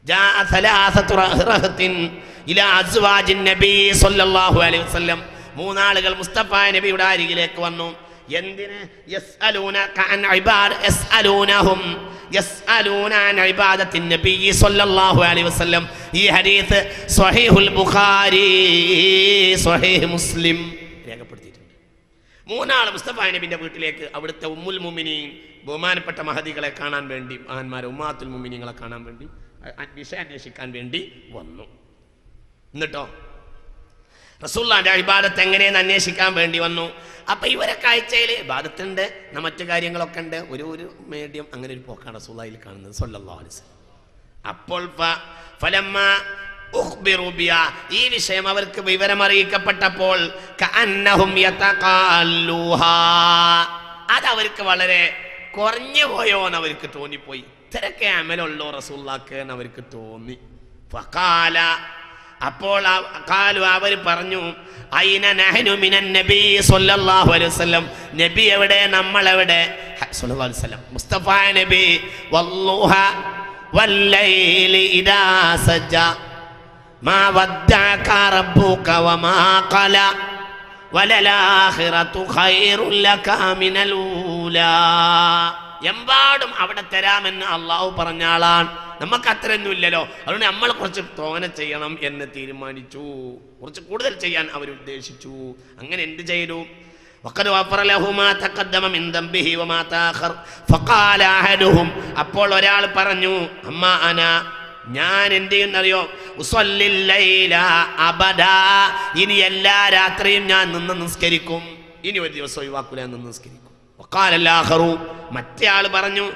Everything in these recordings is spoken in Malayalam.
ജാഅ സലാസതു റഹ്റത്തിൻ ഇലാ അസ്വാജിൻ നബി സ്വല്ലല്ലാഹു അലൈഹി വസല്ലം. മൂന്നാളുകൾ മുസ്തഫ നബിയുടെ അരികിലേക്ക് വന്നു. എന്തിന്? യസ്അലൂനക അൻ യസ്അലൂനഹും യസ്അലൂന അൻ ഇബാദത്തിൻ നബി സ്വല്ലല്ലാഹു അലൈഹി വസല്ലം. ഈ ഹദീസ് സ്വഹീഹുൽ ബുഖാരി സ്വഹീഹ് മുസ്ലിം രേഖപ്പെടുത്തിയിട്ടുണ്ട്. മൂന്നാൾ മുസ്തഫ നബിന്റെ വീട്ടിലേക്ക് അവിടുത്തെ ഉമ്മുൽ മുഅ്മിനീൻ ബഹുമാനപ്പെട്ട മഹദികളെ കാണാൻ വേണ്ടി, മഹാന്മാരെ ഉമ്മാത്തുൽ മുഅ്മിനീങ്ങളെ കാണാൻ വേണ്ടി, വിഷയം അന്വേഷിക്കാൻ വേണ്ടി വന്നു. എന്നിട്ടോ റസൂലുള്ളാഹിന്റെ ഇബാദത്ത് എങ്ങനെയെന്ന് അന്വേഷിക്കാൻ വേണ്ടി വന്നു. അപ്പൊ ഇവരെ കാഴ്ചയിൽ ഇബാദത്തുണ്ട്, മറ്റു കാര്യങ്ങളൊക്കെ ഉണ്ട്, ഒരു മീഡിയം, അങ്ങനെ ഒരു പോക്കാണ് റസൂലുള്ളാഹിൽ കാണുന്നത് സ്വല്ലല്ലാഹു അലൈഹി വസല്ലം. അപ്പോൾ ഫലമ്മാ ഉഖ്ബിറു ബിഹാ, ഈ വിഷയം അവർക്ക് വിവരമറിയിക്കപ്പെട്ടപ്പോൾ കഅന്നഹും യതഖാല്ലൂഹാ, അതവർക്ക് വളരെ കുറഞ്ഞു പോയോന്ന് അവർക്ക് തോന്നിപ്പോയി. ഇത്രയൊക്കെ അമലുള്ളോ റസൂലുള്ളാഹിക്ക് എന്ന് അവർക്ക് തോന്നി. ഫഖാല, അപ്പോൾ അവർ പറഞ്ഞു, ഐന നഹ്നു മിനൻ നബി സ്വല്ലല്ലാഹു അലൈഹി വസല്ലം, നബി എവിടെ, നമ്മൾ എവിടെ? സ്വല്ലല്ലാഹു അലൈഹി വസല്ലം മുസ്തഫ നബി വല്ലുഹ വല്ലൈലി ഇദാ സജ മാ വദ്ദഅക റബ്ബുക വമാ ഖല വലലാഖിറതു ഖൈറുൽ ലക മിനൽ ഊലാ. എമ്പാടും അവിടെ തരാമെന്ന് അള്ളാഹു പറഞ്ഞ ആളാണ്. നമുക്ക് അത്രയൊന്നും ഇല്ലല്ലോ, അതുകൊണ്ട് നമ്മൾ കുറച്ച് തോന ചെയ്യണം എന്ന് തീരുമാനിച്ചു. കുറച്ച് കൂടുതൽ ചെയ്യാൻ അവർ ഉദ്ദേശിച്ചു. അങ്ങനെ എന്ത് ചെയ്തു? അപ്പോൾ ഒരാൾ പറഞ്ഞു, അമ്മ അന, ഞാൻ എന്ത് ചെയ്യുന്നറിയോ, ഇനി എല്ലാ രാത്രിയും ഞാൻ നിന്ന് നിസ്കരിക്കും, ഇനി ഒരു ദിവസം ഒഴിവാക്കൂല, നിന്ന് നിസ്കരിക്കും. മറ്റേ ആള് പറഞ്ഞു,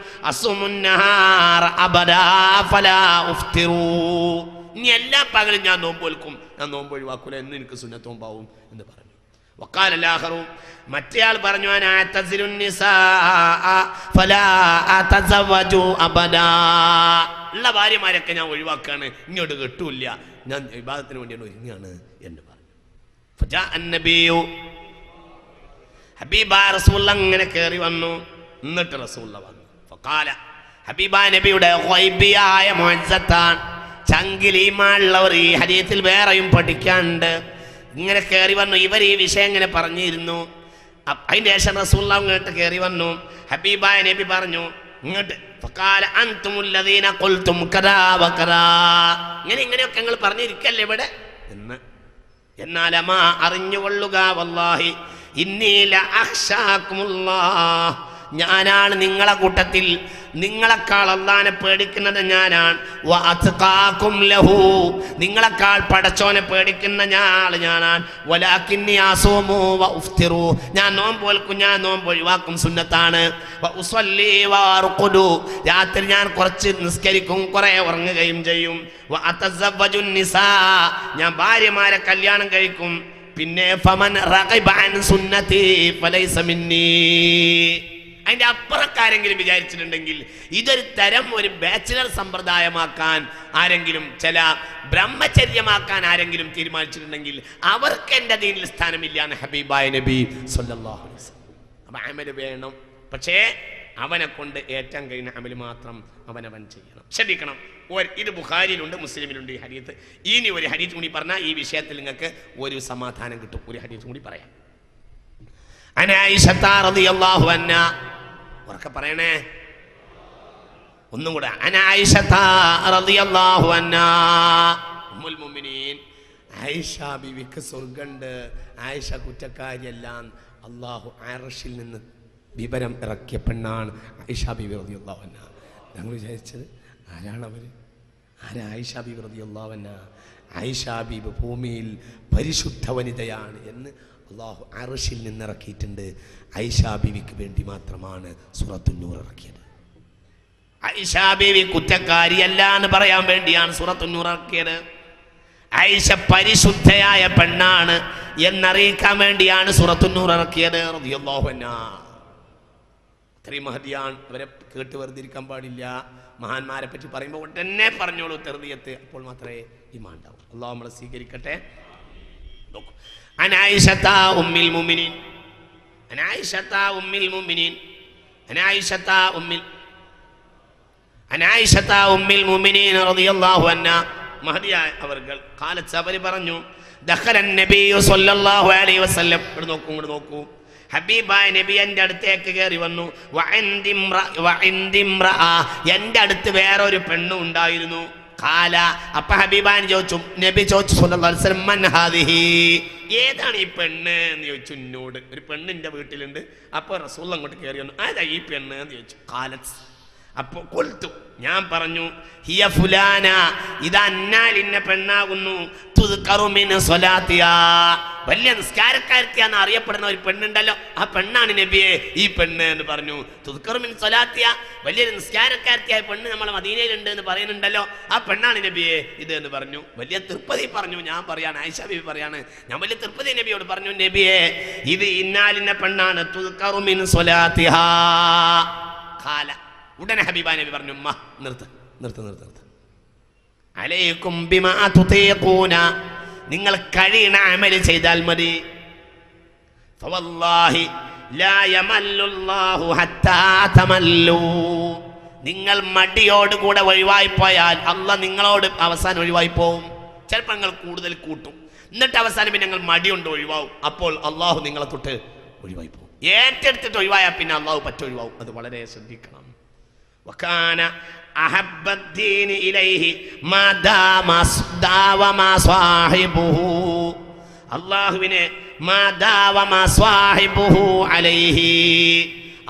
ഇനി എല്ലാ പകലും ഞാൻ നോമ്പ് വെൽക്കും, ഞാൻ നോമ്പ് ഒഴിവാക്കൂല, എന്ന് എനിക്ക് സുന്നത്ത് നോമ്പാവും എന്ന് പറഞ്ഞു. മറ്റേ ആൾ പറഞ്ഞു, ഉള്ള ഭാര്യമാരൊക്കെ ഞാൻ ഒഴിവാക്കാണ്, ഇങ്ങോട്ട് കെട്ടൂല്ല, ഞാൻ ഇബാദത്തിന് വേണ്ടിയാണ് ഒരുങ്ങാണ് എന്ന് പറഞ്ഞു. ഹബീബായ റസൂലുള്ളാഹി അങ്ങനെ കയറി വന്നു. എന്നിട്ട് റസൂലുള്ളാഹി വന്നു. ഫഖാല, ഹബീബായ നബിയുടെ ഗൈബിയായ മുഅ്ജിസത്താണ്, ചങ്കിൽ ഈമാനുള്ളവർ ഈ ഹദീസിൽ വേറെയും പഠിക്കാനുണ്ട്. ഇങ്ങനെ കയറി വന്നു. ഇവർ ഈ വിഷയം ഇങ്ങനെ പറഞ്ഞിരുന്നു. അതിൻ്റെ ശേഷം റസൂലുള്ളാഹി ഇങ്ങോട്ട് കയറി വന്നു. ഹബീബായ നബി പറഞ്ഞു ഇങ്ങോട്ട്, ഫഖാല അൻതുമുല്ലദീന ഖുൽതും കദാ വകദാ, ഇങ്ങനെയൊക്കെ നിങ്ങൾ പറഞ്ഞിരിക്കല്ലേ ഇവിടെ എന്ന്. എന്നാൽ അമാ, അറിഞ്ഞുകൊള്ളുക, വല്ലാഹി ഇന്നി ലഅഖ്ശാകുമുല്ലാഹ്, ഞാനാണ് നിങ്ങളെ കൂട്ടത്തിൽ നിങ്ങളെക്കാൾ അല്ലാഹനെ പേടിക്കുന്നത് ഞാനാണ്. വഅത്ഖാകും ലഹു, നിങ്ങളെക്കാൾ പടച്ചോനെ പേടിക്കുന്ന ഞാനാണ്. വലാകിന്നി അസൂമു വഉഫ്തിറു, ഞാൻ നോമ്പ് വെൽക്കും, ഞാൻ നോമ്പ് ഒഴിവാക്കും, സുന്നത്താണ്. വഉസല്ലി വഅർഖുദു, രാത്രി ഞാൻ കുറച്ച് നിസ്കരിക്കും, കുറെ ഉറങ്ങുകയും ചെയ്യും. വഅതസവ്വജുൻ നിസാ, ഞാൻ ഭാര്യമാരെ കല്യാണം കഴിക്കും. പിന്നെ ഫമൻ റഗിബ അൻ സുന്നതി ഫലൈസ മിന്നി, അതിൻ്റെ അപ്പുറക്കാരെങ്കിലും വിചാരിച്ചിട്ടുണ്ടെങ്കിൽ ഇതൊരു തരം ഒരു ബാച്ചിലർ സമ്പ്രദായമാക്കാൻ ആരെങ്കിലും, ചില ബ്രഹ്മചര്യമാക്കാൻ ആരെങ്കിലും തീരുമാനിച്ചിട്ടുണ്ടെങ്കിൽ അവർക്ക് എൻ്റെ ദീനിൽ സ്ഥാനമില്ല എന്ന് ഹബീബായ നബി സ്വല്ലല്ലാഹു അലൈഹി വസല്ലം. അപ്പം അമല് വേണം, പക്ഷേ അവനെ കൊണ്ട് ഏറ്റവും കഴിയുന്ന അമല് മാത്രം അവനവൻ ചെയ്യണം. ശ്രദ്ധിക്കണം, ഇത് ബുഖാരിയിലുണ്ട്, മുസ്ലിമിലുണ്ട് ഈ ഹദീത്ത്. ഇനി ഒരു ഹദീത്ത് കൂടി പറഞ്ഞാൽ ഈ വിഷയത്തിൽ നിങ്ങൾക്ക് ഒരു സമാധാനം കിട്ടും. ഒരു ഹദീത്ത് കൂടി പറയാം. ആയിഷ റളിയല്ലാഹു അൻഹ, ഉറക്കെ പറയണേ ഒന്നും കൂടെ. ആയിഷ റളിയല്ലാഹു അൻഹ, ഉമ്മുൽ മുഅ്മിനീൻ ആയിഷ ബീവിക്ക് സ്വർഗ്ഗമുണ്ട്, ആയിഷ കുറ്റക്കാരിയല്ല, അല്ലാഹു അർശിൽ നിന്ന് വിവരം ഇറക്കിയ പെണ്ണാണ് ആയിഷ ബീവി റളിയല്ലാഹു അൻഹ. ഞങ്ങൾ വിചാരിച്ചത് ആരാണവർ? ആയിഷ ബീവി റളിയല്ലാഹു അൻഹ? ആയിഷ ബീവി ഭൂമിയിൽ പരിശുദ്ധ വനിതയാണ് എന്ന് അല്ലാഹു അർശിൽ നിന്നിറക്കിയിട്ടുണ്ട്. ആയിഷ ബീവിക്ക് വേണ്ടി മാത്രമാണ് സൂറത്തുൻ നൂർ ഇറക്കിയത്. ആയിഷ ബീവി കുറ്റക്കാരിയല്ല എന്ന് പറയാൻ വേണ്ടിയാണ് സൂറത്തുൻ നൂർ ഇറക്കിയത്. ആയിഷ പരിശുദ്ധയായ പെണ്ണാണ് എന്നറിയിക്കാൻ വേണ്ടിയാണ് സൂറത്തുൻ നൂർ ഇറക്കിയത് റളിയല്ലാഹു അൻഹ. അത്രയും മഹതിയാണ്. അവരെ കേട്ട് വെറുതെ ഇരിക്കാൻ പാടില്ല. മഹാന്മാരെ പറ്റി പറയുമ്പോൾ ഉടനെ പറഞ്ഞോളൂ തെർദിയത്ത്, അപ്പോൾ മാത്രമേ ഈമാൻ ഉണ്ടാവൂ. അല്ലാഹു നമ്മളെ സ്വീകരിക്കട്ടെ. അനായിഷത ഉമ്മിൽ മുഅ്മിനീൻ, അനായിഷത ഉമ്മിൽ മുഅ്മിനീൻ, അനായിഷത ഉമ്മിൽ അനായിഷത ഉമ്മിൽ മുഅ്മിനീൻ റളിയല്ലാഹു അൻഹാ മഹദിയായ അവർകൾ ഖാലത്ത് അവർ പറഞ്ഞു ദഖലൻ നബിയു സ്വല്ലല്ലാഹു അലൈഹി വസല്ലം. ഇങ്ങോട്ട് നോക്കൂ, ഹബീബായ നബി എൻ്റെ അടുത്തേക്ക് കയറി വന്നു. എൻ്റെ അടുത്ത് വേറെ ഒരു പെണ്ണും ഉണ്ടായിരുന്നു. ഖാല, അപ്പ ഹബീബാൻ ചോദിച്ചു, നബി ചോദിച്ചു സ്വല്ലല്ലാഹു അലൈഹി വസല്ലം, മൻ ഹാദിഹി, ഏതാണ് ഈ പെണ്ണ് എന്ന് ചോദിച്ചു. എന്നോട് ഒരു പെണ്ണ് എൻ്റെ വീട്ടിലുണ്ട്. അപ്പോൾ റസൂൽ അങ്ങോട്ട് കയറി വന്നു, അതാ ഈ പെണ്ണ് എന്ന് ചോദിച്ചു. ഖാലത്ത്, അപ്പോൾ കൊൽത്തു, ഞാൻ പറഞ്ഞു, ഹിയ ഫുലാന, ഇത് അന്നാലിന്ന പെണ്ണാകുന്നു. തുദ്കറു മിൻ സ്വലാത്തിഹാ, വലിയ നിസ്കാരക്കാരത്തിയാന്ന് അറിയപ്പെടുന്ന ഒരു പെണ്ണുണ്ടല്ലോ, ആ പെണ്ണാണ് നബിയെ ഈ പെണ്ണ് എന്ന് പറഞ്ഞു. തുദ്കറു മിൻ സ്വലാത്തിഹാ, വലിയ നിസ്കാരക്കാരത്തിയായ പെണ്ണ് നമ്മളെ മദീനയിലുണ്ട് എന്ന് പറയുന്നുണ്ടല്ലോ, ആ പെണ്ണാണ് നബിയെ ഇത് എന്ന് പറഞ്ഞു. വലിയ തൃപ്തി പറഞ്ഞു. ഞാൻ പറയാണ്, ആയിഷ ബീബി പറയാണ്, ഞാൻ വലിയ തൃപ്തി നബിയോട് പറഞ്ഞു, നബിയെ ഇത് ഇന്നാലിന്ന പെണ്ണാണ്. തുദ്കറു മിൻ സ്വലാത്തിഹാ. ഖാല, ഉടനെ ഹബീബാ നബി പറഞ്ഞു, നിർത്ത്, അലൈക്കും ബിമാ തുതീഖൂന, നിങ്ങൾ കഴിയണ അമൽ ചെയ്താൽ മതി. ഫവല്ലാഹി ലാ യമല്ലുല്ലാഹു ഹത്താ തമല്ലൂ, നിങ്ങൾ മടിയോട് കൂടെ ഒഴിവായി പോയാൽ അള്ളാഹ് നിങ്ങളോട് അവസാനം ഒഴിവായി പോവും. ചിലപ്പോൾ നിങ്ങൾ കൂടുതൽ കൂട്ടും, എന്നിട്ട് അവസാനം പിന്നെ ഞങ്ങൾ മടിയുണ്ട് ഒഴിവാവും. അപ്പോൾ അള്ളാഹു നിങ്ങളെ തൊട്ട് ഒഴിവായി പോകും. ഏറ്റെടുത്തിട്ട് ഒഴിവായാൽ പിന്നെ അള്ളാഹു ഒഴിവാവും. അത് വളരെ ശ്രദ്ധിക്കണം. വകാന അഹബ്ബദ്ദീനി ഇലൈഹി മാ ദാവമാ സ്വാഹിബുഹു, അല്ലാഹുവിനെ മാ ദാവമാ സ്വാഹിബുഹു അലൈഹി,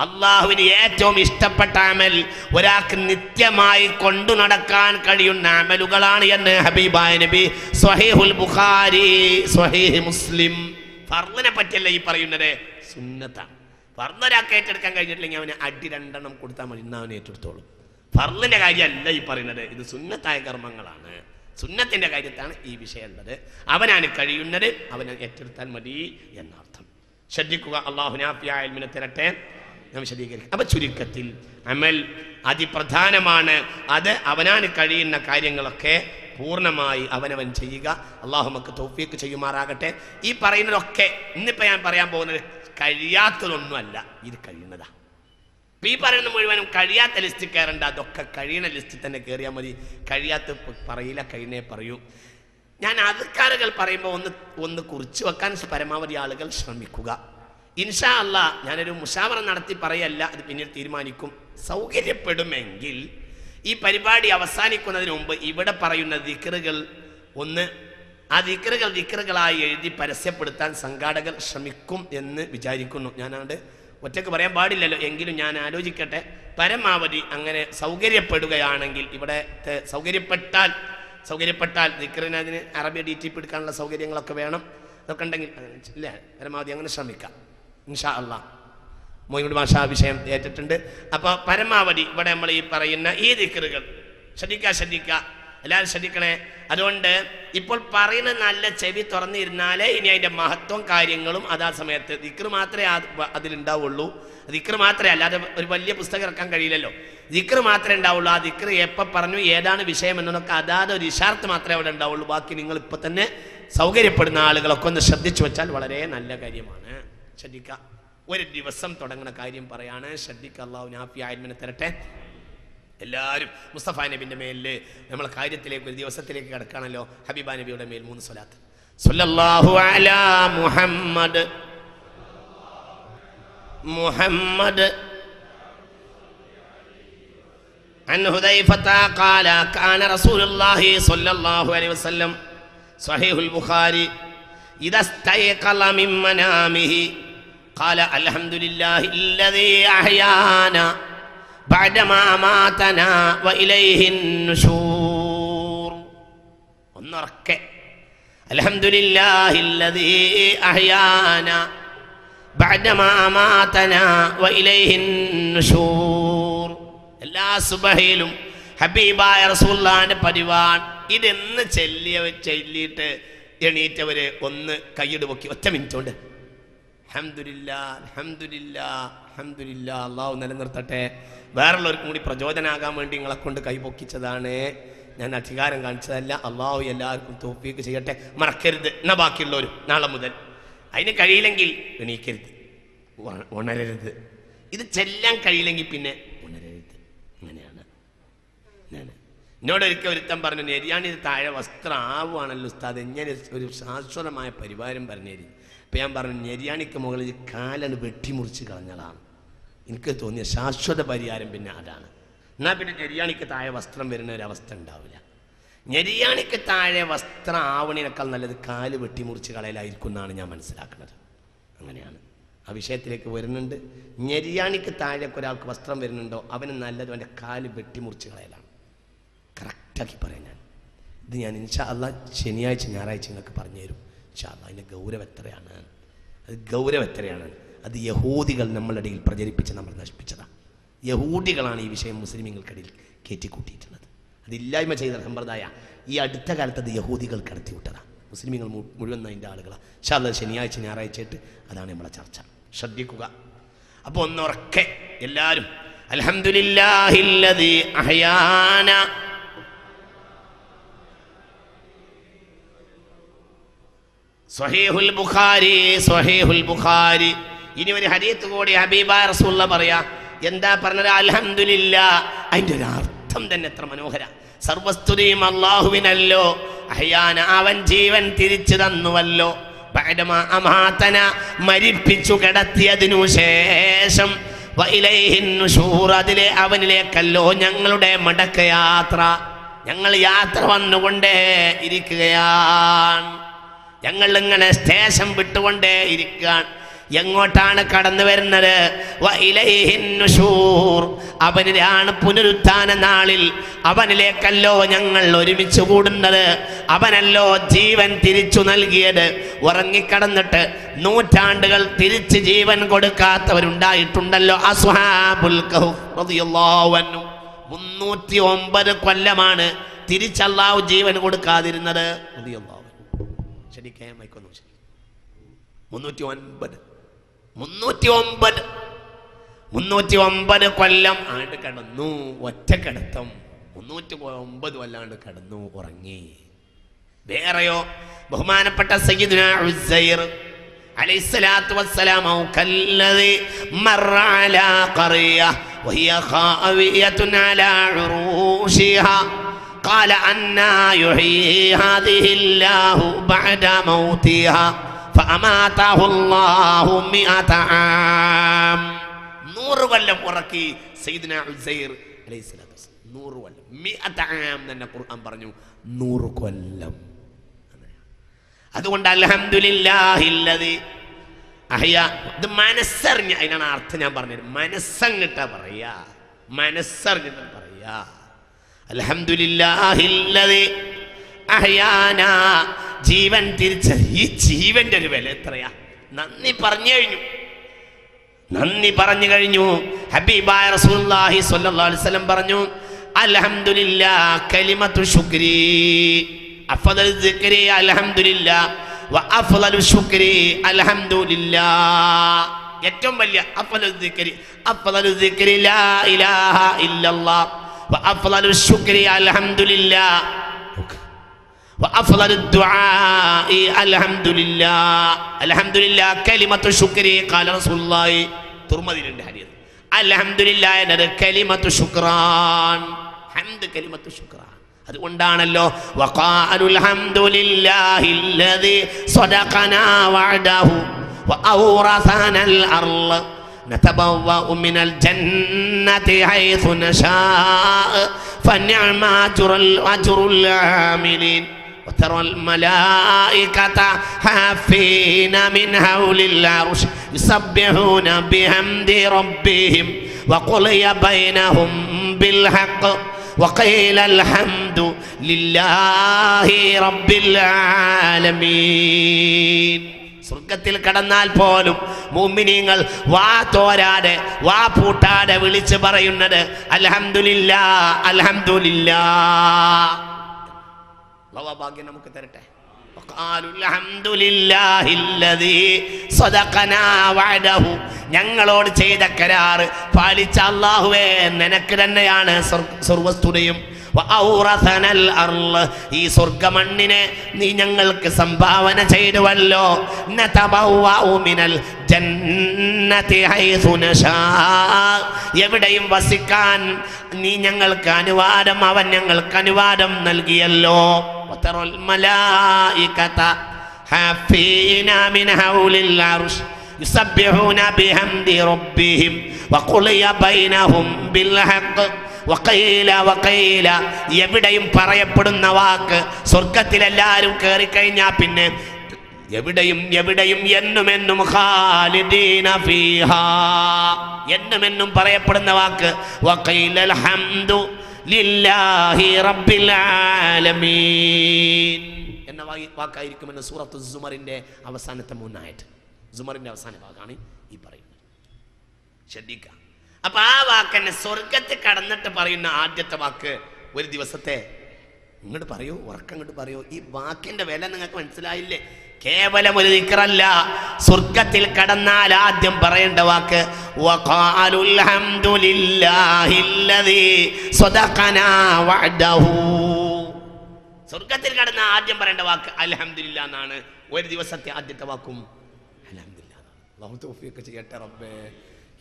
അല്ലാഹുവിന് ഏറ്റവും ഇഷ്ടപ്പെട്ട അമൽ, ഒരാൾക്ക് നിത്യമായി കൊണ്ടു നടക്കാൻ കഴിയുന്ന അമലുകളാണ് എന്ന് ഹബീബായ നബി സ്വഹീഹുൽ ബുഖാരി, സ്വഹീഹ് മുസ്ലിം. ഫർളിനെ പറ്റിയല്ല ഈ പറയുന്നത്, സുന്നത്താണ്. ഫർളൊരാൾക്ക് ഏറ്റെടുക്കാൻ കഴിഞ്ഞിട്ടില്ലെങ്കിൽ അവന് അടി 2 കൊടുത്താൽ മതി, ഇന്ന് അവനെ ഏറ്റെടുത്തോളും. ഫർളിന്റെ കാര്യമല്ല ഈ പറയുന്നത്, ഇത് സുന്നത്തായ കർമ്മങ്ങളാണ്. സുന്നത്തിന്റെ കാര്യത്താണ് ഈ വിഷയം ഉള്ളത്. അവനാണ് കഴിയുന്നത്, അവനെ ഏറ്റെടുത്താൽ മതി എന്നർത്ഥം. ശ്രദ്ധിക്കുക, അല്ലാഹു നാഫിയായ ഇൽമിനെ തരട്ടെ. ഞാൻ വിശദീകരിക്കും. അപ്പൊ ചുരുക്കത്തിൽ അമൽ അതിപ്രധാനമാണ്. അത് അവനാണ് കഴിയുന്ന കാര്യങ്ങളൊക്കെ പൂർണ്ണമായി അവനവൻ ചെയ്യുക. അല്ലാഹു നമുക്ക് തൗഫീഖ് ചെയ്യുമാറാകട്ടെ. ഈ പറയുന്നതൊക്കെ ഇന്നിപ്പോൾ ഞാൻ പറയാൻ പോകുന്നത് കഴിയാത്തതൊന്നുമല്ല, ഇത് കഴിയുന്നതാ. ഈ പറയുന്ന മുഴുവനും കഴിയാത്ത ലിസ്റ്റ് കയറണ്ട, അതൊക്കെ കഴിയുന്ന ലിസ്റ്റിൽ തന്നെ കയറിയാൽ മതി. കഴിയാത്ത പറയില്ല, കഴിയുന്നേ പറയൂ. ഞാൻ അദ്കാറുകൾ പറയുമ്പോൾ ഒന്ന് കുറിച്ച് വെക്കാൻ പരമാവധി ആളുകൾ ശ്രമിക്കുക. ഇൻഷാ അല്ലാ ഞാനൊരു മുശാവറ നടത്തി പറയല്ല, അത് പിന്നീട് തീരുമാനിക്കും. സൗകര്യപ്പെടുമെങ്കിൽ ഈ പരിപാടി അവസാനിക്കുന്നതിന് മുമ്പ് ഇവിടെ പറയുന്ന ദിക്റുകൾ ആ ദിക്റുകളായി എഴുതി പരസ്യപ്പെടുത്താൻ സംഘാടകർ ശ്രമിക്കും എന്ന് വിചാരിക്കുന്നു. ഞാനാണ്ട് ഒറ്റക്ക് പറയാൻ പാടില്ലല്ലോ, എങ്കിലും ഞാൻ ആലോചിക്കട്ടെ. പരമാവധി അങ്ങനെ സൗകര്യപ്പെടുകയാണെങ്കിൽ, ഇവിടെ സൗകര്യപ്പെട്ടാൽ ദിക്റിന് അതിന് അറബി DTP എടുക്കാനുള്ള സൗകര്യങ്ങളൊക്കെ വേണം. അതൊക്കെ ഉണ്ടെങ്കിൽ ഇല്ലേ, പരമാവധി അങ്ങനെ ശ്രമിക്കാം ഇൻഷാ അല്ലാഹ്. മൊയ്‌മുദ് മാഷ വിഷയം ഏറ്റിട്ടുണ്ട്. അപ്പോൾ പരമാവധി ഇവിടെ നമ്മൾ ഈ പറയുന്ന ഈ ദിക്റുകൾ ശ്രദ്ധിക്കുക, എല്ലാവരും ശ്രദ്ധിക്കണേ. അതുകൊണ്ട് ഇപ്പോൾ പറയുന്ന നല്ല ചെവി തുറന്നിരുന്നാലേ ഇനി അതിൻ്റെ മഹത്വം കാര്യങ്ങളും അതാ സമയത്ത് ദിക്ർ മാത്രമേ അതിലുണ്ടാവുള്ളൂ. ദിക്ർ മാത്രമേ, അല്ലാതെ ഒരു വലിയ പുസ്തകം ഇറക്കാൻ കഴിയില്ലല്ലോ. ദിക്ർ മാത്രമേ ഉണ്ടാവുള്ളൂ. ആ ദിക്ർ എപ്പോൾ പറഞ്ഞു, ഏതാണ് വിഷയം എന്നതൊക്കെ അതാത് ഒരു ഇഷാർത്ത് മാത്രമേ അവിടെ ഉണ്ടാവുള്ളൂ. ബാക്കി നിങ്ങൾ ഇപ്പോൾ തന്നെ സൗകര്യപ്പെടുന്ന ആളുകളൊക്കെ ഒന്ന് ശ്രദ്ധിച്ചു വെച്ചാൽ വളരെ നല്ല കാര്യമാണ്. ശ്രദ്ധിക്കുക, ഒരു ദിവസം തുടങ്ങുന്ന കാര്യം പറയാണ്. ശ്രദ്ധിക്കുക, അല്ലാഹു നാഫിയായ ഇൽമിനെ തരട്ടെ. എല്ലാവരും മുസ്തഫ നബിൻ്റെ മേലിൽ നമ്മളെ കാര്യത്തിലേക്ക് ഒരു ദിവസത്തിലേക്ക് കിടക്കുകയാണല്ലോ. ഹബീബാ നബിയുടെ മേൽ 3 സ്വലാത്ത്. സ്വല്ലല്ലാഹു അലാ മുഹമ്മദ് അൻ ഹുദൈഫത ഖാല കാന റസൂലുള്ളാഹി സ്വല്ലല്ലാഹു അലൈഹി വസല്ലം സ്വഹീഹുൽ ബുഖാരി ഇദസ്തയഖല മിൻ മനാമിഹി ഖാല അൽഹംദുലില്ലാഹി അല്ലദീ അഹ്യാനാ ബഅദമാ മാതനാ വഇലൈഹിൻ നുശൂർ. ഒന്നുറക്കെ അൽഹംദുലില്ലാഹില്ലദീ അഹ്യാനാ ബഅദമാ മാതനാ വഇലൈഹിൻ നുശൂർ. എല്ലാ സുബഹിയിലും ഹബീബായ റസൂലുള്ളാഹിന്റെ പതിവാണ്. ഇതെന്ന് ചൊല്ലിയിട്ട് എണീറ്റവര് ഒന്ന് കൈയ്യട് പൊക്കി 1 മിനിറ്റ് കൊണ്ട് അൽഹംദുലില്ലാഹ് അൽഹംദുലില്ലാഹ് അൽഹംദുലില്ലാഹ്. അല്ലാഹു നിലനിർത്തട്ടെ. വേറുള്ളവർക്കും കൂടി പ്രചോദനമാകാൻ വേണ്ടി നിങ്ങളെ കൊണ്ട് കൈപൊക്കിച്ചതാണ്, ഞാൻ അധികാരം കാണിച്ചതല്ല. അല്ലാഹു എല്ലാവർക്കും തൗഫീഖ് ചെയ്യട്ടെ. മറക്കരുത്. എന്നാൽ ബാക്കിയുള്ളവരും നാളെ മുതൽ അതിന് കഴിയില്ലെങ്കിൽ എണീക്കരുത്, ഉണരരുത്. ഇത് ചെല്ലാൻ കഴിയില്ലെങ്കിൽ പിന്നെ ഉണരരുത്. അങ്ങനെയാണ്. എന്നോട് ഒരിക്കൽ ഒരുത്തം പറഞ്ഞു, നെരിയാണി താഴെ വസ്ത്രം ആവുകയാണല്ലോ ഉസ്താദ്, എങ്ങനെ ഒരു ശാശ്വതമായ പരിഹാരം പറഞ്ഞേരി. അപ്പം ഞാൻ പറഞ്ഞു, നെരിയാണിക്ക് മുകളിൽ കാലന് വെട്ടിമുറിച്ച് കളഞ്ഞതാണ് എനിക്ക് തോന്നിയ ശാശ്വത പരിഹാരം. പിന്നെ അതാണ്. എന്നാൽ പിന്നെ നെരിയാണിക്ക് താഴെ വസ്ത്രം വരുന്ന ഒരവസ്ഥ ഉണ്ടാവില്ല. നെരിയാണിക്ക് താഴെ വസ്ത്രം ആവണേനേക്കാൾ നല്ലത് കാല് വെട്ടിമുറിച്ച് കളയലായിരിക്കും എന്നാണ് ഞാൻ മനസ്സിലാക്കുന്നത്. അങ്ങനെയാണ്. ആ വിഷയത്തിലേക്ക് വരുന്നുണ്ട്. നെരിയാണിക്ക് താഴേക്ക് ഒരാൾക്ക് വസ്ത്രം വരുന്നുണ്ടോ, അവന് നല്ലത് അവൻ്റെ കാല് വെട്ടിമുറിച്ച് കളയലാണ്. കറക്റ്റാക്കി പറയാം ഞാൻ. ഇത് ഞാൻ ഇൻഷാ അല്ലാഹ് ശനിയാഴ്ച ഞായറാഴ്ച നിങ്ങൾക്ക് പറഞ്ഞു തരും. ഇൻഷാ അല്ലാഹ് അതിൻ്റെ ഗൗരവം എത്രയാണ്, അത് ഗൗരവം എത്രയാണ്. അത് യഹൂദികൾ നമ്മളുടെ ഇടയിൽ പ്രചരിപ്പിച്ച് നമ്മൾ നശിപ്പിച്ചതാണ്. യഹൂദികളാണ് ഈ വിഷയം മുസ്ലിമീങ്ങൾക്കിടയിൽ കയറ്റിക്കൂട്ടിയിട്ടുള്ളത്. അതില്ലായ്മ ചെയ്ത സമ്പ്രദായ ഈ അടുത്ത കാലത്ത് അത് യഹൂദികൾ കടത്തി വിട്ടതാണ്. മുസ്ലിമീങ്ങൾ മുഴുവൻ അതിൻ്റെ ആളുകളാണ്. ഇൻഷാ അല്ലാഹ് ശനിയാഴ്ച ഞായറാഴ്ചയായിട്ട് അതാണ് നമ്മളെ ചർച്ച. ശ്രദ്ധിക്കുക. അപ്പോൾ ഒന്നുറക്കെ എല്ലാവരും അൽഹംദുലില്ലാഹില്ലദീ അഹ്യാന സ്വഹീഹുൽ ബുഖാരി സ്വഹീഹുൽ ബുഖാരി. ഇനി ഒരു ഹദീത്ത് കൂടി ഹബീബായ റസൂലുള്ളാഹി പറയാ. എന്താ പറഞ്ഞത്? അൽഹംദുലില്ലാ. അതിൻ്റെ ഒരു അർത്ഥം തന്നെ എത്ര മനോഹര. സർവസ്തുതിയും അല്ലാഹുവിനല്ലോ. അഹ്യാന, അവൻ ജീവൻ തിരിച്ചു തന്നുവല്ലോ. ബഅദമാ അമാതന, മരിപ്പിച്ചു കിടത്തിയതിനു ശേഷം വഇലൈഹിൻ നുശൂർ, അതിലെ അവനിലേക്കല്ലോ ഞങ്ങളുടെ മടക്കയാത്ര. ഞങ്ങൾ യാത്ര വന്നുകൊണ്ടേ ഇരിക്കുകയാണ്. ഞങ്ങൾ ഇങ്ങനെ സ്റ്റേഷൻ വിട്ടുകൊണ്ടേ ഇരിക്കുകയാണ്. എങ്ങോട്ടാണ് കടന്നു വരുന്നത്? വഇലൈഹിൻ നുശൂർ, അവനിലാണ് പുനരുത്ഥാന നാളിൽ. അവനിലേക്കല്ലോ ഞങ്ങൾ ഒരുമിച്ച് കൂടുന്നത്. അവനല്ലോ ജീവൻ തിരിച്ചു നൽകിയത്. ഉറങ്ങിക്കടന്നിട്ട് നൂറ്റാണ്ടുകൾ തിരിച്ച് ജീവൻ കൊടുക്കാത്തവരുണ്ടായിട്ടുണ്ടല്ലോ. അസ്ഹാബുൽ കഹ്ഫ് റളിയല്ലാഹു അൻഹു 309 കൊല്ലമാണ് തിരിച്ചല്ലാഹു ജീവൻ കൊടുക്കാതിരുന്നത്. റളിയല്ലാഹു അൻഹു. ശരിക്കും മൈക്കൊന്നു ശരി. 309 കൊല്ലം ആണ്ട് കിടന്നു. ഒറ്റ കിടത്തം 309 കൊല്ലാണ്ട് കിടന്നു, ഉറങ്ങി. വേറെയോ ബഹുമാനപ്പെട്ട സയ്യിദുനാ ഉസൈർ അലൈഹിസ്സലാത്തു വസ്സലാം കല്ലദി മറ അലാ ഖറിയ വഹിയ ഖാവിയത്തുൻ അലാ ഉറൂഷിഹാ ഖാല അന്നാ യുഹീ ഹാദിഹില്ലാഹു ബഅദ മൗതിഹാ ഫഅമാതഹു അല്ലാഹു 100 ആം. 100 കൊല്ലം ഉറക്കി സയ്യിദുനാ ഉസൈർ അലൈഹിസ്സലാത്തു വസ്സലാം. 100 കൊല്ലം 100 ആം തന്നെ ഖുർആൻ പറഞ്ഞു. 100 കൊല്ലം. അതുകൊണ്ട് അൽഹംദുലില്ലാഹില്ലദീ അഹ്യാ, ഇത് മനസ്സറിഞ്ഞ, അതിനാണ് അർത്ഥം ഞാൻ പറഞ്ഞത്. മനസ്സങ്ങിട്ടാ പറയാ, മനസ്സറിഞ്ഞിട്ട് പറയാ. അൽഹംദുലില്ലാഹില്ലദീ അഹ്യാനാ, ജീവൻ തിരിച്ച. ഈ ജീവന്റെ ഒരു വില എത്രയാ! നന്ദി പറഞ്ഞു കഴിഞ്ഞു, നന്ദി പറഞ്ഞു കഴിഞ്ഞു. ഹബീബായ റസൂലുള്ളാഹി സ്വല്ലല്ലാഹു അലൈഹി വസല്ലം പറഞ്ഞു, അൽഹംദുലില്ലാ കലിമത്തു ശുക്രി അഫ്ളൽ ദിക്രി അൽഹംദുലില്ലാ വ അഫ്ളലു ശുക്രി അൽഹംദുലില്ലാ. ഏറ്റവും വലിയ അഫ്ളൽ ദിക്രി ലാ ഇലാഹ ഇല്ലല്ലാഹ് വ അഫ്ളലു ശുക്രി അൽഹംദുലില്ലാ വ അഫ്ളലു ദുആഇ അൽഹംദുലില്ലാ. അൽഹംദുലില്ലാ കലിമത്തു ശുക്രി ഖാല റസൂലുള്ളാഹി. തുർമദിയിലുണ്ട് ഹദീസ്. അൽഹംദുലില്ലാ എന്നത് കലിമത്തു ശുക്രാൻ. ഹംദ് കലിമത്തു ശുക്രാൻ. അതുകൊണ്ടാണല്ലോ വഖാലുൽ ഹംദുലില്ലാഹില്ലദീ സദഖനാ വഅദഹു വഔറസനൽ അർള് നതബവ്വഉ മിനൽ ജന്നതി ഹൈസു നശാഅ ഫനിഅമ അജ്റുൽ ആമിലീൻ وترى الملائكة حافين من حول العرش يسبحون بحمد ربهم وقضي بينهم بالحق وقيل الحمد لله رب العالمين. സ്വർഗത്തിൽ കടന്നാൽ പോലും മുഅ്മിനീങ്ങൾ വാ തോരാതെ വാ പൂട്ടാതെ വിളിച്ചു പറയുന്നത് അൽഹംദുലില്ലാ അൽഹംദുലില്ലാ. അല്ലാഹു ഭാഗ്യം നമുക്ക് തരട്ടെ. ഞങ്ങളോട് ചെയ്ത കരാറ് പാലിച്ച അല്ലാഹുവേ നിനക്ക് തന്നെയാണ് സർവസ്തുതയും. വഔറസനൽ അർള്, ഈ സ്വർഗ്ഗമണ്ണിനെ നീ ഞങ്ങൾക്ക് സംഭാവന ചെയ്തുവല്ലോ. നതബവ്വഉ മിനൽ ജന്നതി ഹൈസു നശാ, എവിടെയും വസിക്കാൻ നീ ഞങ്ങൾക്ക് അനുവാദം, അവൻ ഞങ്ങൾക്ക് അനുവാദം നൽകിയല്ലോ. വതറൽ മലായികത ഹാഫീന മിൻ ഹൗലിൽ അർശ് യുസബ്ബിഹൂന ബിഹംദി റബ്ബിഹിം വഖുളിയ ബൈനഹും ബിൽ ഹഖ് വഖീല. എവിടെയും പറയപ്പെടുന്ന വാക്ക്, സ്വർഗത്തിലെല്ലാവരും കയറിക്കഴിഞ്ഞാൽ പിന്നെ എവിടെയും എന്നുമെന്നും ഖാലിദീന ഫീഹാ, എന്നുമെന്നും പറയപ്പെടുന്ന വാക്ക് വഖീലൽ ഹംദു ലില്ലാഹി റബ്ബിൽ ആലമീൻ എന്ന വാക്കായിരിക്കുമെന്ന് സൂറത്തു സുമറിന്റെ അവസാനത്തെ 3 സുമറിന്റെ അവസാന ഭാഗമാണ് ഈ പറയുന്നത്. ശ്രദ്ധിക്കുക. അപ്പൊ ആ വാക്കെന്നെ സ്വർഗത്തിൽ കടന്നിട്ട് പറയുന്ന ആദ്യത്തെ വാക്ക് ഒരു ദിവസത്തെ ഇങ്ങോട്ട് പറയൂ, ഉറക്കങ്ങോട്ട് പറയൂ. ഈ വാക്കിന്റെ വില നിങ്ങൾക്ക് മനസ്സിലായില്ലേ? കേവലം ഒരു ദിക്റല്ല. സ്വർഗത്തിൽ കടന്നാൽ ആദ്യം പറയേണ്ട വാക്ക് വഖാലുൽ ഹംദുലില്ലാഹില്ലദീ സ്വദഖനാ വഅദഹു. സ്വർഗത്തിൽ കടന്ന ആദ്യം പറയേണ്ട വാക്ക് അൽഹംദുലില്ലാഹ് എന്നാണ്. ഒരു ദിവസത്തെ ആദ്യത്തെ വാക്കും അൽഹംദുലില്ലാഹ്. അല്ലാഹു തൗഫീഖ് ചെയ്യട്ടെ റബ്ബേ.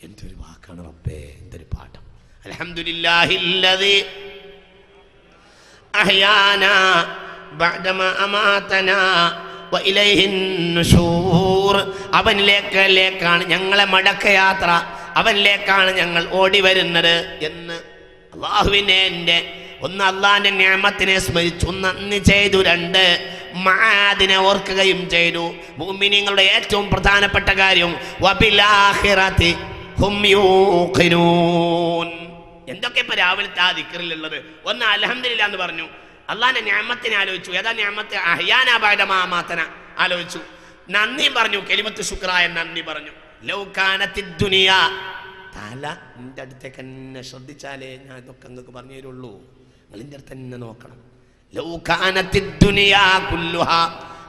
എന്തൊരു വാക്കാണ് റബ്ബേ, എന്തൊരു പാഠം. അൽഹംദുലില്ലാഹില്ലദീ അഹ്യാനാ ബഅദമാ അമാതനാ വഇലൈഹിൻ നുശൂർ. അവനിലേക്കാണ് ഞങ്ങളെ മടക്കയാത്ര, അവനിലേക്കാണ് ഞങ്ങൾ ഓടി വരുന്നത് എന്ന് അള്ളാഹുവിനെ ഒന്ന് അള്ളാഹിന്റെ നിഅമത്തിനെ സ്മരിച്ചു, നന്ദി ചെയ്തു. 2 മആദിനെ ഓർക്കുകയും ചെയ്തു. മുഅ്മിനീങ്ങളുടെ ഏറ്റവും പ്രധാനപ്പെട്ട കാര്യം വബിൽ ആഖിറതി ഹും യൂഖിനൂൻ. എന്തൊക്കെ ഇപ്പൊ രാവിലത്തെ ആ ദിക്റിലുള്ളത്? ഒന്ന് അൽഹംദുലില്ലാഹ് എന്ന് പറഞ്ഞു, അള്ളാഹിന്റെ നിഅമത്തിനെ ആലോചിച്ചു. ഏതാ നിഅമത്ത്? അഹ്യാനാ ബഅദമാ അമാതന ആലോചിച്ചു. നന്ദിയും പറഞ്ഞു, കലിമത്ത് ശുക്റായ നന്ദി പറഞ്ഞു. ലൗ കാനത്തിദ് ദുനിയ, തല നിന്റെ അടുത്തേക്ക് തന്നെ ശ്രദ്ധിച്ചാലേ ഞാൻ ഇതൊക്കെ നിങ്ങൾക്ക് പറഞ്ഞു തരുള്ളൂ. നിങ്ങൾ നിന്റെ അടുത്ത് തന്നെ നോക്കണം. ലൗ കാനത്തിദ് ദുനിയ കുല്ലുഹാ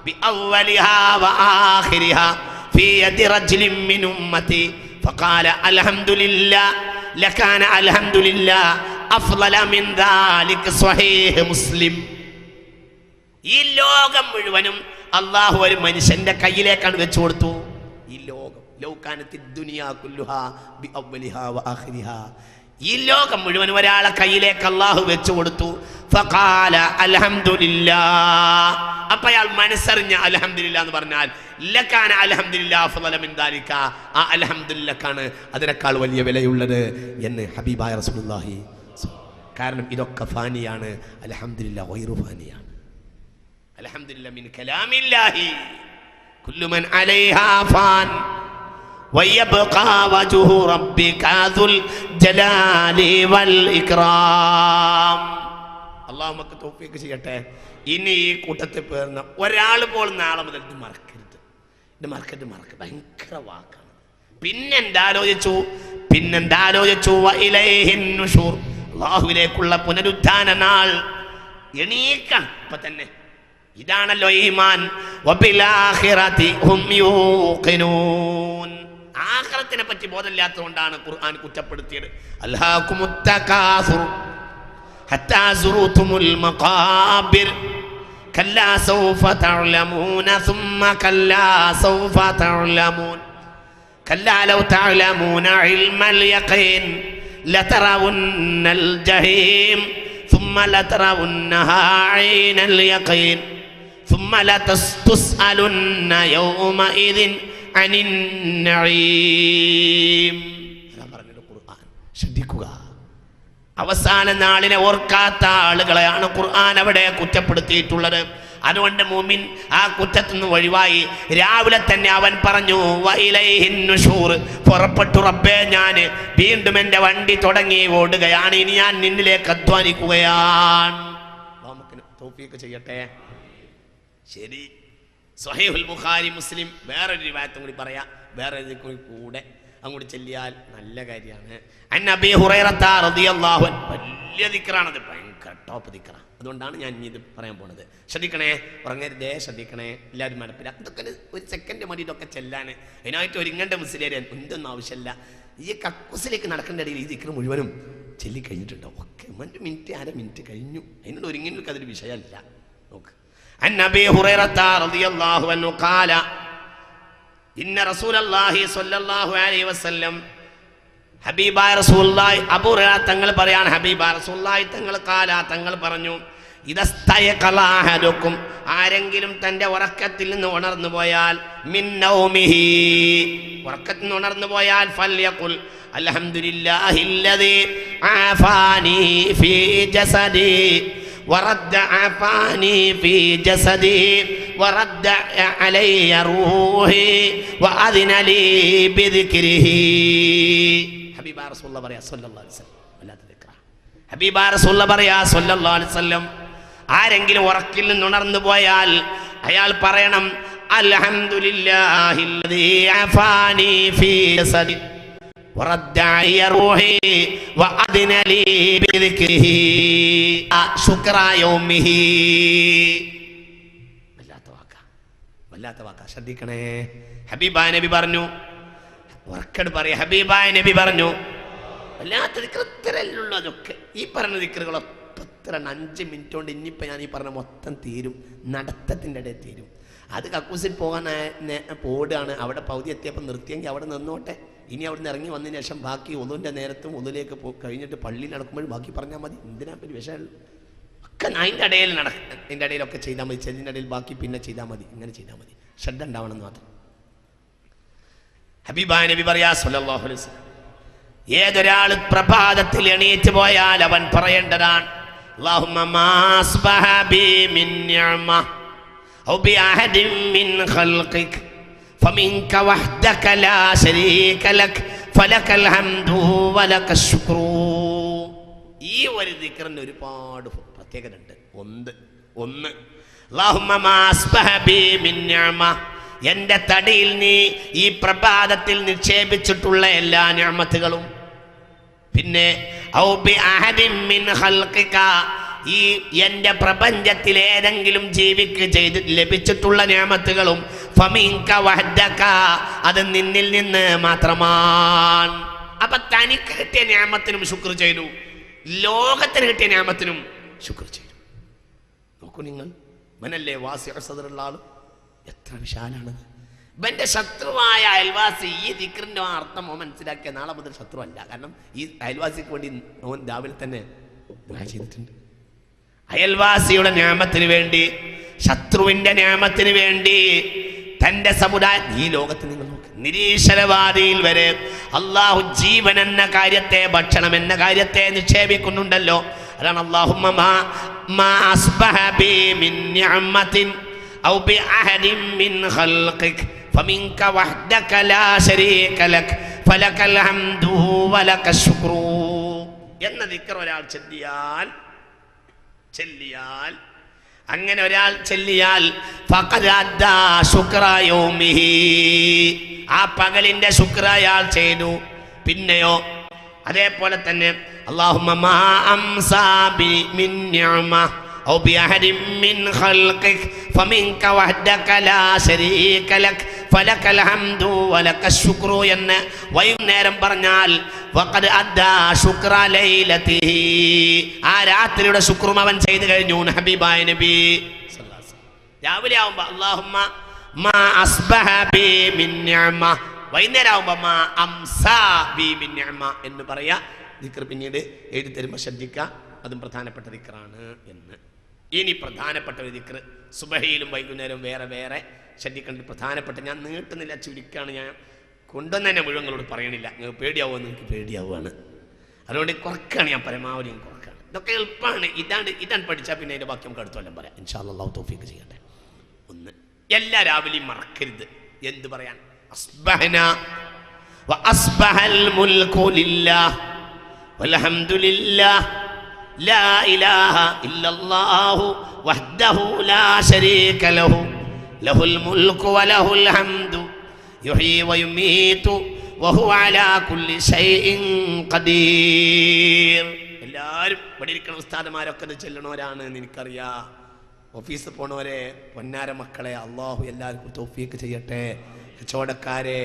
ബിഅവ്വലിഹാ വആഖിരിഹാ ഫീ യദി റജുലിൻ മിൻ ഉമ്മതി ഫഖാല അൽഹംദുലില്ലാഹ് ലകാന അൽഹംദുലില്ലാഹ് അഫ്ളല മിൻ ദാലിക സ്വഹീഹ് മുസ്ലിം. ഈ ലോകം മുഴുവനും അല്ലാഹു ഒരു മനുഷ്യന്റെ കയ്യിലേക്കാണ് വെച്ചു കൊടുത്തു. ഈ ലോകം ലൗകാനത്തിദ് ദുനിയാ കുല്ലുഹാ ബിഅവ്വലിഹാ വആഖിരിഹാ, ഈ ലോകം മുഴുവൻ ഒരാളെ കയ്യിലേക്ക് അല്ലാഹു വെച്ചു കൊടുത്തു. ഫഖാല അൽഹംദുലില്ലാഹ്, അപ്പോൾ അയാൾ മനസ്സറിഞ്ഞ അൽഹംദുലില്ലാഹ് എന്ന് പറഞ്ഞാൽ ലകാന അൽഹംദുലില്ലാഹ് അഫ്ളല മിൻ ദാലിക, ആ അൽഹംദുലില്ലാഹ്ക്കാണ് അതിനേക്കാൾ വലിയ വിലയുള്ളത് എന്ന് ഹബീബായ റസൂലുള്ളാഹി. കാരണം ഇതൊക്കെ ഫാനിയാണ്, അൽഹംദുലില്ലാഹ് ഗൈറു ഫാനിയാണ്. അൽഹംദുലില്ലാഹ് മിൻ കലാമില്ലാഹി കുല്ലു മൻ അലൈഹാ ഫാൻ വയബ്ഖാ വജ്ഹു റബ്ബിക ദുൽ ജലാലി വൽ ഇക്റാം. അല്ലാഹു നമുക്ക് തൗഫീഖ് ചെയ്യട്ടെ. ഇനി ഈ കൂട്ടത്തിൽ പേർന്ന ഒരാൾ പോലും നാളെ മുതൽ ഇത് മറക്കരുത്. ഇത് മറക്കരുത്. ഭയങ്കര വാക്കാണ്. പിന്നെന്താലോചിച്ചു വഇലൈഹിൻ നുശൂർ, അല്ലാഹുവിലേക്കുള്ള പുനരുദ്ധാന നാൾ. എണീക്കണം ഇപ്പൊ തന്നെ. ഇതാണല്ലോ ഈമാൻ. വബിൽ ആഖിറതി ഹും യൂഖിനൂൻ. ആഖിറത്തിനെ പറ്റി ബോധമില്ലാത്തതുകൊണ്ടാണ് ഖുർആൻ കുറ്റപ്പെടുത്തിയത്. അൽഹാകുമുത് തകാസുർ ഹത്താ സുറൂതുമുൽ മഖാബിർ കല്ലാ സൗഫ തഅലമൂന സുമ്മ കല്ലാ സൗഫ തഅലമൂൻ കല്ലാ ലൗ തഅലമൂന ഇൽമൽ യഖീൻ ലതറവുന്നൽ ജഹീം സുമ്മ ലതറവുന്നഹാ ഐനൽ യഖീൻ സുമ്മ ലതസ്തുസ്അലുന്ന യൗമഇദിൻ അനിൻ നഈം. പറഞ്ഞത് ഖുർആൻ. ശ്രദ്ധിക്കുക. അവസാന നാളിനെ ഓർക്കാത്ത ആളുകളെയാണ് ഖുർആൻ അവിടെ കുറ്റപ്പെടുത്തിയിട്ടുള്ളത്. അതുകൊണ്ട് മുഅ്മിൻ ആ കുറ്റത്തിൽ നിന്ന് ഒഴിവായി രാവിലെ തന്നെ അവൻ പറഞ്ഞു വഇലൈഹിൻ നുശൂർ, പുറപ്പെട്ടു റബ്ബേ, ഞാൻ വീണ്ടും എൻ്റെ വണ്ടി തുടങ്ങി ഓടുകയാണ്. ഇനി ഞാൻ നിന്നിലേക്ക് അധ്വാനിക്കുകയാണ്. നമുക്ക് തൗഫീഖ് ചെയ്യട്ടെ. ശരി, സ്വഹീഹുൽ ബുഖാരി മുസ്ലിം വേറൊരു റിവായത്തും കൂടി പറയാം. വേറെ കൂടെ അങ്ങോട്ട് ചെല്ലിയാൽ നല്ല കാര്യമാണ്. അൻ അബീ ഹുറൈറത്ത റളിയല്ലാഹു അൻഹു, വലിയ ദിക്റാണത്, ഭയങ്കര ടോപ്പ് ദിക്റാണ്. അതുകൊണ്ടാണ് ഞാൻ ഇനി ഇത് പറയാൻ പോണത്. ശ്രദ്ധിക്കണേ, ഉറങ്ങരുതേ, ശ്രദ്ധിക്കണേ, എല്ലാവരും മനപ്പില്ല. ഇതൊക്കെ ഒരു സെക്കൻഡ് മതി ഇതൊക്കെ ചെല്ലാൻ. അതിനായിട്ട് ഒരുങ്ങേണ്ട മുസ്ലിം എന്തൊന്നും ആവശ്യമില്ല. ഈ കക്കൂസിലേക്ക് നടക്കേണ്ട ഇടയിൽ ഈ ദിക്ർ മുഴുവനും ചെല്ലി കഴിഞ്ഞിട്ടുണ്ടാവും. ഓക്കെ, 1 മിനിറ്റ് 1/2 മിനിറ്റ് കഴിഞ്ഞു, അതിനോട് ഒരുങ്ങിയിട്ട് അതൊരു വിഷയമല്ല. നോക്ക്, അൻ അബീ ഹുറൈറത്ത റളിയല്ലാഹു അൻഹു ഖാല ഇന്ന റസൂലല്ലാഹി സ്വല്ലല്ലാഹു അലൈഹി വസല്ലം, ഹബീബായ റസൂലുള്ളാഹി, അബൂ ഹുറൈറ തങ്ങൾ പറയാണ്, ഹബീബായ റസൂലുള്ളാഹി തങ്ങൾ ഖാല, തങ്ങൾ പറഞ്ഞു, ഇദസ്തയഖല അഹദുക്കും, ആരെങ്കിലും തൻ്റെ ഉറക്കത്തിൽ നിന്ന് ഉണർന്നു പോയാൽ, മിൻ നൗമിഹി, ഉറക്കത്തിൽ നിന്ന് ഉണർന്നു പോയാൽ, ഫൽയഖുൽ അൽഹംദുലില്ലാഹില്ലദീ ആഫാനി ഫീ ജസദി വറദ്ദ ആഫാനി ഫീ ജസദി വറദ്ദ അലയ്യ റൂഹി വഅദിന ലീ ബിദിക്രിഹി. ഹബീബായ റസൂലുള്ളാഹി പറയാ സ്വല്ലല്ലാഹു അലൈഹി വസല്ലം, വല്ലാത്ത ദിക്റ. ഹബീബായ റസൂലുള്ളാഹി പറയാ സ്വല്ലല്ലാഹു അലൈഹി വസല്ലം, ആരെങ്കിലും ഉറക്കിൽ നിന്ന് ഉണർന്നു പോയാൽ അയാൾ പറയണം, അൽഹംദുലില്ലാഹില്ലദീ ആഫാനി ഫീ ജസദി വറദ്ദ അലയ്യ റൂഹി വഅദിന ലീ ബിദിക്രിഹി ശുക്ര യൗമിഹി. വല്ലാത്ത വാക്ക, ശ്രദ്ധിക്കണേ. ഹബീബായ നബി പറഞ്ഞു, ഉറക്കട് പറയാ, ഹബീബായ നബി പറഞ്ഞു, വല്ലാത്ത ദിക്റല്ലുള്ളൂ അതൊക്കെ. ഈ പറഞ്ഞ ദിക്റുകളൊക്കെ 5 മിനിറ്റ് കൊണ്ട് ഇനിയിപ്പോൾ ഞാൻ ഈ പറഞ്ഞ മൊത്തം തീരും, നടത്തത്തിൻ്റെ ഇടയിൽ തീരും. അത് കക്കൂസിൽ പോകാൻ പോടുകയാണ്, അവിടെ പകുതി എത്തിയപ്പോൾ നിർത്തിയെങ്കിൽ അവിടെ നിന്നോട്ടെ. ഇനി അവിടെ നിന്ന് ഇറങ്ങി വന്നതിന് ശേഷം ബാക്കി ഒന്നുവിൻ്റെ നേരത്തും ഒന്നിലേക്ക് കഴിഞ്ഞിട്ട് പള്ളിയിൽ നടക്കുമ്പോഴും ബാക്കി പറഞ്ഞാൽ മതി. എന്തിനാ ഒരു വിഷയമുള്ളൂ, ഒക്കെ അതിൻ്റെ ഇടയിൽ അതിൻ്റെ ഇടയിലൊക്കെ ചെയ്താൽ മതി. ചെല്ലിൻ്റെ ഇടയിൽ ബാക്കി പിന്നെ ചെയ്താൽ മതി, ഇങ്ങനെ ചെയ്താൽ മതി. ശ്രദ്ധ ഉണ്ടാവണം എന്ന് മാത്രം. ഹബീബായ നബി പറയാ സ്വല്ലല്ലാഹു അലൈഹി വസല്ലം, ഏതൊരാൾ പ്രഭാതത്തിൽ എണീറ്റ് പോയാൽ അവൻ പറയേണ്ടതാണ്, അല്ലാഹുമ്മ മാ അസ്ബഹ ബി മിൻ നിഅമ ഔ ബി അഹദിൻ മിൻ ഖൽഖിക ഫമിൻക വഹ്ദക ലാ ശരീക ലക ഫലകൽ ഹംദു വലകശ് ശുക്രു. ഈ ഒരു ദിക്റിന് ഒരുപാട് പ്രത്യേകത ഉണ്ട്. ഒന്ന് അല്ലാഹുമ്മ മാ അസ്ബഹ ബി മിൻ നിഅമ, എൻ്റെ തടിയിൽ നീ ഈ പ്രഭാതത്തിൽ നിക്ഷേപിച്ചിട്ടുള്ള എല്ലാ നിഅമത്തുകളും. പിന്നെ ഔ ബി അഹദിൻ മിൻ ഖൽഖിക, ഈ എൻ്റെ പ്രപഞ്ചത്തിൽ ഏതെങ്കിലും ജീവിക്ക് ചെയ്ത് ലഭിച്ചിട്ടുള്ള നിഅമത്തുകളും. ഫമിൻക വഹ്ദക, അത് നിന്നിൽ നിന്ന് മാത്രമാണ്. അപ്പൊ തനിക്ക് കിട്ടിയ നിഅമത്തിനും ശുക്ർ ചെയ്തു, ലോകത്തിന് കിട്ടിയ നിഅമത്തിനും ശുക്ർ ചെയ്തു. നോക്കൂ നിങ്ങൾ, മനല്ലേ വാസിഅ സദറുള്ള ആൾ, എത്ര വിശാലാണത്. ഇവന്റെ ശത്രുവായ അയൽവാസി ഈ ദിക്റിന്റെ അർത്ഥം മനസ്സിലാക്കിയ നാളെ മുതൽ ശത്രു അല്ല. കാരണം ഈ അയൽവാസിക്ക് വേണ്ടി ഓൻ രാവിലെ തന്നെ ദുആ ചെയ്തിട്ടുണ്ട്. അയൽവാസിയുടെ നിഅമത്തിന് വേണ്ടി, ശത്രുവിന്റെ നിഅമത്തിന് വേണ്ടി, തന്റെ സമുദായം. ഈ ലോകത്ത് നിങ്ങൾ നോക്ക്, നിരീശ്വരവാദിയിൽ വരെ അള്ളാഹു ജീവൻ എന്ന കാര്യത്തെ, ഭക്ഷണം എന്ന കാര്യത്തെ നിക്ഷേപിക്കുന്നുണ്ടല്ലോ. അതാണ് അല്ലാഹുമ്മ മാ അസ്ബഹ ബി മിൻ നിഅമത്തിൻ ഔ ബി അഹദിൻ മിൻ ഖൽഖിക ഫമിൻക വഹ്ദക ലാ ശരീക ലക ഫലകൽ ഹംദു വലകശ് ശുക്രു എന്ന ദിക്ർ ഒരാൾ ചെല്ലിയാൽ അങ്ങനെ ഒരാൾ ചെല്ലിയാൽ ഫഖദ് അദ്ദാ ശുക്ര യൗമിഹി, ആ പകലിന്റെ ശുക്ർ അയാൾ ചെയ്തു. പിന്നെയോ അതേപോലെ തന്നെ അല്ലാഹുമ്മ മാ അംസാ ബി മിൻ നിഅമ ഔ ബി അഹദിൻ മിൻ ഖൽഖിക ഫമിൻക വഹ്ദക ലാ ശരീക ലക ഫലകൽ ഹംദു വലകശ് ശുക്രു എന്ന് വൈകുന്നേരം പറഞ്ഞാൽ വഖദ് അദ്ദാ ശുക്ര ലൈലതിഹി, ആ രാത്രിയുടെ ശുക്രും അവൻ ചെയ്തു കഴിഞ്ഞു. ഹബീബായ നബി സല്ലല്ലാഹു അലൈഹി വസല്ലം രാവിലെ ആവുമ്പോൾ അല്ലാഹുമ്മ മാ അസ്ബഹ ബി മിൻ നിഅമ, വൈകുന്നേരം ആവുമ്പോൾ മാ അംസാ ബി മിൻ നിഅമ എന്ന് പറയാ. ദിക്ർ പിന്നീട് എഴുതി തരുമ്പോൾ ശ്രദ്ധിക്കുക, അതും പ്രധാനപ്പെട്ട ദിക്റാണ് എന്ന്. ഇനി പ്രധാനപ്പെട്ട ഒരു ദിക്ർ സുബഹിയിലും വൈകുന്നേരം വേറെ വേറെ ശ്രദ്ധിക്കേണ്ട പ്രധാനപ്പെട്ട, ഞാൻ നീട്ടുന്നില്ല, ചുരുക്കാണ്. ഞാൻ കൊണ്ടുവന്നെ മുഴുവങ്ങളോട് പറയണില്ല, നിങ്ങൾക്ക് പേടിയാവുമെന്ന് എനിക്ക് പേടിയാവുകയാണ്. അതുകൊണ്ട് കുറക്കാണ്, ഞാൻ പരമാവധി കുറക്കാണ്. ഇതൊക്കെ എളുപ്പമാണ്. ഇതാണ് പഠിച്ചാൽ പിന്നെ അതിൻ്റെ ബാക്കി നമുക്ക് അടുത്തോളം പറയാം. ഇൻഷാ അല്ലാഹു തൗഫീഖ് ചെയ്യട്ടെ. ഒന്ന്, എല്ലാ രാവിലെയും മറക്കരുത്. എന്ത് പറയാൻ? അസ്ബഹന വ അസ്ബഹൽ മുൽകു ലില്ലാഹ് വൽഹംദുലില്ലാഹ് ലാ ഇലാഹ ഇല്ലല്ലാഹു വഹ്ദഹു ലാ ശരീക ലഹു ലഹുൽ മുൽകു വലഹുൽ ഹംദു യുഹ്യി വയുമീതു വഹുവ അലാ കുല്ലി ഷൈഇൻ ഖദീർ. എല്ലാവരും ഇവിടെ ഇരിക്കുന്ന ഉസ്താദുമാരൊക്കെ ഇത് ചെല്ലണവരാണ് എന്ന് എനിക്കറിയാം. ഓഫീസിൽ പോണവരെ, പൊന്നാര മക്കളെ, അള്ളാഹു എല്ലാവർക്കും തൗഫീഖ് ചെയ്യട്ടെ. കച്ചവടക്കാരെ,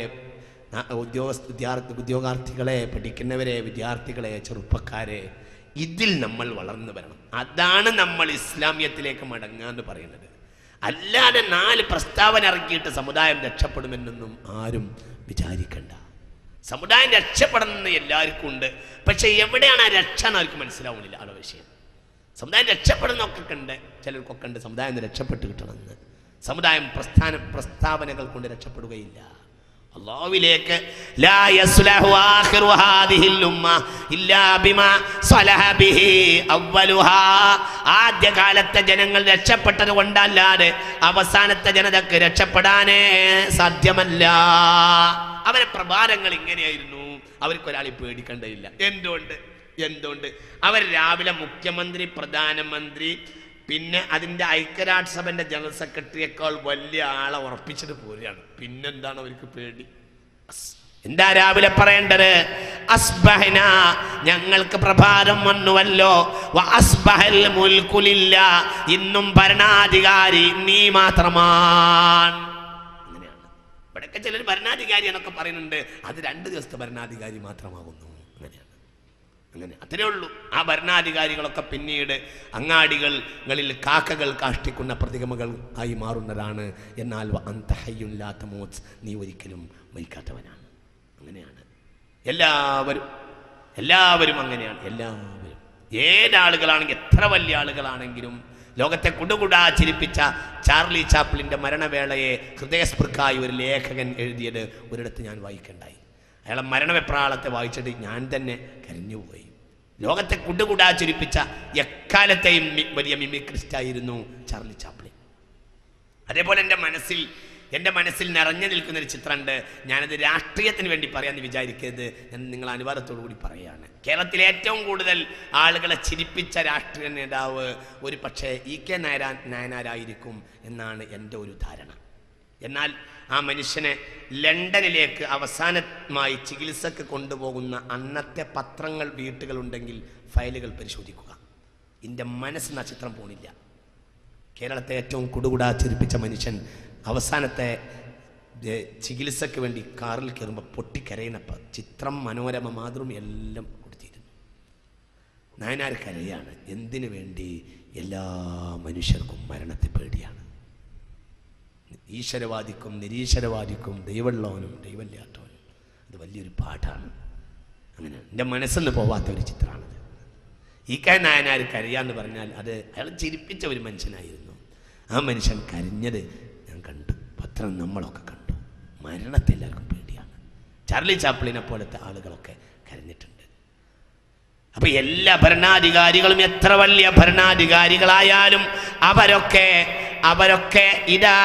ഉദ്യോഗാർത്ഥികളെ, പഠിക്കുന്നവരെ, വിദ്യാർത്ഥികളെ, ചെറുപ്പക്കാരെ, ഇതിൽ നമ്മൾ വളർന്നു വരണം. അതാണ് നമ്മൾ ഇസ്ലാമിയത്തിലേക്ക് മടങ്ങാന്ന് പറയുന്നത്. അല്ലാതെ 4 പ്രസ്താവന ഇറക്കിയിട്ട് സമുദായം രക്ഷപ്പെടുമെന്നൊന്നും ആരും വിചാരിക്കണ്ട. സമുദായം രക്ഷപ്പെടുന്നത് എല്ലാവർക്കും ഉണ്ട്, പക്ഷെ എവിടെയാണ് ആ രക്ഷ എന്ന് അവർക്ക് മനസ്സിലാവുന്നില്ല. ആ വിഷയം സമുദായം രക്ഷപ്പെടുന്നൊക്കെ ഉണ്ട്, ചിലർക്കൊക്കെ ഉണ്ട് സമുദായം രക്ഷപ്പെട്ട് കിട്ടണമെന്ന്. സമുദായം പ്രസ്താവനകൾ കൊണ്ട് രക്ഷപ്പെടുകയില്ല. അല്ലാഹുവിലേക്ക് ലാ യസ്ലഹു ആഖിറു ഹാദിഹിൽ ഉമ്മ ഇല്ലാ ബിമാ സലഹ ബിഹി അവ്വലുഹാ. ആദ്യകാലത്തെ ജനങ്ങൾ രക്ഷപ്പെട്ടത് കൊണ്ടല്ലാതെ അവസാനത്തെ ജനതക്ക് രക്ഷപ്പെടാനേ സാധ്യമല്ല. അവരെ പ്രഭാതങ്ങൾ ഇങ്ങനെയായിരുന്നു. അവർക്കൊരാളെ പേടിക്കേണ്ടതില്ല. എന്തുകൊണ്ട് അവർ രാവിലെ മുഖ്യമന്ത്രി, പ്രധാനമന്ത്രി, പിന്നെ അതിൻ്റെ ഐക്യരാഷ്ട്രസഭൻ്റെ ജനറൽ സെക്രട്ടറിയേക്കാൾ വലിയ ആളെ ഉറപ്പിച്ചിട്ട് പോരുകയാണ്. പിന്നെന്താണ് അവർക്ക് പേടി? എന്താ രാവിലെ പറയേണ്ടത്? അസ്ബഹന, ഞങ്ങൾക്ക് പ്രഭാതം വന്നുവല്ലോ. വഅസ്ബഹൽ മുൽക്കു ലില്ലാ, ഇന്നും ഭരണാധികാരി നീ മാത്രമാണ്. അങ്ങനെയാണ്. ഇവിടെയൊക്കെ ചിലർ ഭരണാധികാരി എന്നൊക്കെ പറയുന്നുണ്ട്. അത് 2 ദിവസത്തെ ഭരണാധികാരി മാത്രമാകുന്നു. അങ്ങനെയാണ്. അങ്ങനെ അത്രേ ഉള്ളൂ. ആ ഭരണാധികാരികളൊക്കെ പിന്നീട് അങ്ങാടികളിൽ കാക്കകൾ കാഷ്ടിക്കുന്ന പ്രതിമകൾ ആയി മാറുന്നതാണ്. എന്നാൽ നീ ഒരിക്കലും മരിക്കാത്തവനാണ്. അങ്ങനെയാണ് എല്ലാവരും അങ്ങനെയാണ്. എല്ലാവരും ഏതാളുകളാണെങ്കിലും, എത്ര വലിയ ആളുകളാണെങ്കിലും, ലോകത്തെ കുടുകുടാ ചിരിപ്പിച്ച ചാർലി ചാപ്ലിൻ്റെ മരണവേളയെ ഹൃദയസ്പൃക്കായി ഒരു ലേഖകൻ എഴുതിയത് ഒരിടത്ത് ഞാൻ വായിക്കണ്ടായി. അയാളെ മരണവെപ്രാളത്തെ വായിച്ചിട്ട് ഞാൻ തന്നെ കരഞ്ഞുപോയി. ലോകത്തെ കുടുകുടാ ചിരിപ്പിച്ച എക്കാലത്തെയും വലിയ മിമിക്രിസ്റ്റായിരുന്നു ചാർലി ചാപ്ലിൻ. അതേപോലെ എൻ്റെ മനസ്സിൽ നിറഞ്ഞു നിൽക്കുന്നൊരു ചിത്രമുണ്ട്. ഞാനത് രാഷ്ട്രീയത്തിന് വേണ്ടി പറയാമെന്ന് വിചാരിക്കരുത്, ഞാൻ നിങ്ങൾ അനുവാദത്തോടു കൂടി പറയുകയാണ്. കേരളത്തിലെ ഏറ്റവും കൂടുതൽ ആളുകളെ ചിരിപ്പിച്ച രാഷ്ട്രീയ നേതാവ് ഒരു പക്ഷേ EK നായനാരായിരിക്കും എന്നാണ് എൻ്റെ ഒരു ധാരണ. എന്നാൽ ആ മനുഷ്യനെ ലണ്ടനിലേക്ക് അവസാനമായി ചികിത്സക്ക് കൊണ്ടുപോകുന്ന അന്നത്തെ പത്രങ്ങൾ, വീട്ടുകളുണ്ടെങ്കിൽ ഫയലുകൾ പരിശോധിക്കുക. എൻ്റെ മനസ്സിന് ആ ചിത്രം പോണില്ല. കേരളത്തെ ഏറ്റവും കുടുകുടാ ചിരിപ്പിച്ച മനുഷ്യൻ അവസാനത്തെ ചികിത്സക്ക് വേണ്ടി കാറിൽ കയറുമ്പോൾ പൊട്ടിക്കരയുന്നപ്പോൾ ചിത്രം, മനോരമ, മാതൃം എല്ലാം കൊടുത്തിരുന്നു. നായനാർ കരയാണ്. എന്തിനു വേണ്ടി? എല്ലാ മനുഷ്യർക്കും മരണത്തെ പേടിയാണ്. ഈശ്വരവാദിക്കും നിരീശ്വരവാദിക്കും, ദൈവമുള്ളവനും ദൈവമില്ലാത്തവനും. അത് വലിയൊരു പാഠാണ്. അങ്ങനെ എൻ്റെ മനസ്സിന്ന് പോവാത്ത ഒരു ചിത്രമാണത്. EK നായനാർ കരയാന്ന് പറഞ്ഞാൽ അത് അയാൾ ചിരിപ്പിച്ച ഒരു മനുഷ്യനായിരുന്നു. ആ മനുഷ്യൻ കരഞ്ഞത് ഞാൻ കണ്ടു, പത്രം നമ്മളൊക്കെ കണ്ടു. മരണത്തെ എല്ലാവർക്കും പേടിയാണ്. ചാർലി ചാപ്ലിനെ പോലത്തെ ആളുകളൊക്കെ കരഞ്ഞിട്ടുണ്ട്. അപ്പൊ എല്ലാ ഭരണാധികാരികളും എത്ര വലിയ ഭരണാധികാരികളായാലും അവരൊക്കെ ഇദാ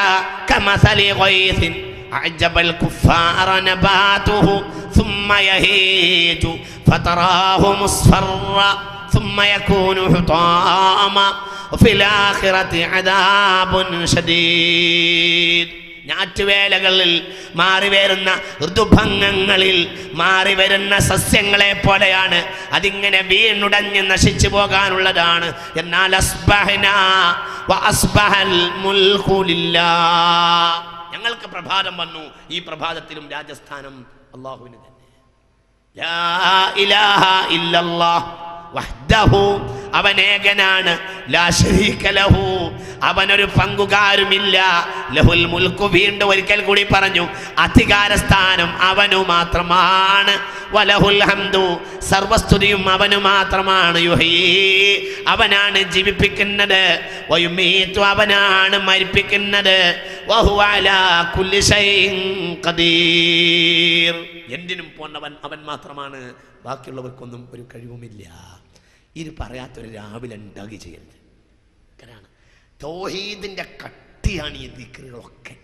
കമസലി ഗൈസിൻ അഅജബൽ കുഫാറ നബാതുഹു ثم يهيج فتراه مصفرا ثم يكون حطاما وفي الآخرة عذاب شديد. ഞാറ്റുവേലകളിൽ മാറിവരുന്ന ഋതുഭംഗങ്ങളിൽ മാറിവരുന്ന സസ്യങ്ങളെ പോലെയാണ്. അതിങ്ങനെ വീണുടഞ്ഞ് നശിച്ചു പോകാനുള്ളതാണ്. എന്നാൽ ഞങ്ങൾക്ക് പ്രഭാതം വന്നു. ഈ പ്രഭാതത്തിലും രാജസ്ഥാനം അല്ലാഹുവിന് തന്നെ. ലാ ഇലാഹ ഇല്ലല്ലാഹ് വഹ്ദഹു, അവൻ ഏകനാണ്. ലാ ശരീക ലഹു, അവനൊരു പങ്കുകാരുമില്ല. ലഹുൽ മുൽക്കു, വീണ്ടും ഒരിക്കൽ കൂടി പറഞ്ഞു, അധികാരസ്ഥാനം അവനു മാത്രമാണ്. വലഹുൽ ഹംദു, സർവസ്തുതിയും അവനു മാത്രമാണ്. യുഹീ, അവനാണ് ജീവിപ്പിക്കുന്നത്. വയുമീതു, അവനാണ് മരിപ്പിക്കുന്നത്. വഹുവ അലാ കുല്ലി ഷൈഇൻ ഖദീർ, എന്തിനും പോന്നവൻ അവൻ മാത്രമാണ്. ബാക്കിയുള്ളവർക്കൊന്നും ഒരു കഴിവുമില്ല. ഇത് പറയാത്തൊരു രാവിലെ ഉണ്ടാക്കി ചെയ്യരുത്. കാരണം തൗഹീദിൻ്റെ കട്ടിയാണ് ഈ ദിക്റുകളൊക്കെ.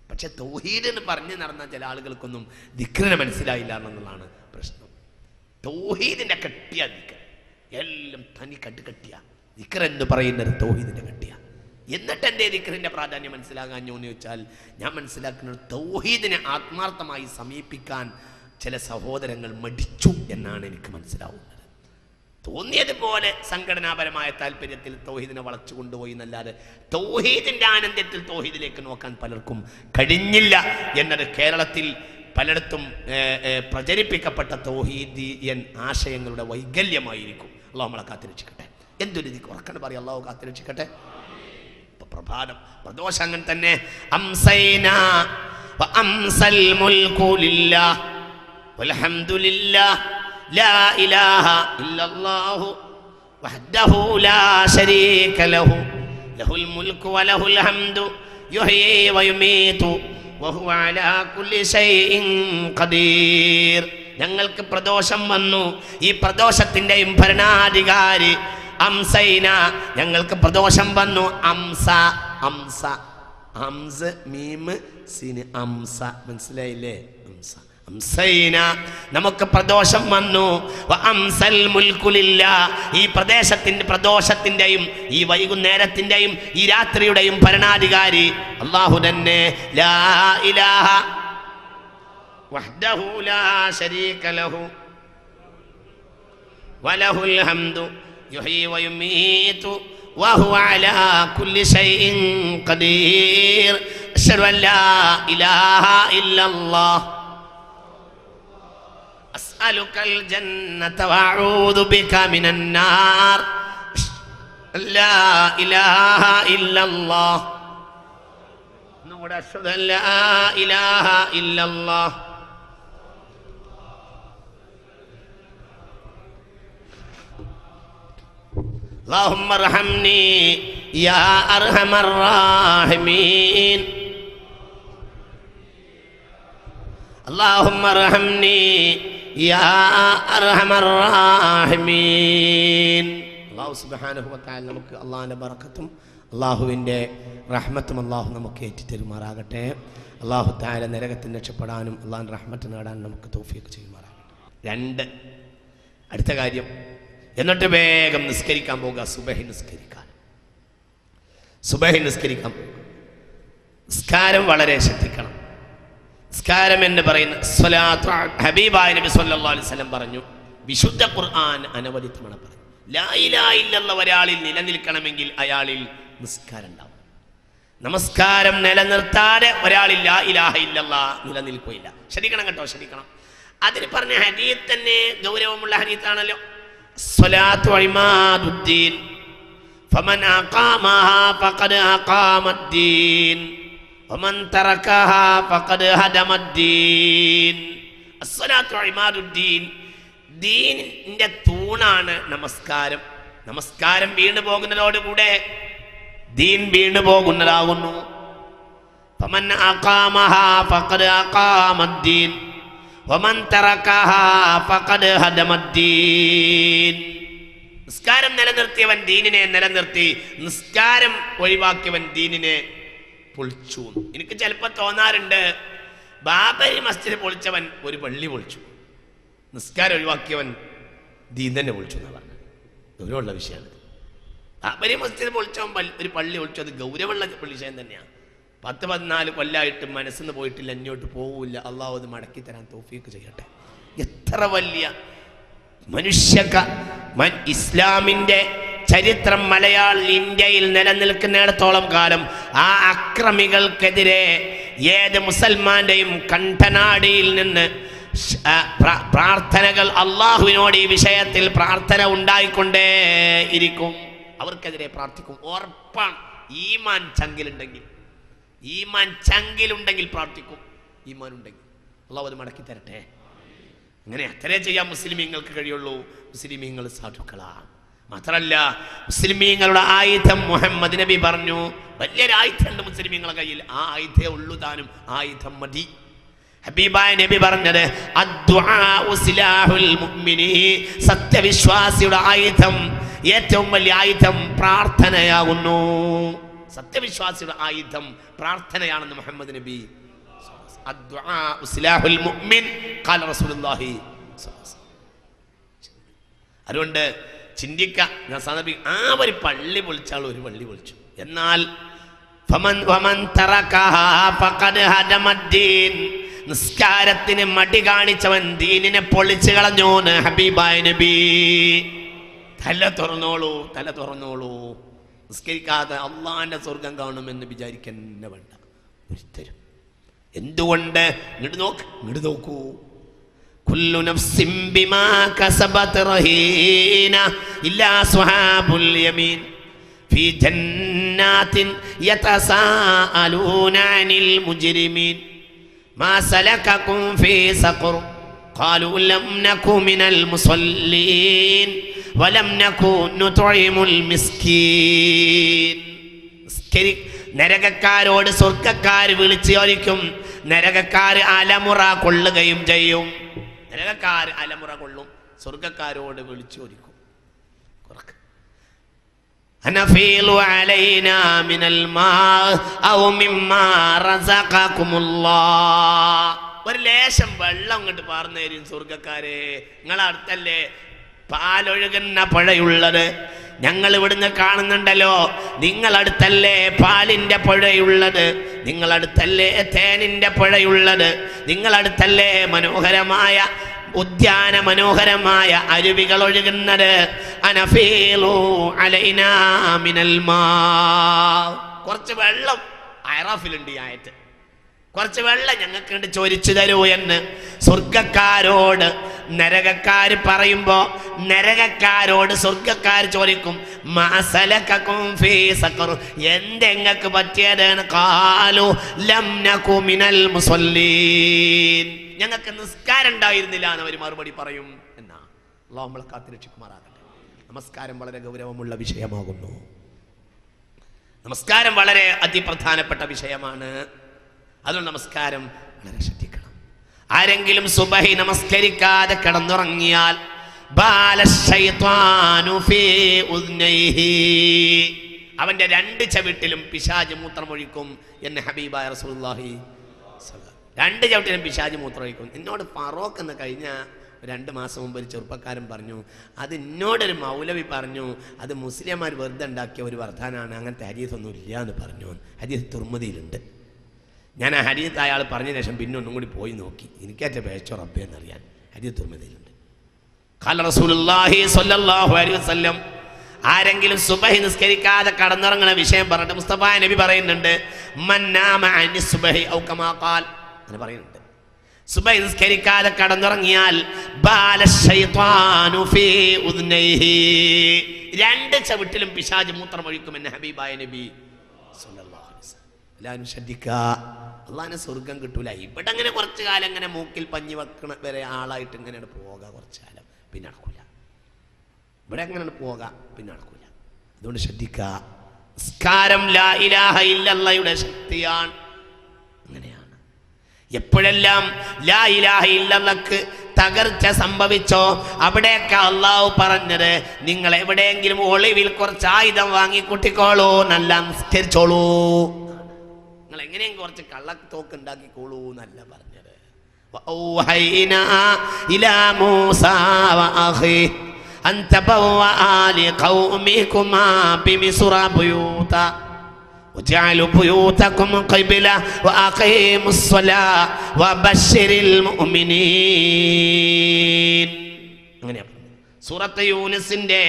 പക്ഷെ തൗഹീദ് എന്ന് പറഞ്ഞ് നടന്ന ചില ആളുകൾക്കൊന്നും ദിക്റിനെ മനസ്സിലായില്ല എന്നുള്ളതാണ് പ്രശ്നം. തൗഹീദിൻ്റെ കട്ടിയ ദിക്ർ, എല്ലാം തനി കട്ടിയ ദിക്ർ എന്ന് പറയുന്നത് തൗഹീദിൻ്റെ കട്ടിയ. എന്നിട്ട് എൻ്റെ ദിക്റിൻ്റെ പ്രാധാന്യം മനസ്സിലാകാഞ്ഞോ എന്ന് ചോദിച്ചാൽ, ഞാൻ മനസ്സിലാക്കുന്നത് തൗഹീദിനെ ആത്മാർത്ഥമായി സമീപിക്കാൻ ചില സഹോദരങ്ങൾ മടിച്ചു എന്നാണ് എനിക്ക് മനസ്സിലാവുന്നത്. തോന്നിയതുപോലെ സംഘടനാപരമായ താല്പര്യത്തിൽ തൗഹീദിനെ വളച്ചു കൊണ്ടുപോയി എന്നല്ലാതെ തൗഹീദിന്റെ ആനന്ദത്തിൽ തൗഹീദിലേക്ക് നോക്കാൻ പലർക്കും കഴിഞ്ഞില്ല എന്നത് കേരളത്തിൽ പലയിടത്തും പ്രചരിപ്പിക്കപ്പെട്ട തൗഹീദിയൻ ആശയങ്ങളുടെ വൈകല്യമായിരിക്കും. അള്ളാഹു നമ്മളെ കാത്തിരക്ഷിക്കട്ടെ. എന്തൊരു ഇത് ഉറക്കണ്ട് പറയും, അള്ളാഹു കാത്തിരക്ഷിക്കട്ടെ. പ്രഭാതം പ്രദോഷം അങ്ങനെ തന്നെ. അംസൈനാ വഅംസൽ മുൽകു ലില്ലാഹ് വൽഹംദുലില്ലാഹ് ലാ ഇലാഹ ഇല്ലല്ലാഹു വഹ്ദഹു ലാ ശരീക ലഹു ലഹുൽ മുൽകു വലഹുൽ ഹംദു യുഹ്യി വയുമീതു വഹുവ അലാ കുല്ലി ശൈഇൻ ഖദീർ. ഞങ്ങൾക്ക് പ്രദോഷം വന്നു, ഈ പ്രദോഷത്തിന്റെയും ഭരണാധികാരി അംസൈന, ഞങ്ങൾക്ക് പ്രദോഷം വന്നു. അംസ അംസ ഹംസ് മീം സിന് അംസ, മനസ്സിലായില്ലേ? അംസ അംസൈന, നമുക്ക് പ്രദോഷം വന്നു. അംസൽ മുൽകു ലില്ലാഹ്, ഈ പ്രദോഷത്തിന്റെയും ഈ വൈകുന്നേരത്തിന്റെയും ഈ രാത്രിയുടെയും ഭരണാധികാരി അല്ലാഹു തന്നെ. ലാ ഇലാഹ വഹ്ദഹു ലാ ശരീക ലഹു വലഹുൽ ഹംദു യുഹ്യി വയുമീതു വഹുവ അലാ കുല്ലി ശൈഇൻ ഖദീർ. അശ്ഹദു അൻ ലാ ഇലാഹ ഇല്ലല്ലാഹ് അസ്അലുകൽ ജന്നത വഅഊദു ബിക മിനൻ നാർ. ലാ ഇലാഹ ഇല്ലല്ലാഹ്. നമ്മുടെ അശ്ഹദു അൻ ലാ ഇലാഹ ഇല്ലല്ലാഹ്. اللهم ارحمني يا أرحم الراحمين. اللهم ارحمني يا أرحم الراحمين. അല്ലാഹു സുബ്ഹാനഹു വ തആല നമുക്ക് അല്ലാഹുവിന്റെ ബറക്കത്തും അല്ലാഹുവിന്റെ റഹ്മത്തും അല്ലാഹു നമുക്ക് ഏറ്റിത്തരുമാറാകട്ടെ. അല്ലാഹു തആല നരകത്തിൽ രക്ഷപ്പെടാനും അല്ലാഹുവിന്റെ റഹ്മത്ത് നേടാനും നമുക്ക് തൗഫീഖ് ചെയ്യുമാറാകട്ടെ. അടുത്ത കാര്യം, എന്നിട്ട് വേഗം നിസ്കരിക്കാൻ പോകുക. സുബഹി നിസ്കരിക്കാൻ പോകുക. നിസ്കാരം വളരെ ശ്രദ്ധിക്കണം. നിസ്കാരം എന്ന് പറയുന്ന സ്വലാത്ത് ഹബീബായ നബി സല്ലല്ലാഹു അലൈഹി വസല്ലം പറഞ്ഞു, വിശുദ്ധ ഖുർആൻ അനവധി തവണ പറഞ്ഞു, ലാ ഇലാഹ ഇല്ലല്ലാഹ് ഒരാളിൽ നിലനിൽക്കണമെങ്കിൽ അയാളിൽ നിസ്കാരം ഉണ്ടാവും. നമസ്കാരം നിലനിർത്താതെ ഒരാളിൽ ലാ ഇലാഹ ഇല്ലല്ലാഹ് നിലനിൽക്കുകയില്ല. ശ്രദ്ധിക്കണം കേട്ടോ, ശ്രദ്ധിക്കണം. അതിന് പറഞ്ഞ ഹദീത്ത് തന്നെ ഗൗരവമുള്ള ഹദീത്താണല്ലോ. സ്വലാത്തു ഇമാദുദ്ദീൻ ഫമൻ അഖാമഹാ ഫഖദ് അഖാമദ്ദീൻ വമൻ തറകഹാ ഫഖദ് ഹദമദ്ദീൻ. അസ്സലാത്തു ഇമാദുദ്ദീൻ, ദീനിന്റെ തൂണാണ് നമസ്കാരം. നമസ്കാരം വീണു പോകുന്നതോടുകൂടെ ദീൻ വീണു പോകുന്നതാകുന്നു. ഫമൻ അഖാമഹാ ഫഖദ് അഖാമദ്ദീൻ വമൻ തറകഹാ ഫഖദ് ഹദമദ്ദീൻ. നിസ്കാരം നിലനിർത്തിയവൻ ദീനിനെ നിലനിർത്തി, നിസ്കാരം ഒഴിവാക്കിയവൻ ദീനിനെ പൊളിച്ചു. എനിക്ക് ചിലപ്പോൾ തോന്നാറുണ്ട്, ബാബരി മസ്ജിദ് പൊളിച്ചവൻ ഒരു പള്ളി പൊളിച്ചു, നിസ്കാരം ഒഴിവാക്കിയവൻ ദീൻ തന്നെ പൊളിച്ചു എന്നാണ് പറഞ്ഞത്. ഗൗരവമുള്ള വിഷയമാണ്. ബാബരി മസ്ജിദ് പൊളിച്ചവൻ ഒരു പള്ളി പൊളിച്ചു, അത് ഗൗരവമുള്ള വിഷയം തന്നെയാണ്. 10-14 കൊല്ലമായിട്ട് മനസ്സിന്ന് പോയിട്ടില്ല, അന്യോട്ട് പോവില്ല. അള്ളാഹു അത് മടക്കി തരാൻ തൗഫീഖ് ചെയ്യട്ടെ. എത്ര വലിയ ഇസ്ലാമിൻ്റെ ചരിത്രം മലയാള ഇന്ത്യയിൽ നിലനിൽക്കുന്നിടത്തോളം കാലം ആ അക്രമികൾക്കെതിരെ ഏത് മുസൽമാന്റെയും കണ്ഠനാടിയിൽ നിന്ന് പ്രാർത്ഥനകൾ അള്ളാഹുവിനോട് ഈ വിഷയത്തിൽ പ്രാർത്ഥന ഉണ്ടായിക്കൊണ്ടേ ഇരിക്കും. അവർക്കെതിരെ പ്രാർത്ഥിക്കും. ഉറപ്പാണ്. ഈമാൻ ചങ്കിലുണ്ടെങ്കിൽ പ്രാർത്ഥിക്കും. ഈമാൻ ഉണ്ടെങ്കിൽ അള്ളാഹു അത് മടക്കി തരട്ടെ. അങ്ങനെ അത്രേ ചെയ്യാൻ മുസ്ലിമീങ്ങൾക്ക് കഴിയുള്ളൂ. മുസ്ലിമീങ്ങൾ സാധുക്കളാണ്. മാത്രമല്ല, മുസ്ലിമീങ്ങളുടെ ആയുധം മുഹമ്മദ് നബി പറഞ്ഞു, വലിയൊരായുധമുണ്ട് മുസ്ലിമീങ്ങളുടെ കയ്യിൽ. ആ ആയുധേ ഉള്ളൂ താനും, ആയുധം മതി. ഹബീബായ നബി പറഞ്ഞത്, അദ്ദുആഉ സിലാഹുൽ മുഅ്മിനി, സത്യവിശ്വാസിയുടെ ആയുധം, ഏറ്റവും വലിയ ആയുധം പ്രാർത്ഥനയാകുന്നു. സത്യവിശ്വാസിയുടെ ആയുധം പ്രാർത്ഥനയാണെന്ന് മുഹമ്മദ് നബി. അദ്ദുആഉ സിലാഹുൽ മുഅ്മിൻ ഖാല റസൂലുള്ളാഹി. അതുകൊണ്ട് ചിന്തിക്ക, ഞാൻ സാധാരണ ആ ഒരു പള്ളി പൊളിച്ചാൽ ഒരു പള്ളി പൊളിച്ചു. എന്നാൽ നിസ്കാരത്തിന് മടി കാണിച്ചവൻ ദീനിനെ പൊളിച്ചു കളഞ്ഞോന്ന് ഹബീബായ നബി. തല തുറന്നോളൂ. നിസ്കരിക്കാതെ അള്ളാന്റെ സ്വർഗം കാണുമെന്ന് വിചാരിക്കുന്ന വേണ്ട ഒരിക്കലും. എന്തുകൊണ്ട്? ഇങ്ങോട്ട് നോക്കൂ. കുല്ലു നഫ്സിൻ ബിമാ കസബത് റഹീന ഇല്ലാ അസ്ഹാബുൽ യമീൻ ഫീ ജന്നാത്തിൻ യതസാഅലൂന അനിൽ മുജ്രിമീൻ മാ സലകകും ഫീ സഖർ ഖാലൂ ലം നകു മിനൽ മുസല്ലീൻ വലം നകു നുത്ഇമുൽ മിസ്കീൻ. നരകക്കാരോട് സ്വർഗ്ഗക്കാർ വിളിച്ചു ചോദിക്കും. നരകക്കാർ അലമുറ കൊള്ളുകയും ചെയ്യും. നരകക്കാർ അലമുറ കൊള്ളും, സ്വർഗ്ഗക്കാരോട് വിളിച്ചു ചോദിക്കും. അനഫീലു അലൈനാ മിനൽ മാ ഔ മിമ്മാ റസഖകുമുല്ലാഹ്. ഒരു ലേശം വെള്ളം അങ്ങോട്ട് പാർന്നു തരും സ്വർഗ്ഗക്കാരെ. നിങ്ങളടുത്തല്ലേ പാലൊഴുകുന്ന പുഴയുള്ളത്? ഞങ്ങൾ ഇവിടുന്ന് കാണുന്നുണ്ടല്ലോ. നിങ്ങളടുത്തല്ലേ പാലിൻ്റെ പുഴയുള്ളത്? നിങ്ങളടുത്തല്ലേ തേനിൻ്റെ പുഴയുള്ളത്? നിങ്ങളടുത്തല്ലേ മനോഹരമായ ഉദ്യാന മനോഹരമായ അരുവികൾ ഒഴുകുന്നത്? അനഫീലു അലൈനാ മിനൽ മാ. കുറച്ച് വെള്ളം അറഫിലുണ്ട് ഈ ആയത്ത്. കുറച്ച് വെള്ളം ഞങ്ങൾക്ക് ചോദിച്ചു തരൂ എന്ന് സ്വർഗ്ഗക്കാരോട് നരകക്കാർ പറയുമ്പോ നരകക്കാരോട് സ്വർഗ്ഗക്കാർ ചോദിക്കും. എന്തെങ്ങൾക്ക് പറ്റിയതാണ്? ഖാലു ലം നകു മിനൽ മുസല്ലീൻ. ഞങ്ങൾക്ക് നിസ്കാരം ഉണ്ടായിരുന്നില്ല എന്ന് അവർ മറുപടി പറയും എന്നാ. അല്ലാഹു നമ്മളെ കാത്തുരക്ഷിക്കുമാറാകട്ടെ. നമസ്കാരം വളരെ ഗൗരവമുള്ള വിഷയമാകുന്നു. നമസ്കാരം വളരെ അതിപ്രധാനപ്പെട്ട വിഷയമാണ്. അതുകൊണ്ട് നമസ്കാരം വളരെ ശ്രദ്ധിക്കണം. ആരെങ്കിലും സുബഹി നമസ്കരിക്കാതെ കിടന്നുറങ്ങിയാൽ അവന്റെ രണ്ട് ചവിട്ടിലും പിശാച് മൂത്രമൊഴിക്കും എന്ന് ഹബീബായ റസൂലുള്ളാഹി. രണ്ട് ചവിട്ടിലും പിശാച് മൂത്രമൊഴിക്കും. എന്നോട് ഫറോക്ക് എന്ന് കഴിഞ്ഞ 2 മാസം മുമ്പ് ഒരു ചെറുപ്പക്കാരൻ പറഞ്ഞു, അത് എന്നോടൊരു മൗലവി പറഞ്ഞു, അത് മുസ്ലിംമാർ വെറുതെ ഉണ്ടാക്കിയ ഒരു വർദ്ധാനാണ്, അങ്ങനത്തെ ഹദീസൊന്നും ഇല്ല എന്ന് പറഞ്ഞു. ഹദീസ് തുർമുദിയിലുണ്ട്. ഞാൻ ആ ഹദീസ് അയാൾ പറഞ്ഞ ശേഷം പിന്നെ ഒന്നും കൂടി പോയി നോക്കി. എനിക്കേറ്റ പേച്ചോ റബ്ബേ എന്നറിയാൻ. ഹദീസ് തുർമുദിയിലുണ്ട്. ഖാല റസൂലുള്ളാഹി സ്വല്ലല്ലാഹു അലൈഹി വസല്ലം, ആരെങ്കിലും സുബഹി നിസ്കരിക്കാതെ കടന്നുറങ്ങുന്ന വിഷയം പറഞ്ഞിട്ട് മുസ്തഫ നബി പറയുന്നുണ്ട്, മൻ നാമ അനി സുബഹി ഔ കമാ ഖാൽ എന്ന് പറയുന്നുണ്ട്. സുബഹി നിസ്കരിക്കാതെ കടന്നുറങ്ങിയാൽ ബാല ശൈത്വാനു ഫീ ഉദ്നൈഹി, 2 ചവിട്ടിലും പിശാച് മൂത്രമൊഴിക്കുമെന്ന് ഹബീബായ നബി സ്വല്ലല്ലാഹു അലൈഹി വസല്ലം. എല്ലാവരും ശ്രദ്ധിക്കുക. അള്ളാഹിനെ സ്വർഗം കിട്ടൂല. ഇവിടെ അങ്ങനെ കുറച്ചു കാലം ഇങ്ങനെ മൂക്കിൽ പഞ്ഞി വെക്കണ വരെ ആളായിട്ട് ഇങ്ങനെയാണ് പോവുക. കുറച്ചു കാലം പിന്നെ നടക്കൂല. ഇവിടെ എങ്ങനെയാണ് പോവുക, പിന്നെ നടക്കൂല. അതുകൊണ്ട് ശ്രദ്ധിക്കുക. നിസ്കാരം ലാ ഇലാഹ ഇല്ലല്ലാഹയുടെ ശക്തിയാണ്. അങ്ങനെയാണ്. എപ്പോഴെല്ലാം ലാ ഇലാഹ ഇല്ലല്ലാഹ്ക്ക് തകർച്ച സംഭവിച്ചോ അവിടെയൊക്കെ അള്ളാഹു പറഞ്ഞത്, നിങ്ങൾ എവിടെയെങ്കിലും ഒളിവിൽ കുറച്ച് ആയുധം വാങ്ങി കൂട്ടിക്കോളൂ, നല്ല നിസ്കരിച്ചോളൂ. നിങ്ങൾ എങ്ങനെയും കുറച്ച് കള്ളത്തോക്ക് ഉണ്ടാക്കിക്കോളൂ എന്നല്ല പറഞ്ഞത്. വഔഹൈനാ ഇലാ മൂസാ വഅഖി അൻ തബവ്വഅ ലിഖൗമികുമാ ബിമിസ്റ ബുയൂതാ വജഅലു ബുയൂതകും ഖിബ്ല വഅഖീമുസ് സ്വലാ വബശ്ശിരിൽ മുഅ്മിനീൻ. അങ്ങനെയാ സൂറത്ത് യൂനുസിന്റെ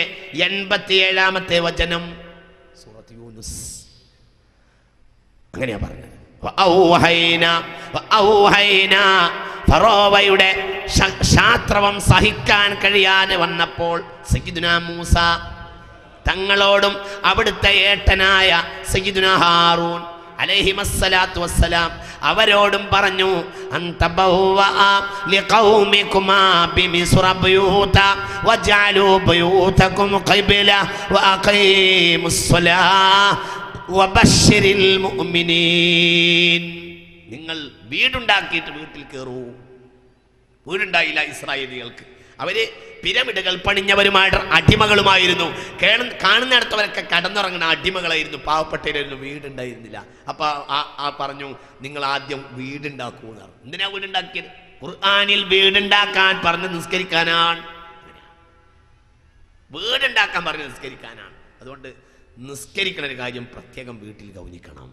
87-ാമത്തെ വചനം. സൂറത്ത് യൂനുസ് അങ്ങനെയാ പറഞ്ഞത്. ഫറോവയുടെ ശാസ്ത്രവം സഹിക്കാൻ കഴിയാതെ വന്നപ്പോൾ സയ്യിദുനാ മൂസ തങ്ങളോടും അവിടുത്തെ ഏട്ടനായ സയ്യിദുനാ ഹാറൂൻ അലൈഹിമസ്സലാത്തു വസ്സലാം അവരോടും പറഞ്ഞു, അന്തബവ്വഅ ലിഖൗമികുമാ ബിമിസ്റ ബുയൂത വജഅലൂ ബുയൂതകും ഖിബ്ല വഅഖീമുസ് സ്വലാഹ വബശ്ശിരിൽ മുഅ്മിനീൻ. നിങ്ങൾ വീടുണ്ടാക്കിയിട്ട് വീട്ടിൽ കയറൂ. വീടുണ്ടായില്ല ഇസ്രായേലികൾക്ക്. അവര് പിരമിഡുകൾ പണിഞ്ഞവരുമായിട്ട് അടിമകളുമായിരുന്നു. കാണുന്നിടത്തവരൊക്കെ കടന്നുറങ്ങുന്ന അടിമകളായിരുന്നു, പാവപ്പെട്ടവരായിരുന്നു, വീടുണ്ടായിരുന്നില്ല. അപ്പൊ ആ പറഞ്ഞു, നിങ്ങൾ ആദ്യം വീടുണ്ടാക്കൂ എന്നാണ്. എന്തിനാ വീടുണ്ടാക്കിയത്? ഖുർആനിൽ വീടുണ്ടാക്കാൻ പറഞ്ഞ് നിസ്കരിക്കാനാണ്. വീടുണ്ടാക്കാൻ പറഞ്ഞ് നിസ്കരിക്കാനാണ്. അതുകൊണ്ട് നിസ്കരിക്കണ ഒരു കാര്യം പ്രത്യേകം വീട്ടിൽ ഗൗനിക്കണം.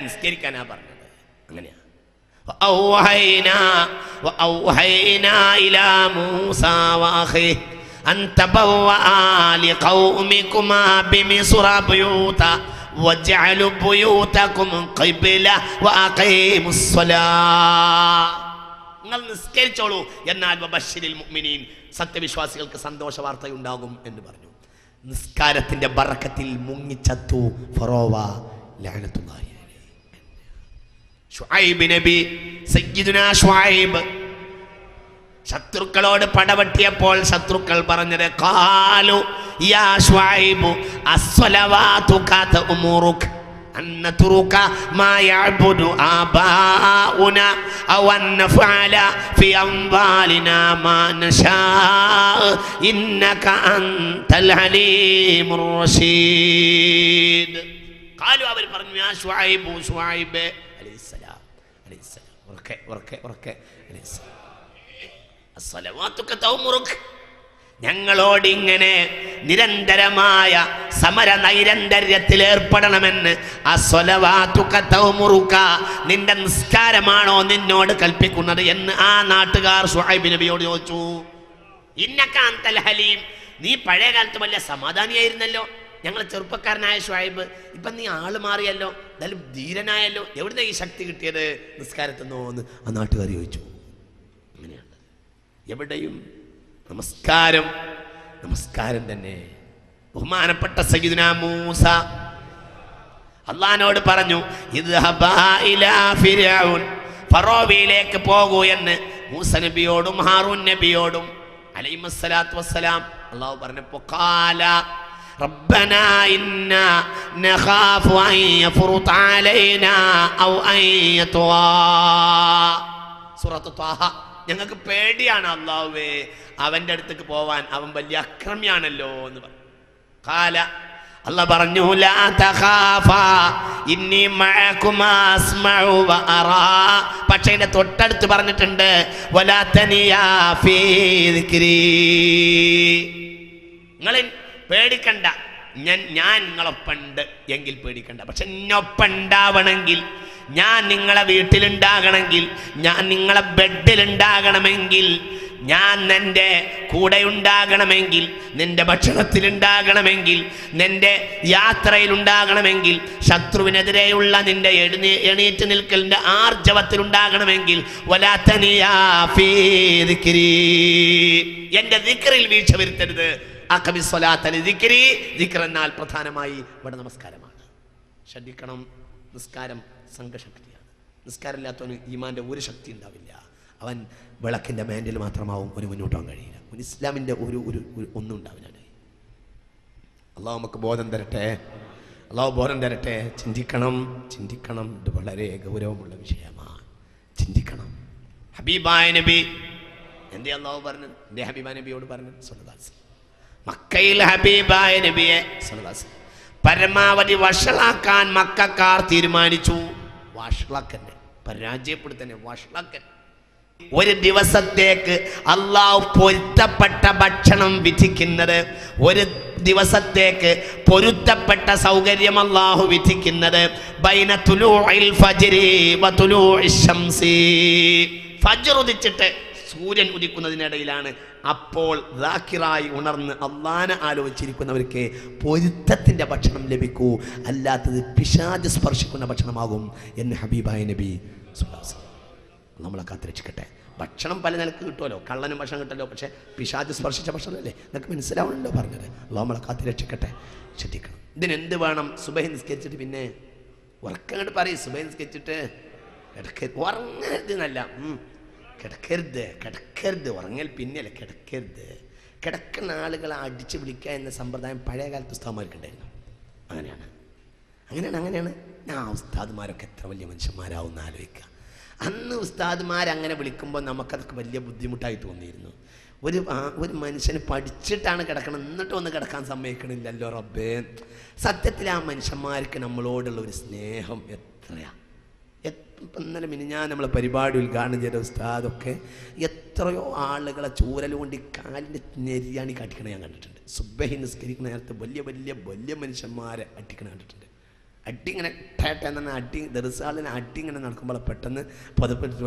നിസ്കരിക്കാനാ പറഞ്ഞത്. അങ്ങനെയാ. وأوحينا إلى موسى وأخيه أن تبوأ لقومكما بمصر بيوتا وجعلوا بيوتكم قبلة وأقيموا الصلاة. നിങ്ങൾ നിസ്കരിച്ചോളൂ, എന്നാൽ വബശ്ശിരിൽ മുഅ്മിനീൻ, സത്യവിശ്വാസികൾക്ക് സന്തോഷ വാർത്തയുണ്ടാകും എന്ന് പറഞ്ഞു. നിസ്കാരത്തിന്റെ ബറക്കത്തിൽ മുങ്ങിച്ചത്തു ഫറോവ ലഅനത്തുല്ലാഹി അലൈഹി. ശുഐബ് നബി, സയ്യിദുനാ ശുഐബ് ശത്രുക്കളോട് പടവെട്ടിയപ്പോൾ ശത്രുക്കൾ പറഞ്ഞത് ഖാലു യാ ശുഐബ് അസ്സലവാതുക തഅമുറുക അൻ നത്റുക മാ യഅബുദു ആബാഉന ഔ അൻ നഫഅല ഫി അംവാലിനാ മാ നശാ ഇന്നക അൻതൽ ഹലീമുർ റശീദ്. ഖാലു, അവർ പറഞ്ഞു യാ ശുഐബ്, ശുഐബ് അലൈഹിസ്സലാം അലൈഹിസ്സലാം ഞങ്ങളോട് ഇങ്ങനെ നിരന്തരമായ സമര നൈരന്തര്യത്തിൽ ഏർപ്പെടണമെന്ന് നിന്റെ നിസ്കാരമാണോ നിന്നോട് കൽപ്പിക്കുന്നത് എന്ന് ആ നാട്ടുകാർ ശുഐബ് നബിയോട് ചോദിച്ചു. ഇന്നക അൻതൽ ഹലീം, നീ പഴയ കാലത്ത് വലിയ സമാധാനിയായിരുന്നല്ലോ, ഞങ്ങൾ ചെറുപ്പക്കാരനായ ശുഐബ്, ഇപ്പം നീ ആള് മാറിയല്ലോ, എന്തായാലും ധീരനായല്ലോ, എവിടുന്ന ഈ ശക്തി കിട്ടിയത് നിസ്കാരത്തെന്നോ എന്ന് ആ നാട്ടുകാർ ചോദിച്ചു. അങ്ങനെയാണ് എവിടെയും നമസ്കാരം തന്നെ. ബഹുമാനപ്പെട്ട സയ്യിദുനാ മൂസ അള്ളാഹിനോട് പറഞ്ഞു ഇദ്ഹബാ ഇലാ ഫിർഔൻ, ഫറോവയിലേക്ക് പോകൂ എന്ന് മൂസ നബിയോടും ഹാറൂൻ നബിയോടും അലൈഹിസ്സലാത്തു വസ്സലാം അള്ളാഹു പറഞ്ഞപ്പോ ഖാല റബ്ബനാ ഇന്നാ നഖാഫു അൻ യഫ്റുത അലൈനാ ഔ അൻ യത്വാ. സൂറത്ത് ത്വാഹ. ഞങ്ങൾക്ക് പേടിയാണ് അല്ലാഹുവേ അവന്റെ അടുത്തേക്ക് പോവാൻ, അവൻ വലിയ അക്രമിയാണല്ലോ എന്ന് പറഞ്ഞു. ഖാല, അല്ലാഹു പറഞ്ഞു ലാ തഖാഫാ ഇന്നി മഅകുമാ അസ്മഉ വ അറാ. പക്ഷേ ഇതിന്റെ തൊട്ടടുത്ത് പറഞ്ഞിട്ടുണ്ട് വലാ തനിയാ ഫീ ദിക്രി, നിങ്ങൾ പേടിക്കണ്ട, ഞാൻ നിങ്ങളൊപ്പുണ്ട് എങ്കിൽ പേടിക്കണ്ട. പക്ഷെ എന്നൊപ്പുണ്ടാവണമെങ്കിൽ, ഞാൻ നിങ്ങളെ വീട്ടിലുണ്ടാകണമെങ്കിൽ, ഞാൻ നിങ്ങളെ ബെഡിലുണ്ടാകണമെങ്കിൽ, ഞാൻ നിന്റെ കൂടെ ഉണ്ടാകണമെങ്കിൽ, നിന്റെ ഭക്ഷണത്തിലുണ്ടാകണമെങ്കിൽ, നിന്റെ യാത്രയിലുണ്ടാകണമെങ്കിൽ, ശത്രുവിനെതിരെയുള്ള നിന്റെ എണീറ്റ് നിൽക്കലിന്റെ ആർജവത്തിലുണ്ടാകണമെങ്കിൽ വലാ തനിയാ ഫീ ദിക്രി, എന്റെ ദിക്റിൽ വീഴ്ച വരുത്തരുത്. ദിക്ർ എന്നാൽ പ്രധാനമായി ഇവിടെ നമസ്കാരമാണ്. ശ്രദ്ധിക്കണം, നിസ്കാരം സംഘശക്തിയാണ്. നിസ്കാരമില്ലാത്തവന് ഈമാന്റെ ഒരു ശക്തി ഉണ്ടാവില്ല. അവൻ വിളക്കിന്റെ മാൻഡിൽ മാത്രമാവും, ഒരു മുന്നോട്ടാൻ കഴിയില്ല. ഇസ്ലാമിന്റെ ഒരു ഒന്നും ഉണ്ടാവില്ല. അള്ളാഹു നമുക്ക് ബോധം തരട്ടെ, അള്ളാഹു ബോധം തരട്ടെ. ചിന്തിക്കണം. ഇത് വളരെ ഗൗരവമുള്ള വിഷയമാണ്. ചിന്തിക്കണം. ഹബീബായ നബി എന്തേ അള്ളാഹു പറഞ്ഞു? എന്റെ ഹബീബായ നബിയോട് പറഞ്ഞു സ്വല്ലല്ലാഹു അലൈഹി വസല്ലം, മക്കയിൽ ഹബീബായ നബിയെ സ്വല്ലല്ലാഹു അലൈഹി വസല്ലം പരമാവധി വഷളാക്കാൻ മക്കക്കാർ തീരുമാനിച്ചു. വഷളാക്കന്നെ, പരാജയപ്പെടുത്തന്നെ, വഷളാക്കൻ. ഒരു ദിവസത്തേക്ക് അള്ളാഹു പൊരുത്തപ്പെട്ട ഭക്ഷണം വിധിക്കുന്നത്, ഒരു ദിവസത്തേക്ക് പൊരുത്തപ്പെട്ട സൗകര്യം അള്ളാഹു വിധിക്കുന്നത് ബൈന തുലൂഇൽ ഫജ്രി വ തുലൂഇശ് ശംസി, ഫജ്ർ ഉദിച്ചിട്ട് സൂര്യൻ ഉദിക്കുന്നതിനിടയിലാണ്. അപ്പോൾ ദാക്കിറായി ഉണർന്ന് അള്ളാനെ ആലോചിച്ചിരിക്കുന്നവർക്ക് പൊരുത്തത്തിൻ്റെ ഭക്ഷണം ലഭിക്കൂ, അല്ലാത്തത് പിശാച് സ്പർശിക്കുന്ന ഭക്ഷണമാകും എന്ന് ഹബീബായ നബി സ്വല്ലല്ലാഹു അലൈഹി വസല്ലം നമ്മളെ കാത്തിരക്ഷിക്കട്ടെ. ഭക്ഷണം പല നിലക്ക് കിട്ടുമല്ലോ, കള്ളനും ഭക്ഷണം കിട്ടല്ലോ, പക്ഷേ പിശാച് സ്പർശിച്ച ഭക്ഷണമല്ലേ, നിങ്ങൾക്ക് മനസ്സിലാവണല്ലോ പറഞ്ഞത്. നമ്മളെ കാത്തിരക്ഷിക്കട്ടെ. ശ്രദ്ധിക്കണം. ഇതിനെന്ത് വേണം? സുബഹി നിസ്കരിച്ചിട്ട് പിന്നെ ഉറക്കങ്ങോട്ട് പറയും. സുബഹി നിസ്കരിച്ചിട്ട് ഉറങ്ങരുത് എന്നല്ല, കിടക്കരുത്. ഉറങ്ങൽ പിന്നെയല്ല, കിടക്കുന്ന ആളുകളെ അടിച്ചു വിളിക്കുക എന്ന സമ്പ്രദായം പഴയ കാലത്ത് ഉസ്താദ്മാർക്കുണ്ടായിരുന്നു. അങ്ങനെയാണ്. ആ ഉസ്താദ്മാരൊക്കെ എത്ര വലിയ മനുഷ്യന്മാരാവുമെന്ന് ആലോചിക്കുക. അന്ന് ഉസ്താദ്മാരങ്ങനെ വിളിക്കുമ്പോൾ നമുക്കതൊക്കെ വലിയ ബുദ്ധിമുട്ടായി തോന്നിയിരുന്നു. ഒരു മനുഷ്യന് പഠിച്ചിട്ടാണ് കിടക്കണം, എന്നിട്ട് ഒന്ന് കിടക്കാൻ സമ്മതിക്കണില്ലല്ലോ റബ്ബേ. സത്യത്തിൽ ആ മനുഷ്യന്മാർക്ക് നമ്മളോടുള്ള ഒരു സ്നേഹം എത്രയാ. ഇന്നലെ മിനിഞ്ഞാൻ നമ്മളെ പരിപാടി ഉദ്ഘാടനം ചെയ്ത ഉസ്താദൊക്കെ എത്രയോ ആളുകളെ ചൂരൽ കൊണ്ട് കാലിൻ്റെ നെരിയാണി കാട്ടിക്കണ ഞാൻ കണ്ടിട്ടുണ്ട്. സുബ്ഹി നിസ്കരിക്കുന്ന നേരത്തെ വലിയ മനുഷ്യന്മാരെ അടിക്കണ കണ്ടിട്ടുണ്ട്. അടി ഇങ്ങനെ ടേട്ടെന്ന് അടി ദർസാളിന് അടി ഇങ്ങനെ നടക്കുമ്പോൾ പെട്ടെന്ന് പതപ്പെട്ടിട്ട്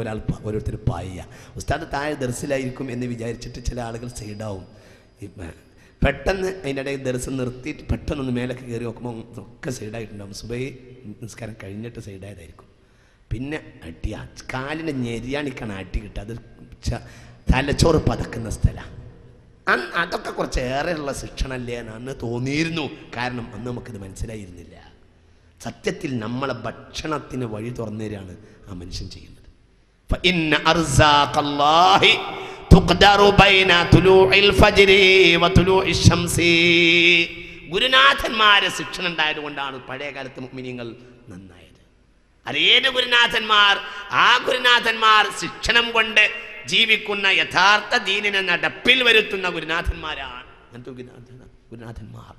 ഓരോരുത്തർ പായുക. ഉസ്താദ് താഴെ ദർസിലായിരിക്കും എന്ന് വിചാരിച്ചിട്ട് ചില ആളുകൾ സൈഡാവും. പെട്ടെന്ന് അതിൻ്റെ ഇടയിൽ ദർസ് നിർത്തിയിട്ട് പെട്ടെന്നൊന്ന് മേലൊക്കെ കയറി നോക്കുമ്പോൾ ഒക്കെ സൈഡായിട്ടുണ്ടാവും. സുബഹി നിസ്കാരം കഴിഞ്ഞിട്ട് സൈഡായതായിരിക്കും. പിന്നെ അടി കാലിൻ്റെ ഞെരിയാണിക്കാണ് അടി കിട്ടുക. അത് തലച്ചോറ് പതക്കുന്ന സ്ഥലമാണ്. അതൊക്കെ കുറച്ച് ഏറെയുള്ള ശിക്ഷണമല്ലേ എന്ന് തോന്നിയിരുന്നു. കാരണം അന്ന് നമുക്കിത് മനസ്സിലായിരുന്നില്ല. സത്യത്തിൽ നമ്മളെ ഭക്ഷണത്തിന് വഴി തുറന്നു തരാണ് ആ മനുഷ്യൻ ചെയ്യുന്നത്. ഗുരുനാഥന്മാരെ ശിക്ഷണം ഉണ്ടായതുകൊണ്ടാണ് പഴയ കാലത്ത് മുഅ്മിനീങ്ങൾ നന്നായത്. അതേത് ഗുരുനാഥന്മാർ? ആ ഗുരുനാഥന്മാർ ശിക്ഷണം കൊണ്ട് ജീവിക്കുന്ന യഥാർത്ഥ ദീനിനെ നടപ്പിൽ വരുത്തുന്ന ഗുരുനാഥന്മാരാണ്. ഗുരുനാഥന്മാർ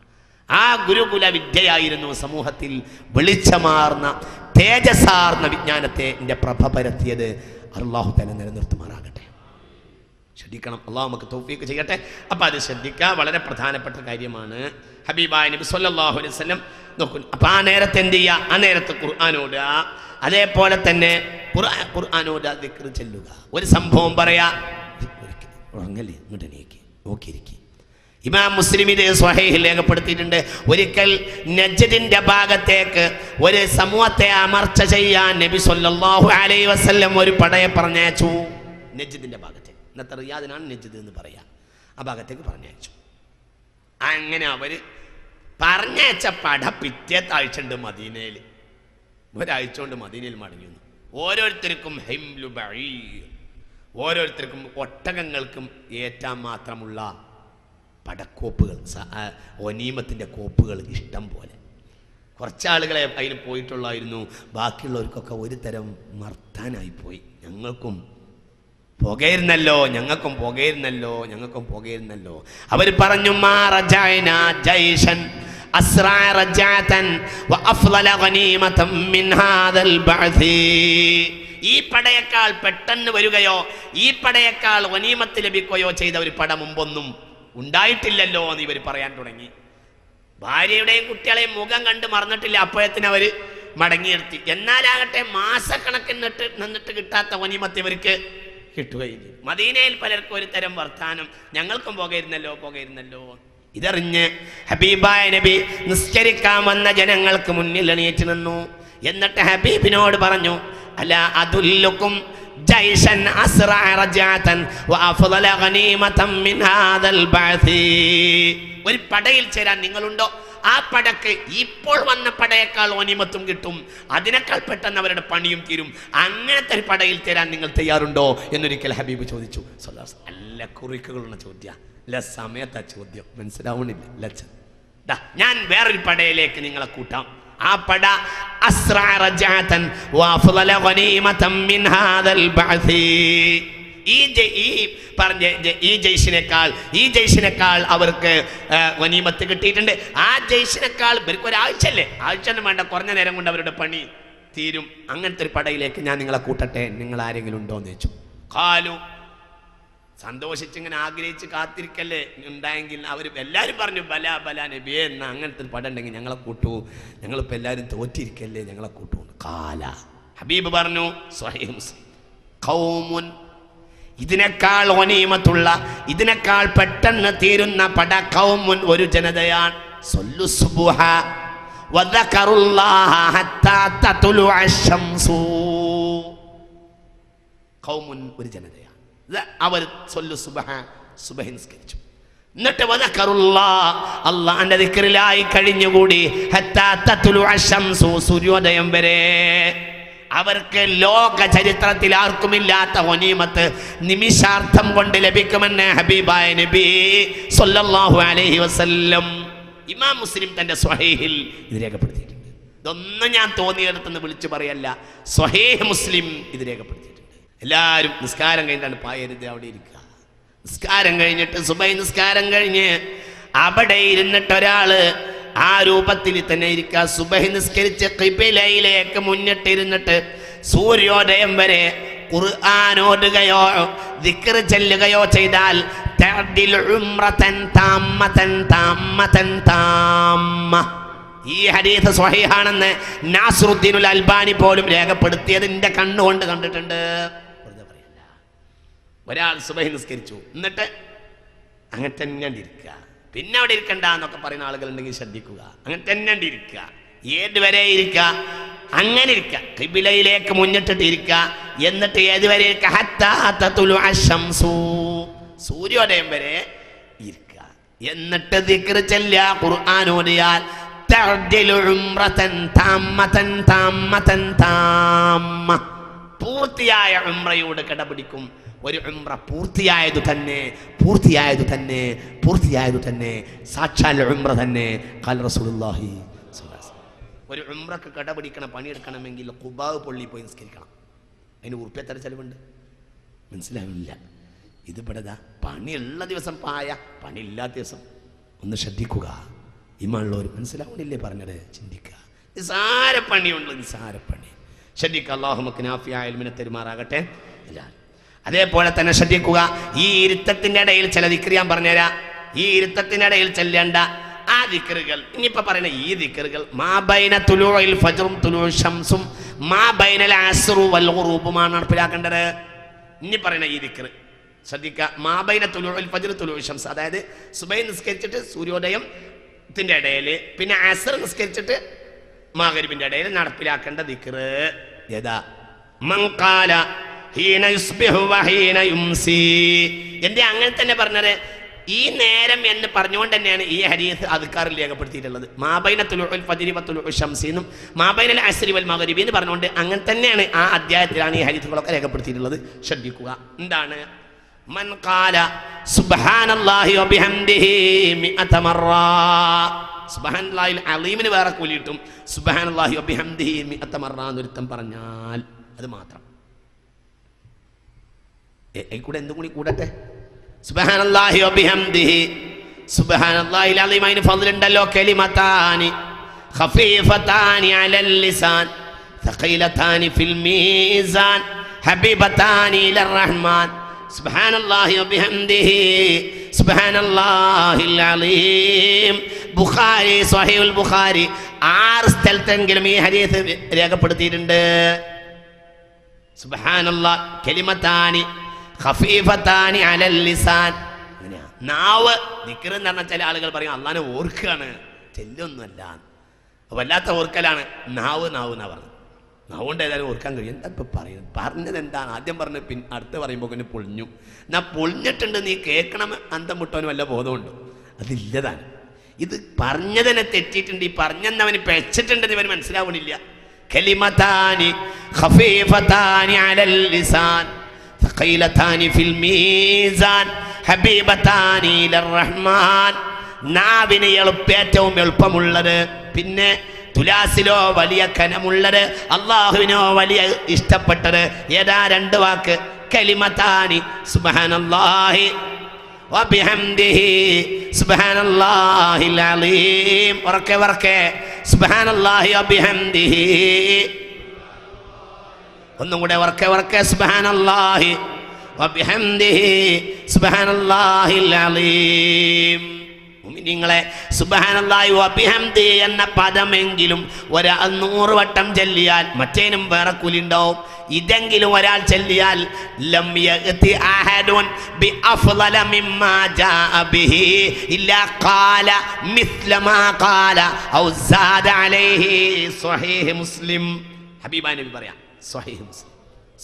ആ ഗുരുകുല വിദ്യയായിരുന്നു സമൂഹത്തിൽ വെളിച്ചമാർന്ന തേജസാർന്ന വിജ്ഞാനത്തെ പ്രഭ പരത്തിയത്. അല്ലാഹു തആല നിലനിർത്തുമാറാകട്ടെ. ശ്രദ്ധിക്കണം. അള്ളാഹു നമുക്ക് തൗഫീഖ് ചെയ്യട്ടെ. അപ്പം അത് ശ്രദ്ധിക്കുക, വളരെ പ്രധാനപ്പെട്ട കാര്യമാണ്. ഹബീബായ നബി സല്ലല്ലാഹു അലൈഹി വസല്ലം നോക്കൂ. അപ്പം ആ നേരത്തെ എന്ത് ചെയ്യുക? ആ നേരത്ത് ഖുർആനോട്, അതേപോലെ തന്നെ ഖുർആനോട് ദിക്ർ ചെല്ലുക. ഒരു സംഭവം പറയാ, ഉറങ്ങല്ലേ, ഇങ്ങോട്ട് എണീക്ക്, നോക്കിയിരിക്കുക. ഇമാം മുസ്ലിം ഇത് സ്വഹീഹിൽ രേഖപ്പെടുത്തിയിട്ടുണ്ട്. ഒരിക്കൽ നജ്ദിന്റെ ഭാഗത്തേക്ക് ഒരു സമൂഹത്തെ അമർച്ച ചെയ്യാൻ നബി സല്ലല്ലാഹു അലൈഹി വസല്ലം ഒരു പടയെ പറഞ്ഞയച്ചു. നജ്ദിന്റെ ഭാഗത്തേക്ക്, ഇന്നത്തെ റിയാദിനാണ് നജ്ദ് എന്ന് പറയാ, ആ ഭാഗത്തേക്ക് പറഞ്ഞയച്ചു. അങ്ങനെ അവര് പറഞ്ഞയച്ച പട പിറ്റേത്താഴ്ച ഉണ്ട് മദീനയിൽ. ഒരാഴ്ച കൊണ്ട് മദീനയിൽ മടങ്ങി വന്നു. ഓരോരുത്തർക്കും ഹിംലു ബഈർ, ഓരോരുത്തർക്കും ഒട്ടകങ്ങൾക്കും ഏറ്റാൻ മാത്രമുള്ള പടക്കോപ്പുകൾ, ഒനീമത്തിൻ്റെ കോപ്പുകൾ ഇഷ്ടം പോലെ. കുറച്ചാളുകളെ അതിൽ പോയിട്ടുള്ളായിരുന്നു. ബാക്കിയുള്ളവർക്കൊക്കെ ഒരു തരം മർത്താനായിപ്പോയി. ഞങ്ങൾക്കും പുകയിരുന്നല്ലോ, ഞങ്ങൾക്കും പുകയിരുന്നല്ലോ, ഞങ്ങൾക്കും പുകയിരുന്നല്ലോ. അവർ പറഞ്ഞു, മാ റജഅനാ ജൈശൻ അസ്റാ റജഅതൻ വഅഫ്ളല ഗനീമതൻ മിൻ ഹാദൽ ബഅസി. ഈ പടയേക്കാൾ പെട്ടെന്ന് വരികയോ ഈ പടയേക്കാൾ ഗനീമത്ത് ലഭിക്കുകയോ ചെയ്ത ഒരു പട മുമ്പൊന്നും ഉണ്ടായിട്ടില്ലല്ലോ എന്ന് ഇവർ പറയാൻ തുടങ്ങി. ഭാര്യയുടെയും കുട്ടികളെയും മുഖം കണ്ട് മറന്നിട്ടില്ല. അപ്പോഴത്തിന് അവർ മടങ്ങിയെടുത്തി. എന്നാലാകട്ടെ മാസക്കണക്കിന് നിന്നിട്ട് കിട്ടാത്ത ഗനീമത്ത് ഇവർക്ക് കിട്ടുകയില്ല. മദീനയിൽ പലർക്കും ഒരു തരം വർത്താനം, ഞങ്ങൾക്കും പുകയിരുന്നല്ലോ. ഇതറിഞ്ഞ് ഹബീബായ നബി നിസ്കരിക്കാൻ വന്ന ജനങ്ങൾക്ക് മുന്നിൽ എണീറ്റ് നിന്നു. എന്നിട്ട് ഹബീബിനോട് പറഞ്ഞു, അലാ അദുല്ലുക്കും ജൈശൻ അസ്റാ റജഅതൻ വഅഫ്ളല ഗനീമതൻ മിൻ ഹാദൽ ബഅസി. ഒരു പടയിൽ ചേരാൻ നിങ്ങളുണ്ടോ? ആ പടക്ക് ഇപ്പോൾ വന്ന പടയേക്കാൾ ഗനീമത്തും കിട്ടും, അതിനേക്കാൾ പെട്ടെന്ന് അവരുടെ പണിയും തീരും. അങ്ങനത്തെ ഒരു പടയിൽ ചേരാൻ നിങ്ങൾ തയ്യാറുണ്ടോ എന്നൊരിക്കൽ ഹബീബ് ചോദിച്ചു. നല്ല കുറിക്കുകളുള്ള ചോദ്യം, അല്ല സമയത്താ ചോദ്യം, മനസ്സിലാവണില്ല. ഞാൻ വേറൊരു പടയിലേക്ക് നിങ്ങളെ കൂട്ടാം. ആ പട അസ്റാ റജഅതൻ വഅഫ്ളല ഗനീമതൻ മിൻ ഹാദൽ ബഅസി. ഈ ജയ്ഷിനേക്കാൾ അവർക്ക് ഗനീമത്ത് കിട്ടിയിട്ടുണ്ട്. ആ ജയ്ഷിനേക്കാൾ ഇവർക്ക് ഒരാഴ്ചയല്ലേ, ആഴ്ച വേണ്ട, കുറഞ്ഞ നേരം കൊണ്ട് അവരുടെ പണി തീരും. അങ്ങനത്തെ ഒരു പടയിലേക്ക് ഞാൻ നിങ്ങളെ കൂട്ടട്ടെ, നിങ്ങൾ ആരെങ്കിലും ഉണ്ടോ എന്ന് ചോദിച്ചു. ഖാലു, സന്തോഷിച്ചിങ്ങനെ ആഗ്രഹിച്ച് കാത്തിരിക്കല്ലേ ഉണ്ടായെങ്കിൽ അവർ എല്ലാവരും പറഞ്ഞു, ബല ബല നബിയേ, എന്നാ അങ്ങനത്തെ ഒരു പടം ഉണ്ടെങ്കിൽ ഞങ്ങളെ കൂട്ടൂ, ഞങ്ങളിപ്പോൾ എല്ലാവരും തോറ്റിരിക്കല്ലേ, ഞങ്ങളെ കൂട്ടൂ. കാല ഹബീബ് പറഞ്ഞു, സ്വഹീഹ് മുസ്ലിം, ഖൗമുൻ, ഇതിനേക്കാൾ ഗനീമത്തുള്ള, ഇതിനേക്കാൾ പെട്ടെന്ന് തീരുന്ന പട ഖൗമുൻ, ഒരു ജനതയാണ്. സ്വല്ലു സുബ്ഹ വദകറുല്ലാഹ ഹത്താ തത്ലുഅ അശംസു. ഖൗമുൻ, ഒരു ജനതയാണ്. അവർ സ്വല്ലു സുബ്ഹ, സുബ്ഹി നിസ്കരിച്ചു. എന്നിട്ട് വദകറുല്ലാഹ്, അല്ലാഹുവിന്റെ ദിക്റിലായി കഴിഞ്ഞുകൂടി. ഹത്താ തത്ലുഅ അശംസു, സൂര്യോദയം വരെ. അവർക്ക് ലോക ചരിത്രത്തിൽ ആർക്കുമില്ലാത്ത ഗനീമത്ത് നിമിഷാർത്ഥം കൊണ്ട് ലഭിക്കുമെന്ന് ഹബീബായ നബി സല്ലല്ലാഹു അലൈഹി വസല്ലം. ഇമാം മുസ്ലിം തന്റെ സ്വഹീഹിൽ ഇത് രേഖപ്പെടുത്തിയിട്ടുണ്ട്. ഇതൊന്നും ഞാൻ തോന്നിയിടത്തുനിന്ന് വിളിച്ചു പറയല്ല, സ്വഹീഹ് മുസ്ലിം ഇത് രേഖപ്പെടുത്തിയിട്ടുണ്ട്. എല്ലാവരും നിസ്കാരം കഴിഞ്ഞിട്ടാണ് പായരുത്, അവിടെ ഇരിക്കുക. നിസ്കാരം കഴിഞ്ഞിട്ട്, സുബഹി നിസ്കാരം കഴിഞ്ഞ് അവിടെ ഇരുന്നിട്ടൊരാള് ആ രൂപത്തിൽ തന്നെ ഇരിക്കുക. സുബഹി നിസ്കരിച്ച് ഖിബിലയിലേക്ക് മുന്നിട്ടിരുന്നിട്ട് സൂര്യോദയം വരെ ഖുർആൻ ഓതുകയോ ദിക്ർ ചൊല്ലുകയോ ചെയ്താൽ തഅദിൽ ഉംറതൻ താമ്മതൻ താമ്മതൻ താമ്മ, ഈ ഹദീസ് സ്വഹീഹാണെന്ന് നാസറുദ്ദീനുൽ അൽബാനി പോലും രേഖപ്പെടുത്തിയത് എൻ്റെ കണ്ണുകൊണ്ട് കണ്ടിട്ടുണ്ട്. വെറുതെ പറയല്ല. ഒരാൾ സുബഹി നിസ്കരിച്ചു, എന്നിട്ട് അങ്ങനെ തന്നെ ഇരിക്കുക, പിന്നെ അവിടെ ഇരിക്കണ്ട എന്നൊക്കെ പറയുന്ന ആളുകളുണ്ടെങ്കിൽ ശ്രദ്ധിക്കുക. അങ്ങനെ തന്നെ ഇരിക്കുക, ഏതുവരെ ഇരിക്കുക, അങ്ങനെ ഇരിക്കുക, ഖിബിലയിലേക്ക് മുന്നിട്ടിട്ട് ഇരിക്കുക. എന്നിട്ട് ഏതുവരെ ഇരിക്കുക? ഹത്താ തത്ലുഅ അശംസു, സൂര്യോദയം വരെ ഇരിക്കുക. എന്നിട്ട് ദിക്ർ ചൊല്ലുക, ഖുർആൻ ഓതിയാൽ തഅദിലു ഉംറതൻ താമ്മതൻ താമ്മതൻ താമ്മ, പൂർത്തിയായ ഉംറയോട് കിടപിടിക്കും. ഒരു ഉംറ പൂർത്തിയായതു തന്നെ സാക്ഷാൽ ഉംറ തന്നെ. ഖാല റസൂലുള്ളാഹി സ്വല്ലല്ലാഹു അലൈഹി വസല്ലം, ഒരു ഉംറക്ക് കിടപിടിക്കണം, പണിയെടുക്കണമെങ്കിൽ ഖുബാ പള്ളി പോയി നിസ്കരിക്കണം. അതിന് ഉറുപ്പ്യത്ര ചെലവുണ്ട്, മനസ്സിലാവില്ല. ഇത് പെടതാ പണിയുള്ള ദിവസം പായ, പണിയില്ലാത്ത ദിവസം. ഒന്ന് ശ്രദ്ധിക്കുക, ഇമാനുള്ളവർ മനസ്സിലാവുന്നില്ലേ പറഞ്ഞത്? ചിന്തിക്കുക. നിസാര പണിയുണ്ട്, നിസാര പണി. ശ്രദ്ധിക്കുക. അല്ലാഹു നമുക്ക് നാഫിയായ ഇൽമിനെ തരുമാറാകട്ടെ. അതേപോലെ തന്നെ ശ്രദ്ധിക്കുക, ഈ ഇരുത്തത്തിൻ്റെ ഇടയിൽ ചില ദിക്ർ ഞാൻ പറഞ്ഞുതരാം. ഈ ഇരുത്തത്തിൻ്റെ ഇടയിൽ ചെല്ലേണ്ട ആ ദിക്റുകൾ, ഇനിയിപ്പോൾ പറയുന്ന ഈ ദിക്റുകൾ മാ ബൈന തുലൂഇൽ ഫജ്റും തുലൂഉ ശംസും മാ ബൈനൽ അസ്റു വൽ ഗുറൂബുമാണ് നടപ്പിലാക്കേണ്ടത്. ഇനി പറയുന്ന ഈ ദിക്ർ ശ്രദ്ധിക്കുക. മാ ബൈന തുലൂഇൽ ഫജ്ർ തുലൂഉ ശംസ്, അതായത് സുബഹി നിസ്കരിച്ചിട്ട് സൂര്യോദയത്തിൻ്റെ ഇടയിൽ, പിന്നെ അസ്ർ നിസ്കരിച്ചിട്ട് മഗ്രിബിൻ്റെ ഇടയിൽ നടപ്പിലാക്കേണ്ട ദിക്ർ ഏതാ? മൻ ഖാല ഹീന യുസ്ബിഹു വഹീന യുംസി. എൻ്റെ അങ്ങനെ തന്നെ പറഞ്ഞത് ഈ നേരം എന്ന് പറഞ്ഞുകൊണ്ട് തന്നെയാണ് ഈ ഹദീസ് അദ്കാറിൽ രേഖപ്പെടുത്തിയിട്ടുള്ളത്. മാബൈന തുലൂഉൽ ഫജ്രി വ തുലൂഉ ശംസി എന്നും മാബൈനൽ അസ്രി വൽ മഗ്രിബി എന്ന് പറഞ്ഞുകൊണ്ട് അങ്ങനെ തന്നെയാണ് ആ അധ്യായത്തിലാണ് ഈ ഹദീസുകളൊക്കെ രേഖപ്പെടുത്തിയിട്ടുള്ളത്. ശ്രദ്ധിക്കുക. എന്താണ്? മൻ ഖാല സുബ്ഹാനല്ലാഹി വബിഹംദിഹി മിഅത മറ, സുബ്ഹാനല്ലാഹിൽ അലീമിന് വേറെ കൂലി കിട്ടും. സുബ്ഹാനല്ലാഹി വബിഹംദിഹി മിഅത മറ എന്നൊരുത്തം പറഞ്ഞാൽ അത് മാത്രം. കൂടെ എന്തും കൂടി കൂടട്ടെ. സുബ്ഹാനല്ലാഹി വബിഹംദിഹി, സുബ്ഹാനല്ലാഹിൽ അലീം. അതിന് ഫദ്ലുണ്ടല്ലോ. കലിമതാനി ഖഫീഫതാനി അലൽ ലിസാൻ ثقيلتان في الميزان حبيبتان إلى الرحمن سبحان الله وبحمده سبحان الله العظيم. ബുഖാരി, സ്വഹീഹുൽ ബുഖാരി 6 സ്ഥലത്തെങ്കിലും ഈ ഹദീസ് രേഖപ്പെടുത്തിയിട്ടുണ്ട്. സുബ്ഹാനല്ലാഹ് കലിമതാനി ഖഫീഫതാനി അലൽ ലിസാൻ. നാവ് ദിക്ർ എന്ന് പറഞ്ഞാൽ ചില ആളുകൾ പറയും അള്ളാനെ ഓർക്കുകയാണ്, ചെല്ലൊന്നുമല്ല, വല്ലാത്ത ഓർക്കലാണ്. നാവ് എന്നാ പറഞ്ഞു. നാവുകൊണ്ട് ഏതായാലും ഓർക്കാൻ കഴിയും. എന്താ ഇപ്പം പറയുന്നത്? പറഞ്ഞത് എന്താണ്? ആദ്യം പറഞ്ഞ് അടുത്ത് പറയുമ്പോൾ പിന്നെ പൊളിഞ്ഞു. എന്നാ പൊളിഞ്ഞിട്ടുണ്ട്, നീ കേൾക്കണം അന്തം മുട്ടവന് വല്ല ബോധമുണ്ടോ? അതില്ലതാണ്. ഇത് പറഞ്ഞതിനെ തെറ്റിയിട്ടുണ്ട്, ഈ പറഞ്ഞവന് പെച്ചിട്ടുണ്ടെന്ന് ഇവന് മനസ്സിലാവണില്ല. കലിമതാനി ഖഫീഫതാനി അലൽ ലിസാൻ ثقيلتان في الميزان حبيبتان إلى الرحمن. നാവിന് ഏറ്റവും എളുപ്പമുള്ളത്, പിന്നെ തുലാസിലോ വലിയ കനമുള്ളത്, അള്ളാഹുവിനോ വലിയ ഇഷ്ടപ്പെട്ടത് ഏതാ? 2 വാക്ക്. കലിമതാനി സുബ്ഹാനല്ലാഹി വബിഹംദിഹി സുബ്ഹാനല്ലാഹിൽ അലീം. ഉറക്കെ സുബ്ഹാനല്ലാഹി വബിഹംദിഹി. ഒന്നും കൂടെ ഉറക്കെ സുബ്ഹാനല്ലാഹി വബിഹംദിഹി സുബ്ഹാനല്ലാഹിൽ അലീം. മുഅ്മിനീങ്ങളെ, സുബ്ഹാനല്ലാഹി വബിഹംദിഹി എന്ന പദമെങ്കിലും ഒരാൾ 100 വട്ടം ചൊല്ലിയാൽ മറ്റേനും വേറെ കൂലി ഉണ്ടാവും. ഇതെങ്കിലും ഒരാൾ ചൊല്ലിയാൽ ലം യഅതി അഹദുൻ ബി അഫ്ളല മിമ്മാ ജാഅ ബിഹി ഇല്ലാ ഖാല മിസ്ല മാ ഖാല ഔ സാദ അലൈഹി. സ്വഹീഹ് മുസ്ലിം. ഹബീബായ നബി പറയാം സ്വഹീഹ് മുസ്ലിം,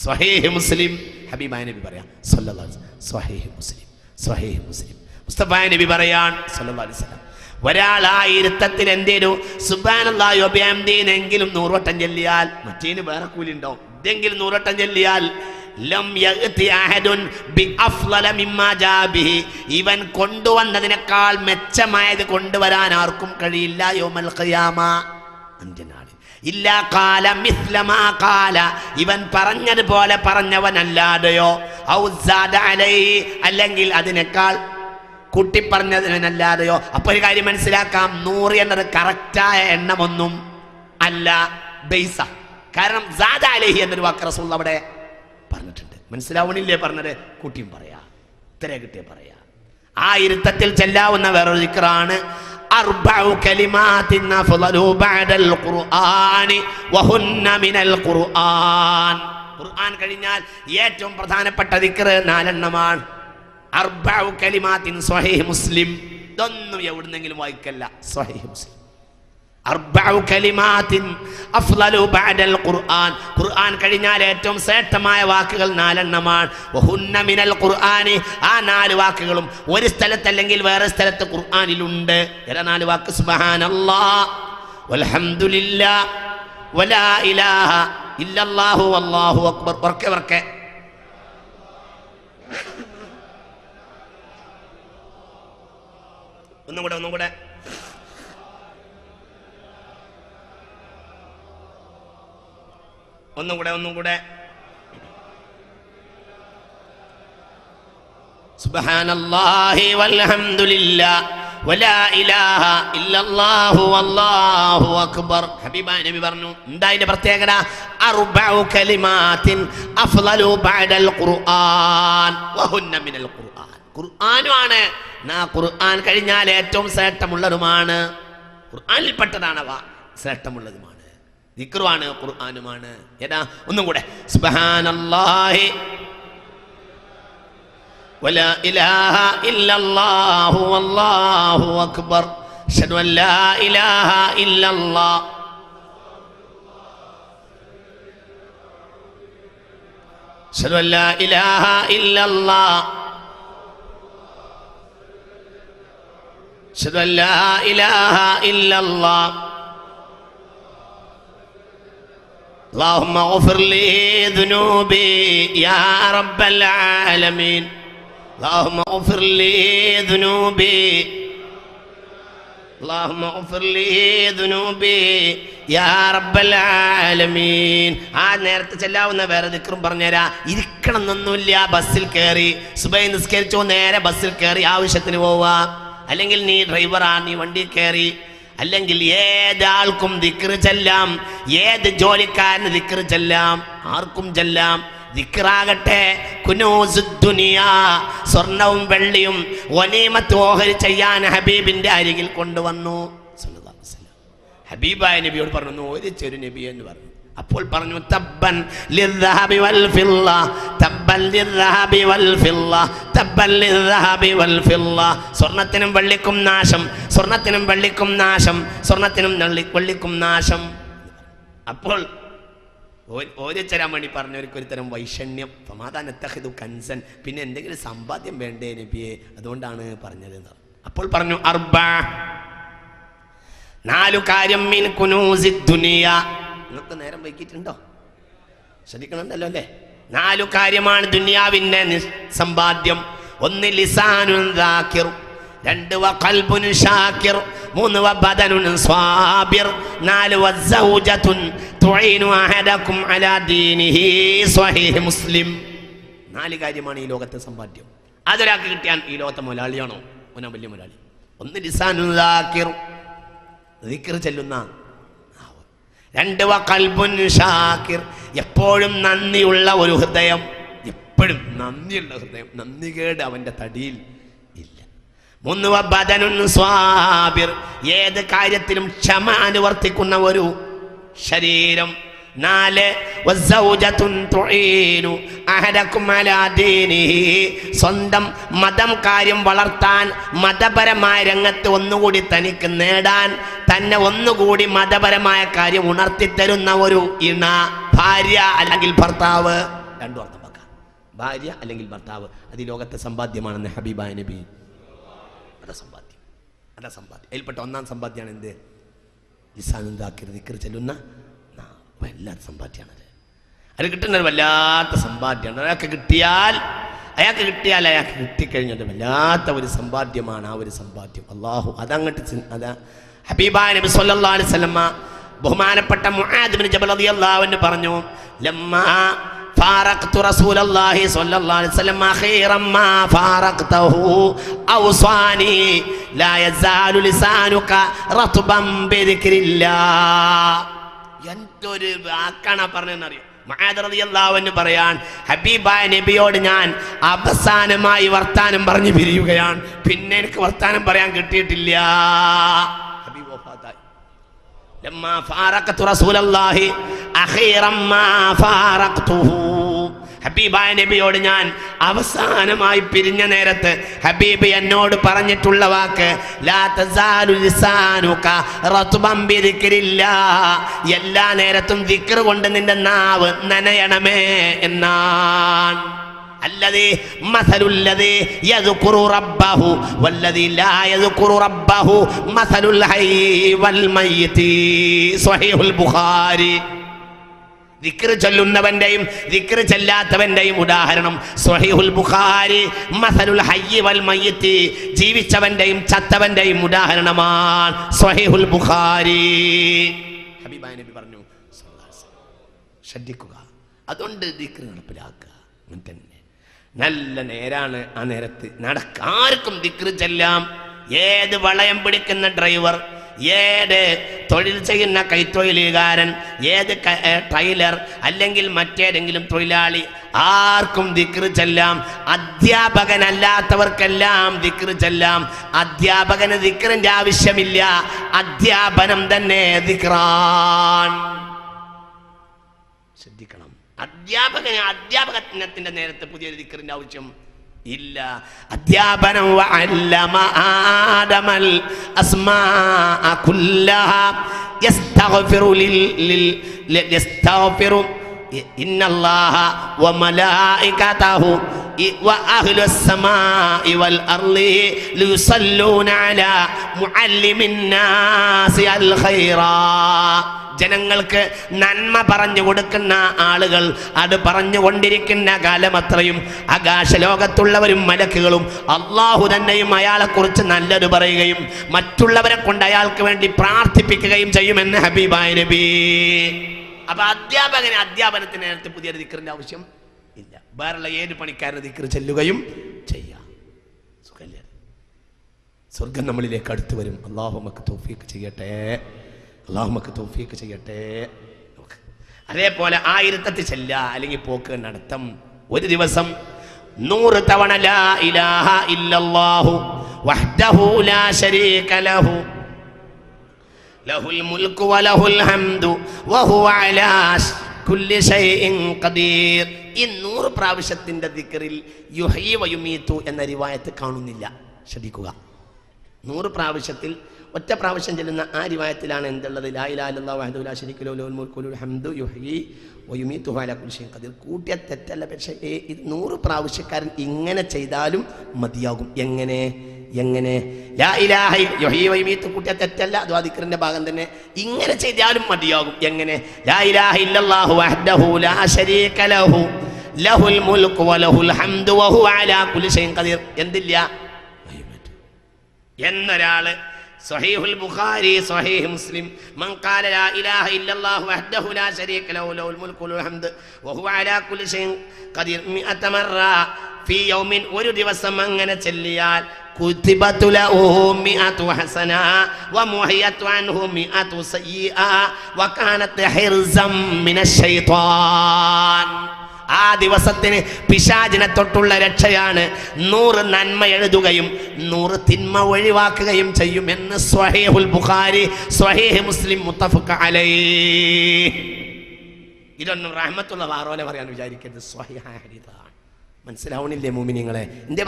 സ്വഹീഹ് മുസ്ലിം. ഹബീബായ നബി പറയാം സല്ലല്ലാഹു അലൈഹി വസല്ലം സ്വഹീഹ് മുസ്ലിം, സ്വഹീഹ് മുസ്ലിം. മുസ്തഫായ നബി പറയാൻ സല്ലല്ലാഹു അലൈഹി വസല്ലം ഒരാൾ ആ ഇരുത്തത്തിൽ എന്തേലും സുബ്ഹാനല്ലാഹി വബിഹംദിഹിനെങ്കിലും 100 വട്ടം ചൊല്ലിയാൽ മറ്റേന് വേറെ കൂലി ഉണ്ടാവും. ഇതെങ്കിലും 100 വട്ടം ചൊല്ലിയാൽ ലം യഅതി അഹദുൻ ബി അഫ്ളല മിമ്മാ ജാ ബിഹി, ഇവൻ കൊണ്ടുവന്നതിനേക്കാൾ മെച്ചമായത് കൊണ്ടുവരാൻ ആർക്കും കഴിയില്ല യൗമൽ ഖിയാമ, അന്ത്യനാളിൽ. ഇല്ലാ ഖാല മിസ്ല മാ ഖാല, ഇവൻ പറഞ്ഞതുപോലെ പറഞ്ഞവനല്ലാതെയോ ഔ സാദ അലൈഹി, അല്ലെങ്കിൽ അതിനേക്കാൾ കുട്ടി പറഞ്ഞതിനല്ലാതെയോ. അപ്പോൾ ഒരു കാര്യം മനസ്സിലാക്കാം, 100 എന്നത് കറക്റ്റായ എണ്ണമൊന്നും അല്ല, ബൈസ. കാരണം സാദ അലൈഹി എന്നൊരു വാക്ക് റസൂൽ അവിടെ പറഞ്ഞിട്ടുണ്ട്. മനസ്സിലാവണില്ലേ പറഞ്ഞത്? കുട്ടിയും പറയാ, ഇത്ര കിട്ടിയ പറയാ. ആ ഇരുത്തത്തിൽ ചെല്ലാവുന്ന വേറൊരു ദിക്റാണ് അർബഉ കലിമാത്തിൻ അഫ്ളലു ബഅദൽ ഖുർആനി വഹുന്ന മിനൽ ഖുർആൻ. ഖുർആൻ കഴിഞ്ഞാൽ ഏറ്റവും പ്രധാനപ്പെട്ട ദിക്ർ 4 എണ്ണമാണ്. അർബഉ കലിമാത്തിൻ സ്വഹീഹ് മുസ്ലിം. ഇതൊന്നും എവിടുന്നെങ്കിലും വായിക്കല്ല, സ്വഹീഹ് മുസ്ലിം. അർബഉ കലിമാത്തിൻ അഫ്ളലു ബഅദൽ ഖുർആൻ. ഖുർആൻ കഴിഞ്ഞാൽ ഏറ്റവും ശ്രേഷ്ഠമായ വാക്കുകൾ 4 എണ്ണമാണ്. വഹുന്ന മിനൽ ഖുർആനി. ആ 4 വാക്കുകളും ഒരു സ്ഥലത്തല്ലെങ്കിൽ വേറെ സ്ഥലത്ത് ഖുർആനിലുണ്ട്. ഏതാ 4 വാക്ക്? സുബ്ഹാനല്ലാഹ് വൽഹംദുലില്ലാഹ് വലാ ഇലാഹ ഇല്ലല്ലാഹു വല്ലാഹു അക്ബർ. വർക്കെ ഒന്നും കൂടെ ഒന്നും കൂടെ. സുബ്ഹാനല്ലാഹി വൽഹംദുലില്ലാഹ് വലാ ഇലാഹ ഇല്ലല്ലാഹു വല്ലാഹു അക്ബർ. ഹബീബായ നബി പറഞ്ഞു, എന്താ അതിന്റെ പ്രത്യേകത? അർബഉ കലിമാത്തിൻ അഫ്ളലു ബഅദൽ ഖുർആൻ വഹുന്ന മിനൽ ഖുർആൻ. ഖുർആനുമാണ്, ഖുർആൻ കഴിഞ്ഞാൽ ഏറ്റവും ശ്രേഷ്ഠമുള്ളതുമാണ്. ഖുർആനിൽപ്പെട്ടതാണവ, ശ്രേഷ്ഠമുള്ളതുമാണ്. ദിക്റുമാണ്, ഖുർആനുമാണ്. ഏതാ? ഒന്നും കൂടെ. സുബ്ഹാനല്ലാഹി വലാ ഇലാഹ ഇല്ലല്ലാഹു വല്ലാഹു അക്ബർ. അശ്ഹദു അൻ ലാ ഇലാഹ ഇല്ലല്ലാഹ് അശ്ഹദു അൻ ലാ ഇലാഹ ഇല്ലല്ലാഹ് അശ്ഹദു അൻ ലാ ഇലാഹ ഇല്ലല്ലാഹ്. اللهم اغفر لي ذنوبي يا رب العالمين. اللهم اغفر لي ذنوبي. اللهم اغفر لي ذنوبي يا رب العالمين. ആ നേരത്തെ ചെല്ലാവുന്ന വേറെ ദിക്റും പറഞ്ഞുതരാ. ഇരിക്കണം എന്നൊന്നുമില്ല. ബസ്സിൽ കയറി സുബഹി നിസ്കരിച്ചോ, നേരെ ബസ്സിൽ കയറി ആവശ്യത്തിന് പോവുക. അല്ലെങ്കിൽ നീ ഡ്രൈവറാണ്, നീ വണ്ടി കയറി. അല്ലെങ്കിൽ ഏതാൾക്കും ദിക്ർ ചെല്ലാം, ഏത് ജോലിക്കാരന് ദിക്ർ ചെല്ലാം, ആർക്കും ചെല്ലാം. ദിക്റാകട്ടെ കുനൂസുദ് ദുനിയാ, സ്വർണവും വെള്ളിയും ഗനീമത്ത് ഓഹരി ചെയ്യാൻ ഹബീബിന്റെ അരികിൽ കൊണ്ടുവന്നു. സല്ലല്ലാഹു അലൈഹി വസല്ലം ഹബീബായ നബിയോട് പറഞ്ഞു, ഒരു ചെറു നബി എന്ന് പറഞ്ഞു. അപ്പോൾ പറഞ്ഞു, തബ്ബൻ ലിദ്ദഹബി വൽ ഫില്ല, തബ്ബൻ ലിദ്ദഹബി വൽ ഫില്ല, തബ്ബൻ ലിദ്ദഹബി വൽ ഫില്ല. സ്വർണത്തിനും വെള്ളിക്കും നാശം, സ്വർണത്തിനും വെള്ളിക്കും നാശം, സ്വർണത്തിനും വെള്ളിക്കും നാശം. അപ്പോൾ ഓരോരുത്തരാൻ വേണ്ടി പറഞ്ഞവർക്ക് ഒരു തരം വൈഷണ്യം. ഫമാദാനത്തഖിദു കൻസൻ, പിന്നെ എന്തെങ്കിലും സമ്പാദ്യം വേണ്ടേ നബിയെ, അതുകൊണ്ടാണ് പറഞ്ഞത്. അപ്പോൾ പറഞ്ഞു, അർബഅ, 4 കാര്യം മിൻ കുനൂസിദ് ദുനിയ. നിങ്ങൾക്ക് നേരം വൈകിട്ടുണ്ടോ? ശ്രദ്ധിക്കണമല്ലോ അല്ലേ? 4 കാര്യമാണ് ദുനിയാവിന്റെ സമ്പാദ്യം. 1 ലിസാനുൻ ദാകിർ, 2 വഖൽബുൻ ഷാകിർ, 3 വബദനുൻ സ്വാബിർ, 4 വസൗജത്തുൻ തുഈനു അഹദകും അലാ ദീനിഹി. സ്വഹീഹ് മുസ്ലിം. 4 കാര്യമാണ് ഈ ലോകത്തെ സമ്പാദ്യം. അതൊരാൾക്ക് കിട്ടിയാൽ ഈ ലോകത്തെ മുതലാളിയാണോ? ഓനാ വലിയ മുതലാളി. 1 ലിസാനുൻ ദാകിർ, ദിക്ർ ചെല്ലുന്ന. 2 വഖൽബുൻ ഷാകിർ, എപ്പോഴും നന്ദിയുള്ള ഒരു ഹൃദയം. എപ്പോഴും നന്ദിയുള്ള ഹൃദയം, നന്ദികേട് അവന്റെ തടിയിൽ ഇല്ല. 3 വബദനുൻ സ്വാബിർ, ഏത് കാര്യത്തിലും ക്ഷമ അനുവർത്തിക്കുന്ന ഒരു ശരീരം. 4 വസൗജത്തുൻ തുഈനു അഹദകും അലാ ദീനിഹി, സ്വന്തം മതം കാര്യം വളർത്താൻ, മതപരമായ രംഗത്ത് ഒന്നുകൂടി തനിക്ക് നേടാൻ, തന്നെ ഒന്നുകൂടി മതപരമായ കാര്യം ഉണർത്തിത്തരുന്ന ഒരു ഇണ. ഭാര്യ അല്ലെങ്കിൽ ഭർത്താവ്, 2 അർത്ഥം വെക്കാം. ഭാര്യ അല്ലെങ്കിൽ ഭർത്താവ്, അത് ഈ ലോകത്തെ സമ്പാദ്യമാണെന്ന് ഹബീബായ നബി. അതാ സമ്പാദ്യം, അതാ സമ്പാദ്യം. അതിൽപ്പെട്ട 1-ാം സമ്പാദ്യമാണ് എന്ത്? ലിസാനുൻ ദാകിർ, ദിക്ർ ചെല്ലുന്ന വല്ലാത്ത സമ്പാദ്യമാണത്. അത് കിട്ടുന്നത് വല്ലാത്ത സമ്പാദ്യമാണ്. അയാൾക്ക് കിട്ടിയാൽ അയാൾക്ക് കിട്ടിക്കഴിഞ്ഞത് വല്ലാത്ത ഒരു സമ്പാദ്യമാണ്. ആ ഒരു സമ്പാദ്യം അള്ളാഹു അതങ്ങോട്ട് അതാ ഹബീബായ നബി സല്ലല്ലാഹു അലൈഹി വസല്ലം ബഹുമാനപ്പെട്ട മുആദ് ബിൻ ജബൽ റളിയല്ലാഹു അൻഹു പറഞ്ഞു, ലമ്മാ ഫാറഖ്തു റസൂലല്ലാഹി സ്വല്ലല്ലാഹു അലൈഹി വസല്ലം ഖൈറൻ മാ ഫാറഖ്തഹു ഔസാനി ലാ യസാലു ലിസാനുക റത്ബൻ ബിദിക്രില്ലാഹ്. എന്തൊരു വാക്കാണ് പറഞ്ഞതെന്നറിയോ? മുആദ് റളിയല്ലാഹു അൻഹു പറയാൻ, ഹബീബായ നബിയോട് ഞാൻ അവസാനമായി വർത്താനം പറഞ്ഞു പിരിയുകയാണ്, പിന്നെ എനിക്ക് വർത്താനം പറയാൻ കിട്ടിയിട്ടില്ല. ഹബീബ് വഫാത്തായി. ലമ്മാ ഫാറഖതു റസൂലല്ലാഹി അഖീറൻ മാ ഫാറഖതുഹു. ഹബീബായ നബിയോട് ഞാൻ അവസാനമായി പിരിഞ്ഞ നേരത്ത് ഹബീബ് എന്നോട് പറഞ്ഞിട്ടുള്ള വാക്ക്, ലാ തസാലു ലിസാനുക റത്ബൻ ബിദിക്രില്ലാഹ്, എല്ലാ നേരത്തും ദിക്ർ കൊണ്ട് നിന്റെ നാവ് നനയണമേ എന്നാണ്. അല്ലദീ മസലുല്ലദീ യദ്കുറു റബ്ബഹു വല്ലദീ ലാ യദ്കുറു റബ്ബഹു മസലുൽ ഹയ്യി വൽ മയ്യിതി. സ്വഹീഹുൽ ബുഖാരി. ദിക്ർ ചൊല്ലുന്നവന്റെയും ദിക്ർ ചെല്ലാത്തവന്റെയും ഉദാഹരണം സ്വഹീഹുൽ ബുഖാരി. മസലുൽ ഹയ്യി വൽ മയ്യിത്തി, ജീവിച്ചവന്റെയും ചത്തവന്റെയും ഉദാഹരണമാണ് സ്വഹീഹുൽ ബുഖാരി. ഹബീബായ നബി പറഞ്ഞു ശ്രദ്ധിക്കുക, അതുകൊണ്ട് ദിക്ർ നടപ്പിലാക്കുക. അങ്ങനെ തന്നെ നല്ല നേരാണ് ആ നേരത്ത് ആർക്കും ദിക്ർ ചെല്ലാം. ഏത് വളയം പിടിക്കുന്ന ഡ്രൈവർ, ഏത് തൊഴിൽ ചെയ്യുന്ന കൈത്തൊഴിലുകാരൻ, ഏത് ടൈലർ അല്ലെങ്കിൽ മറ്റേതെങ്കിലും തൊഴിലാളി, ആർക്കും ദിക്ർ ചെല്ലാം. അധ്യാപകനല്ലാത്തവർക്കെല്ലാം ദിക്ർ ചെല്ലാം. അധ്യാപകന് ദിക്റിന്റെ ആവശ്യമില്ല, അധ്യാപനം തന്നെ ദിക്റാൻ. ശ്രദ്ധിക്കണം, അധ്യാപകത്തിന്റെ നേരത്തെ പുതിയ ദിക്റിന്റെ ആവശ്യം ഇല്ല. അധ്യാപനം വഅല്ലമ ആദമൽ അസ്മാഅ കുല്ലഹാ യസ്തഗ്ഫിറു യസ്തഗ്ഫിറു ഇന്നല്ലാഹ വമലായികതഹു വഅഹ്ലുസ് സമാഇ വൽ അർളി ലിയുസല്ലൂന അലാ മുഅല്ലിമിൻ നാസി അൽ ഖൈറാ. ജനങ്ങൾക്ക് നന്മ പറഞ്ഞു കൊടുക്കുന്ന ആളുകൾ, അത് പറഞ്ഞുകൊണ്ടിരിക്കുന്ന കാലമത്രയും ആകാശലോകത്തുള്ളവരും മലക്കുകളും അള്ളാഹു തന്നെയും അയാളെക്കുറിച്ച് നല്ലത് പറയുകയും മറ്റുള്ളവരെ കൊണ്ട് അയാൾക്ക് വേണ്ടി പ്രാർത്ഥിപ്പിക്കുകയും ചെയ്യുമെന്ന് ഹബീബായ നബി. അപ്പൊ അധ്യാപനത്തിന് നേരത്തെ പുതിയ ദിക്റിന്റെ ആവശ്യം ഇല്ല. വേറുള്ള ഏത് പണിക്കാരന് ദിക്ർ ചെല്ലുകയും ചെയ്യാം. സ്വർഗം നമ്മളിലേക്ക് അടുത്ത് വരും. അള്ളാഹു നമുക്ക് തൗഫീഖ് ചെയ്യട്ടെ, അള്ളാഹു നമുക്ക് തൗഫീഖ് ചെയ്യട്ടെ. അതേപോലെ ആയിരത്തത്തി ചെല്ല അല്ലെങ്കിൽ പോക്ക് നടത്തം. ഒരു ദിവസം 100 തവണ ലാ ഇലാഹ ഇല്ലല്ലാഹു വഹ്ദഹു ലാ ശരീക ലഹു ലഹുൽ മുൽക്കു വലഹുൽ ഹംദു വഹുവ അലാ കുല്ലി ഷൈഇൻ ഖദീർ. ഈ 100 പ്രാവശ്യത്തിന്റെ ദിക്റിൽ യുഹ്യി വയുമീതു എന്ന റിവായത്ത് കാണുന്നില്ല. ശ്രദ്ധിക്കുക, 100 പ്രാവശ്യത്തിൽ ഒറ്റ പ്രാവശ്യം ചെല്ലുന്ന ആ റിവായത്തിലാണ് എന്തുള്ളത്? ലാ ഇലാഹ ഇല്ലല്ലാഹു വഹ്ദഹു ലാ ശരീക ലഹു ലഹുൽ മുൽക്കു വലഹുൽ ഹംദു യുഹ്യി വയുമീതു അലാ കുല്ലി ഷൈഇൻ ഖദീർ. കൂട്ടിയ തെറ്റല്ല, പക്ഷേ ഇത് 100 പ്രാവശ്യക്കാരൻ ഇങ്ങനെ ചെയ്താലും മതിയാകും. എങ്ങനെ ലാ ഇലാഹ യുഹ്യി വയുമീതു കൂട്ടിയ തെറ്റല്ല, അത് ദിക്റിന്റെ ഭാഗം തന്നെ. ഇങ്ങനെ ചെയ്താലും മതിയാകും. എങ്ങനെ? ലാ ഇലാഹ ഇല്ലല്ലാഹു വഹ്ദഹു ലാ ശരീക ലഹു ലഹുൽ മുൽക്കു വലഹുൽ ഹംദു വഹുവ അലാ കുല്ലി ഷൈഇൻ ഖദീർ. എന്തില്ല എന്നൊരാള് സ്വഹീഹുൽ ബുഖാരി സ്വഹീഹ് മുസ്ലിം മൻ ഖാല ലാ ഇലാഹ ഇല്ലല്ലാഹു വഹ്ദഹു ലാ ശരീക ലഹു ലഹുൽ മുൽക്കു വലഹുൽ ഹംദു വഹുവ അലാ കുല്ലി ഷൈഇൻ ഖദീർ 100 മറ ഫീ യൗമിൻ, ഒരു ദിവസം അങ്ങനെ ചൊല്ലിയാൽ കുതിബതു ലഹു 100 ഹസന വമുഹിയതു അൻഹു 100 സയ്യിഅ വകാനത് ഹിർസം മിനശ് ശൈത്വാൻ. ആ ദിവസത്തിന് പിശാചിനെ തൊട്ടുള്ള രക്ഷയാണ്. 100 നന്മ എഴുതുകയും 100 തിന്മ ഒഴിവാക്കുകയും ചെയ്യുമെന്ന് സ്വഹീഹുൽ ബുഖാരി സ്വഹീഹ് മുസ്ലിം മുത്തഫഖ് അലൈഹി. ഇതൊന്നും റഹ്മത്തുള്ള വാറോലെ പറയാൻ വിചാരിക്കരുത്, സ്വഹീഹായ ഹദീസാണ്. മനസ്സിലാവണില്ലേ മുഅ്മിനീങ്ങളെ? എന്തേ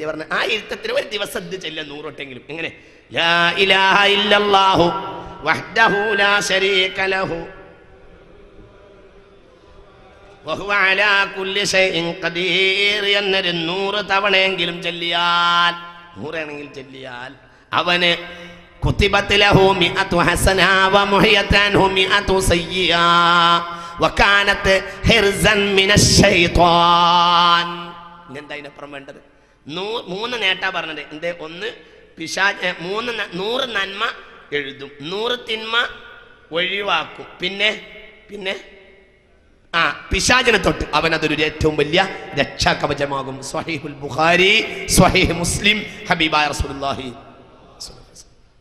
പറഞ്ഞ ആ ഇരുത്തത്തിന് ഒരു ദിവസം ഇത് ചെല്ല 100 വട്ടെങ്കിലും. എങ്ങനെ? ലാ ഇലാഹ ഇല്ലല്ലാഹു വഹ്ദഹു ലാ ശരീക ലഹു വഹുവ അലാ കുല്ലി ഷൈഇൻ ഖദീർ എന്നൊരു 100 തവണയെങ്കിലും ചൊല്ലിയാൽ, 100 ആണെങ്കിൽ ചൊല്ലിയാൽ അവന് കുതിബത് ലഹു 100 ഹസന വമുഹിയത് അൻഹു 100 സയ്യിഅ വകാനത് ഹിർസൻ മിനശ് ശൈത്വാൻ. എന്താ ഇതിനപ്പുറം വേണ്ടത്? 3 നേട്ടാ പറഞ്ഞത്. എന്തേ? 1 പിശാച് 100 നന്മ എഴുതും, 100 തിന്മ ഒഴിവാക്കും, പിന്നെ പിശാചിനെ തൊട്ട് അവനതൊരു ഏറ്റവും വലിയ രക്ഷാകവചമാകും. സ്വഹീഹുൽ ബുഖാരി സ്വഹീഹ് മുസ്ലിം ഹബീബായ റസൂലുള്ളാഹി.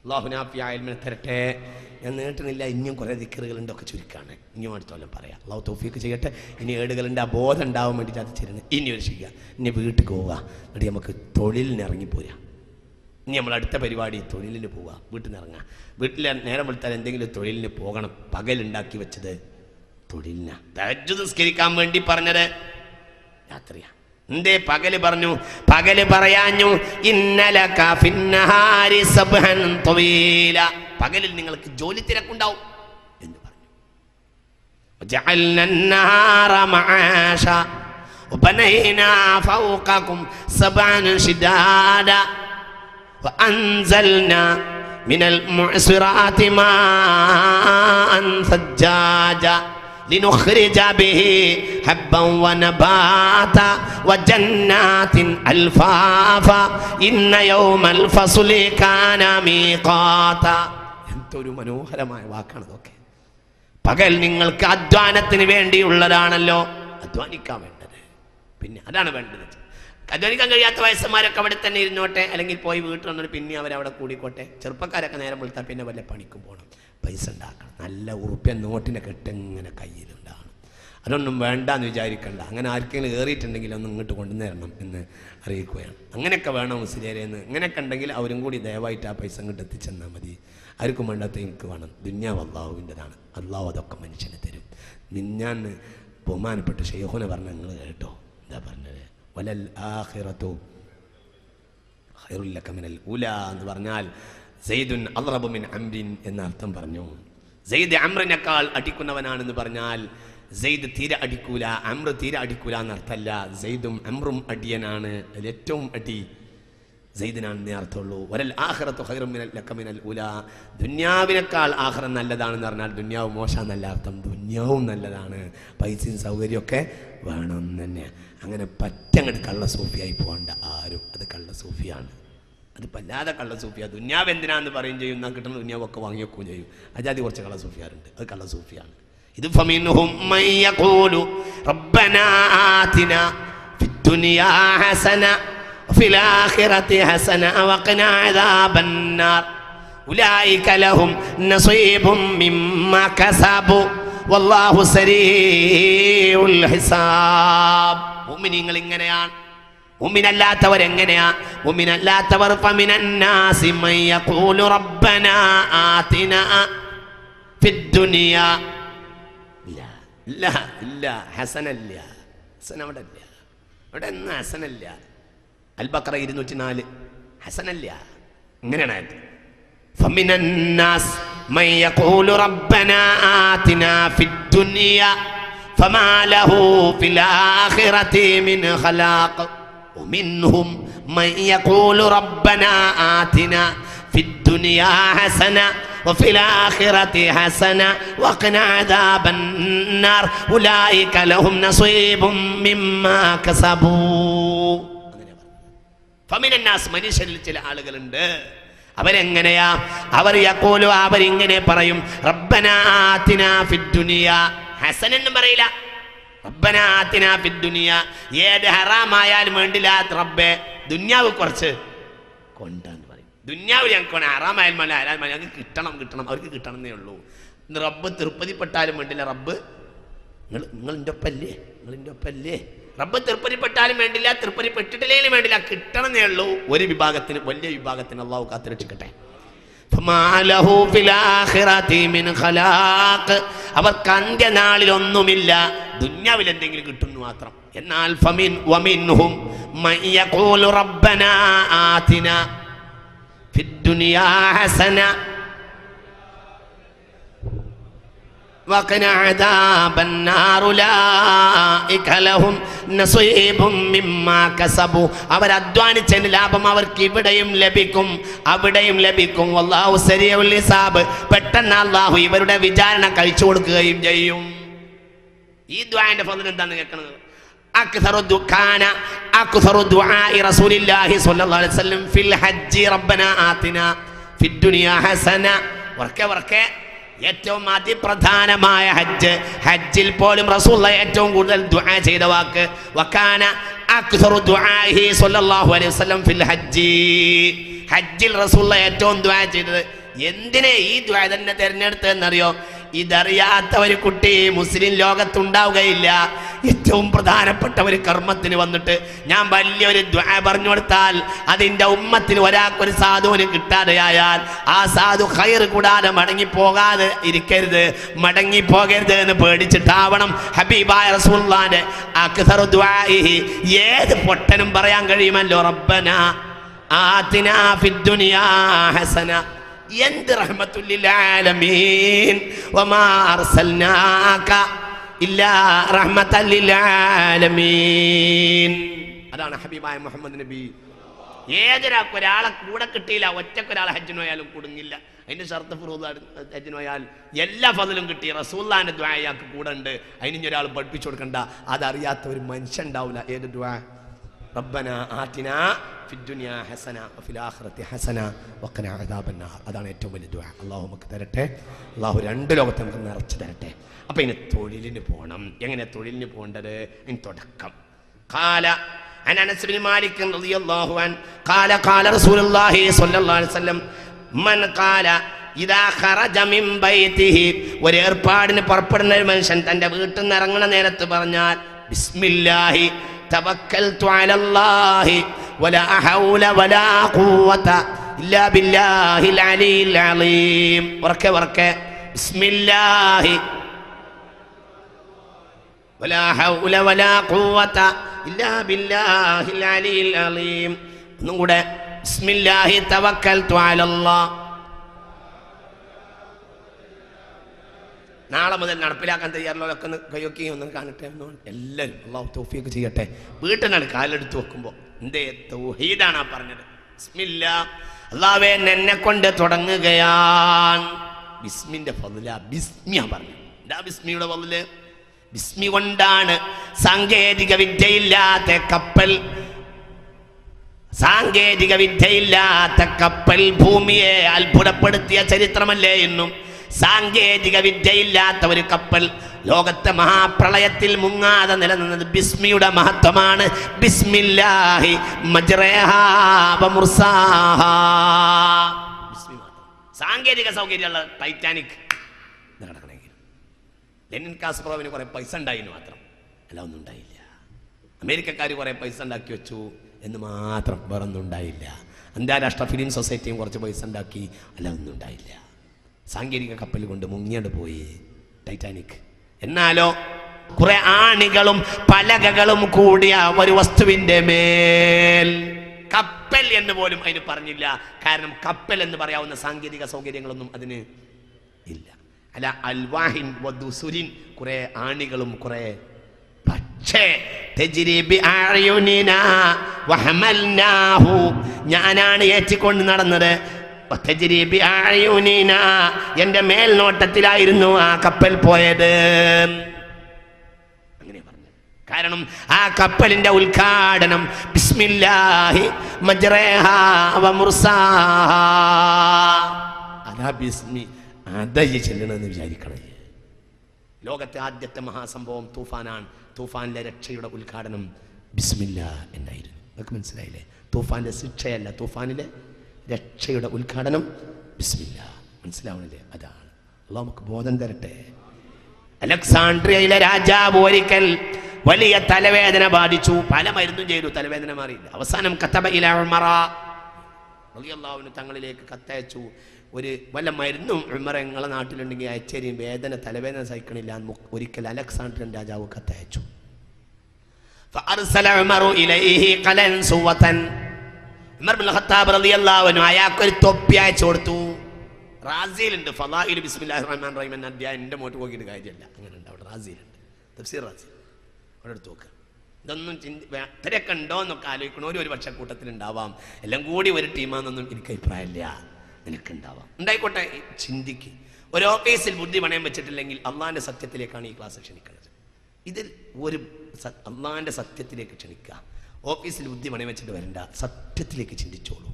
അല്ലാഹു നാഫിയായ ഇൽമിനെ തരട്ടെ. ഞാൻ നീട്ടുന്നില്ല, ഇനിയും കുറേ ദിക്റുകളുണ്ട്, ഒക്കെ ചുരുക്കാണ്, ഇനിയും അടുത്തോളം പറയാം. അല്ലാഹു തൗഫീഖ് ചെയ്യട്ടെ. ഇനി ഏടുകളുണ്ട്, ആ ബോധം ഉണ്ടാവാൻ വേണ്ടിയിട്ട് അത് ചെയ്യുന്നത്. ഇനി ഒരു ചെയ്യുക, ഇനി വീട്ടിൽ പോവുക, എന്നിട്ട് നമുക്ക് തൊഴിലിന് ഇറങ്ങിപ്പോരാ. ഇനി നമ്മൾ അടുത്ത പരിപാടി തൊഴിലിന് പോവുക, വീട്ടിൽ നിന്ന് ഇറങ്ങുക. വീട്ടിൽ നേരം വെളുത്താൽ എന്തെങ്കിലും തൊഴിലിന് പോകണം. പകലുണ്ടാക്കി വെച്ചത് തൊഴിലിനാ. തഹജ്ജുദ് നിസ്കരിക്കാൻ വേണ്ടി പറഞ്ഞത് രാത്രിയാ. എന്തേ പകല് പറഞ്ഞു? പകല് പറയാഞ്ഞു ഇന്നലക ഫിന്നഹാരി സബ്ഹൻ തവീല, പകലിൽ നിങ്ങൾക്ക് ജോലി തിരക്കുണ്ടാവും എന്ന് പറഞ്ഞു. വജഅൽനന്നാറ മആശ വബനൈനാ ഫൗഖകും സബ്അൻ ശിദാദ വഅൻസൽനാ മിനൽ മുഅ്സിറാതി മാഅൻ സജ്ജാജ لنخرج به حبا ونباتا وجنات الفافا إن يوم الفصل كان ميقاتا. എന്തൊരു മനോഹരമായ വാക്കാണ് ഇതൊക്കെ. പകൽ നിങ്ങൾക്ക് അധ്വാനത്തിന് വേണ്ടിയുള്ളതാണല്ലോ, അധ്വാനിക്കാൻ വേണ്ടത്. പിന്നെ അതാണ് വേണ്ടത്. അധ്വാനിക്കാൻ കഴിയാത്ത വയസ്സന്മാരൊക്കെ അവിടെ തന്നെ ഇരുന്നോട്ടെ, അല്ലെങ്കിൽ പോയി വീട്ടിൽ വന്നിട്ട് പിന്നെ അവരവിടെ കൂടിക്കോട്ടെ. ചെറുപ്പക്കാരൊക്കെ നേരം വിളിച്ചാൽ പിന്നെ വല്ല പണിക്കും പോകണം, പൈസ ഉണ്ടാക്കണം. നല്ല ഉറുപ്പ്യ നോട്ടിനെ കെട്ടിങ്ങനെ കയ്യിലുണ്ടാകണം. അതൊന്നും വേണ്ടാന്ന് വിചാരിക്കണ്ട. അങ്ങനെ ആർക്കെങ്കിലും ഏറിയിട്ടുണ്ടെങ്കിൽ ഒന്ന് ഇങ്ങോട്ട് കൊണ്ടുവരണം എന്ന് അറിയിക്കുകയാണ്. അങ്ങനെയൊക്കെ വേണം മുസ്ലിയാരെന്ന്. ഇങ്ങനെയൊക്കെ ഉണ്ടെങ്കിൽ അവരും കൂടി ദയവായിട്ട് ആ പൈസ ഇങ്ങോട്ട് എത്തിച്ചെന്നാൽ മതി. ആർക്കും വേണ്ടാത്ത എനിക്ക് വേണം. ദുന്യാവ് അള്ളാഹുവിൻ്റെതാണ്. അള്ളാഹു അതൊക്കെ മനുഷ്യന് തരും. ഞാൻ ബഹുമാനപ്പെട്ട ഷെയ്ഖുനെ പറഞ്ഞ നിങ്ങൾ കേട്ടോ, എന്താ പറഞ്ഞത്? വലൽ ആഖിറതു ഖൈറുൽ ലക മിനൽ ഉലാ എന്ന് പറഞ്ഞാൽ സെയ്ദുൻ അദ്റബു മിൻ അംറിൻ എന്ന അർത്ഥം പറഞ്ഞു. സെയ്ദ് അംറിനേക്കാൾ അടിക്കുന്നവനാണെന്ന് പറഞ്ഞാൽ സെയ്ദ് തീരെ അടിക്കൂല, അംറ് തീരെ അടിക്കൂല എന്നർത്ഥമല്ല. സെയ്ദും അംറും അടിയനാണ്, അതിൽ ഏറ്റവും അടി സെയ്ദിനാണെന്നേ അർത്ഥമുള്ളൂ. വലൽ ആഖിറതു ഖൈറുൻ ലക മിനൽ ഉലാ, ദുന്യാവിനേക്കാൾ ആഖിറ നല്ലതാണെന്ന് പറഞ്ഞാൽ ദുന്യാവ് മോശം നല്ല അർത്ഥം, ദുന്യാവും നല്ലതാണ്. പൈസയും സൗകര്യമൊക്കെ വേണം തന്നെ. അങ്ങനെ പറ്റങ്ങോട്ട് കള്ള സൂഫിയായി പോകണ്ട ആരും. അത് കള്ള സൂഫിയാണ്, അത് വല്ലാതെ കള്ള സൂഫിയ. ദുന്യാവ് എന്തിനാന്ന് പറയും ചെയ്യും, എന്നാൽ കിട്ടുന്ന ദുന്യാവൊക്കെ വാങ്ങി വെക്കുകയും ചെയ്യും. അജാതി കുറച്ച് കള്ള സൂഫിയാറുണ്ട്, അത് കള്ള സൂഫിയാണ്. ഇത് ഫമിൻഹും മൻ യഖൂലു റബ്ബനാ ആതിനാ ഫിദ്ദുനിയാ ഹസന വഫിൽ ആഖിറതി ഹസന വഖിനാ അദാബന്നാർ ഉലൈക ലഹും നസീബും മിമ്മാ കസബു വല്ലാഹു സരീഉൽ ഹിസാബ്. മുഅ്മിനീങ്ങൾ ഇങ്ങനെയാണ്. മുഅ്മിനല്ലാത്തവർ എങ്ങനെയാ? മുഅ്മിനല്ലാത്തവർ ഫമിനന്നാസി മൻ യഖൂലു റബ്ബനാ ആതിനാ ഫിദ്ദുനിയാ ഇല്ല ഇല്ല ഹസനല്ല, ഹസൻ അവിടെ ഇല്ല, അവിടെ ഒന്നും ഹസനല്ല. അൽ ബഖറ 204 ഹസനല്ല. ഇങ്ങനെയാണ് ഫമിനന്നാസ് മൻ യഖൂലു റബ്ബനാ ആതിനാ ഫിദ്ദുനിയാ ഫമാ ലഹു ഫിൽ ആഖിറതി മിൻ ഖലാഖ് ومنهم من يقول ربنا آتنا في الدنيا حسنة وفي الآخرة حسنة وقنا عذاب النار أولئك لهم نصيب مما كسبوا. فمن الناس മനുഷ്യരിൽ ചില ആളുകളുണ്ട്, അവരെങ്ങനെയാ? അവർ യഖൂലു, അവരിങ്ങനെ പറയും, റബ്ബനാ ആതിനാ ഫിദ്ദുനിയാ, ഹസന എന്ന് പറയില്ല, റബ്ബനാ ആതിനാ ഫിദ്ദുനിയാ. ഏത് ഹറാമായാലും വേണ്ടില്ല റബ്ബേ ദുന്യാവ് കുറച്ച് കൊണ്ടാന്ന് പറയും. ദുന്യാവ് ഞങ്ങൾക്ക് ഹറാമായാലും വേണ്ട, ഹലാൽ ഞങ്ങൾക്ക് കിട്ടണം, അവർക്ക് കിട്ടണം എന്നേ ഉള്ളൂ. റബ്ബ് തൃപ്തിപ്പെട്ടാലും വേണ്ടില്ല, റബ്ബ് നിങ്ങളിൻ്റെ ഒപ്പല്ലേ, റബ്ബ് തൃപ്തിപ്പെട്ടാലും വേണ്ടില്ല, തൃപ്തിപ്പെട്ടിട്ടില്ലെങ്കിലും വേണ്ടില്ല, കിട്ടണമെന്നേ ഉള്ളൂ. ഒരു വിഭാഗത്തിന്, വലിയ വിഭാഗത്തിന് അള്ളാഹു കാത്തിരക്ഷിക്കട്ടെ. അവർക്ക് അന്ത്യനാളിൽ ഒന്നുമില്ല, ദുന്യാവിൽ എന്തെങ്കിലും കിട്ടുന്നു മാത്രം. എന്നാൽ വമിൻഹും മൻ യഖൂലു റബ്ബനാ ആതിനാ ഫിദ്ദുനിയാ ഹസന വഖിനാ അദാബന്നാർ ഉലൈക ലഹും നസീബും മിമ്മാ കസബു. അവർ അധ്വാനിച്ചതിന് ലാഭം അവർക്ക് ഇവിടെയും ലഭിക്കും, അവിടെയും ലഭിക്കും. വല്ലാഹു സരീഉൽ ഹിസാബ്, പെട്ടെന്ന് അല്ലാഹു ഇവരുടെ വിചാരണ കഴിച്ചു കൊടുക്കുകയും ചെയ്യും. ഈ ദുആന്റെ ഫضل എന്താണെന്ന് കേൾക്കുന്നത്? അക്സറു ദുആഇ റസൂലില്ലാഹി സ്വല്ലല്ലാഹു അലൈഹി വസല്ലം ഫിൽ ഹജ്ജി റബ്ബനാ ആതിനാ ഫിദ്ദുനിയാ ഹസന. വർക്കെ ഏറ്റവും അതിപ്രധാനമായ ഹജ്ജിൽ പോലും റസൂലുള്ള ഏറ്റവും കൂടുതൽ ദുആ ചെയ്ത വാക്ക് വകാന അക്സറു ദുആഇഹി സ്വല്ലല്ലാഹു അലൈഹി വസല്ലം ഫിൽ ഹജ്ജി. ഹജ്ജിൽ റസൂലുള്ള ഏറ്റവും ദുആ ചെയ്തത് എന്തിനെ ഈ ദുആ തന്നെ തിരഞ്ഞെടുത്തതെന്നറിയോ? ഇതറിയാത്ത ഒരു കുട്ടി മുസ്ലിം ലോകത്തുണ്ടാവുകയില്ല. ഏറ്റവും പ്രധാനപ്പെട്ട ഒരു കർമ്മത്തിന് വന്നിട്ട് ഞാൻ വലിയൊരു ദുആ പറഞ്ഞു കൊടുത്താൽ അതിൻ്റെ ഉമ്മത്തിൽ ഒരാൾക്കൊരു സാധുവിന് കിട്ടാതെയായാൽ ആ സാധു ഖൈർ കൂടാതെ മടങ്ങിപ്പോകാതെ ഇരിക്കരുത്, മടങ്ങിപ്പോകരുത് എന്ന് പേടിച്ചിട്ടാവണം ഹബീബായ റസൂലുള്ളാഹിന്റെ അക്സറു ദുആഇഹി. ഏത് പൊട്ടനും പറയാൻ കഴിയുമല്ലോ, റബ്ബനാ ആതിനാ ഫിദ്ദുനിയാ ഹസന. എന്ത് റഹ്മത്തുൽ ലിൽ ആലമീൻ വമാ അർസൽനാക ഇല്ലാ റഹ്മത്തൽ ലിൽ ആലമീൻ. അതാണ് ഹബീബായ മുഹമ്മദ് നബി. ഒരാളെ കൂടെ കിട്ടിയില്ല, ഒറ്റക്കൊരാളെ ഹജ്ജിന് പോയാലും കുടുങ്ങില്ല. അതിന്റെ ഷർത്ത് ഫുറൂദ് ഹജ്ജിന് പോയാൽ എല്ലാ ഫضലും കിട്ടി. റസൂലുള്ളാഹിന്റെ ദുആ അയാൾക്ക് കൂടെ ഉണ്ട്, അതിന് ഒരാൾ പഠിപ്പിച്ചു കൊടുക്കണ്ട. അതറിയാത്ത ഒരു മനുഷ്യൻ ഉണ്ടാവില്ല. ഏത് ദുആ? റബ്ബനാ ആതിനാ ഫിദ്ദുനിയാ ഹസന വഫിൽ ആഖിറതി ഹസന വഖിനാ അദാബന്നാർ. അതാണ് ഏറ്റവും വലിയ ദുആ. അല്ലാഹു നമുക്ക് തരട്ടെ, അല്ലാഹു രണ്ട് ലോകത്തെ നമുക്ക് നിറച്ചു തരട്ടെ. അപ്പൊ ഇനി തൊഴിലിന് പോകണം. എങ്ങനെ തൊഴിലിന് പോകേണ്ടത്? ഇനി തുടക്കം. ഖാല അൻ അനസ് ബിൻ മാലിക് റളിയല്ലാഹു അൻ ഖാല ഖാല റസൂലുള്ളാഹി സ്വല്ലല്ലാഹു അലൈഹി വസല്ലം മൻ ഖാല ഇദാ ഖറജ മിൻ ബൈതിഹി, ഒരു ഏർപ്പാടിന് പുറപ്പെടുന്ന ഒരു മനുഷ്യൻ തന്റെ വീട്ടിൽ നിന്ന് ഇറങ്ങുന്ന നേരത്ത് പറഞ്ഞാൽ ബിസ്മില്ലാഹി തവക്കൽതു അലല്ലാഹി വലാ ഹൗല വലാ ഖുവത ഇല്ലാ ബില്ലാഹിൽ അലിയിൽ അലീം. ഉറക്കെ ബിസ്മില്ലാഹി വലാ ഹൗല വലാ ഖുവത ഇല്ലാ ബില്ലാഹിൽ അലിയിൽ അലീം. ഒന്നും കൂടെ, ബിസ്മില്ലാഹി തവക്കൽതു അലല്ലാഹ്. നാളെ മുതൽ നടപ്പിലാക്കാൻ തയ്യാറുള്ളവരൊക്കെ ഒന്ന് കയ്യൊക്കി ഒന്ന് കാണട്ടെ. എല്ലാവരും അല്ലാഹു തൗഫീഖ് ചെയ്യട്ടെ. വീട്ടിനാണ് കാലെടുത്ത് വെക്കുമ്പോൾ എന്തേ തൗഹീദാണ് ആ പറഞ്ഞത്. ബിസ്മില്ലാ, അല്ലാഹുവേ എന്നെ കൊണ്ട് തുടങ്ങുകയാണ്. ബിസ്മിന്റെ ഫضല, ബിസ്മിയാ പറഞ്ഞു. എന്താ ബിസ്മിയുടെ ഫضല്? ബിസ്മി കൊണ്ടാണ് സാങ്കേതിക വിദ്യയില്ലാത്ത കപ്പൽ ഭൂമിയെ അത്ഭുതപ്പെടുത്തിയ ചരിത്രമല്ലേ എന്നും. സാങ്കേതിക വിദ്യയില്ലാത്ത ഒരു കപ്പൽ ലോകത്തെ മഹാപ്രളയത്തിൽ മുങ്ങാതെ നിലനിന്നത് ബിസ്മിയുടെ മഹത്വമാണ്. ബിസ്മില്ലാഹി മജ്റഹാ വമുർസാഹാ. ബിസ്മി മാത്രം. സാങ്കേതിക സൗകര്യമുള്ള ടൈറ്റാനിക് നടക്കണമെങ്കിൽ ലെനിൻ കാസ്പറോവിന് കുറെ പൈസ ഉണ്ടായിന് മാത്രം, അല്ല ഒന്നും ഉണ്ടായില്ല. അമേരിക്കക്കാർ കുറെ പൈസ ഉണ്ടാക്കി വെച്ചു എന്ന് മാത്രം, വേറൊന്നും ഉണ്ടായില്ല. അന്താരാഷ്ട്ര ഫിലിം സൊസൈറ്റിയും കുറച്ച് പൈസ ഉണ്ടാക്കി, അല്ല ഒന്നും ഉണ്ടായില്ല. സാങ്കേതിക കപ്പൽ കൊണ്ട് മുങ്ങിയോണ്ട് പോയി ടൈറ്റാനിക്. എന്നാലോ കുറെ ആണികളും പലകകളും കൂടിയ ഒരു വസ്തുവിന്റെ മേൽ കപ്പൽ എന്ന് പോലും അതിന് പറഞ്ഞില്ല. കാരണം കപ്പൽ എന്ന് പറയാവുന്ന സാങ്കേതിക സൗകര്യങ്ങളൊന്നും അതിന് ഇല്ല. അല്ല അൽവാഹിൻ വദുസുരിൻ, കുറെ ആണികളും കുറെ. പക്ഷേ ഞാനാണ് ഏറ്റിക്കൊണ്ട് നടന്നത്. എന്റെ മേൽനോട്ടത്തിലായിരുന്നു ആ കപ്പൽ പോയത്. അങ്ങനെ പറഞ്ഞു. കാരണം ആ കപ്പലിന്റെ ഉദ്ഘാടനം ബിസ്മില്ലാഹി മജ്റഹാ വമുർസാഹാ. അതാ ബിസ്മി, അതായി ചെല്ലണമെന്ന് വിചാരിക്കണേ. ലോകത്തെ ആദ്യത്തെ മഹാസംഭവം തൂഫാനാണ്. തൂഫാനിലെ രക്ഷയുടെ ഉദ്ഘാടനം ബിസ്മില്ലാ എന്നായിരുന്നു. നിങ്ങൾക്ക് മനസ്സിലായില്ലേ? തൂഫാന്റെ ശിക്ഷയല്ല, തൂഫാനിലെ രക്ഷയുടെ ഉദ്ഘാടനം ബിസ്മില്ലാ. മനസ്സിലാവണില്ലേ? അതാണ്. അല്ലാഹു നമുക്ക് ബോധം തരട്ടെ. അലക്സാണ്ട്രിയയിലെ രാജാവ് ഒരിക്കൽ വലിയ തലവേദന ബാധിച്ചു. പല മരുന്നും ചെയ്തു, തലവേദന മാറിയില്ല. അവസാനം കതബ ഇലാ ഉമറ റളിയല്ലാഹു അൻഹു തങ്ങളിലേക്ക് കത്തയച്ചു. ഒരു വല്ല മരുന്നും ഉമറ നിങ്ങളെ നാട്ടിലുണ്ടെങ്കിൽ അയച്ചേരിയും, വേദന തലവേദന സഹിക്കണില്ല. ഒരിക്കൽ അലക്സാണ്ട്രിയൻ രാജാവ് കത്തയച്ചു. ഫഅർസല ഉമറു ഇലൈഹി ഖലൻ സുവതൻ. ഉമർ ഇബ്നുൽ ഖത്താബ് റളിയല്ലാഹു അൻഹു അയാൾക്ക് ഒരു തൊപ്പി അയച്ചു കൊടുത്തു. റാസിയിലുണ്ട് ഫളാഇൽ ബിസ്മില്ലാഹിർ റഹ്മാനിർ റഹീം എന്ന അധ്യായം. എൻ്റെ മോട്ട് പോക്കിയിട്ട് കാര്യമില്ല, അങ്ങനെ ഉണ്ട്. അവിടെ റാസിയിലുണ്ട്, തഫ്സീർ റാസി. അവിടെ എടുത്ത് നോക്കുക. ഇതൊന്നും ഇത്രയൊക്കെ ഉണ്ടോ എന്നൊക്കെ ആലോചിക്കണോ. ഒരു പക്ഷേ കൂട്ടത്തിലുണ്ടാവാം. എല്ലാം കൂടി ഒരു ടീമാണെന്നൊന്നും എനിക്ക് അഭിപ്രായമില്ല. നിനക്കുണ്ടാവാം, ഉണ്ടായിക്കോട്ടെ. ചിന്തിക്ക്. ഒരു ഓഫീസിൽ ബുദ്ധി പണയം വെച്ചിട്ടില്ലെങ്കിൽ അള്ളാഹിൻ്റെ സത്യത്തിലേക്കാണ് ഈ ക്ലാസ് ക്ഷണിക്കുന്നത്. ഇതിൽ ഒരു അള്ളാഹിൻ്റെ സത്യത്തിലേക്ക് ക്ഷണിക്കുക. ഓഫീസിൽ ബുദ്ധി പണയം വെച്ചിട്ട് വരണ്ട, സത്യത്തിലേക്ക് ചിന്തിച്ചോളൂ.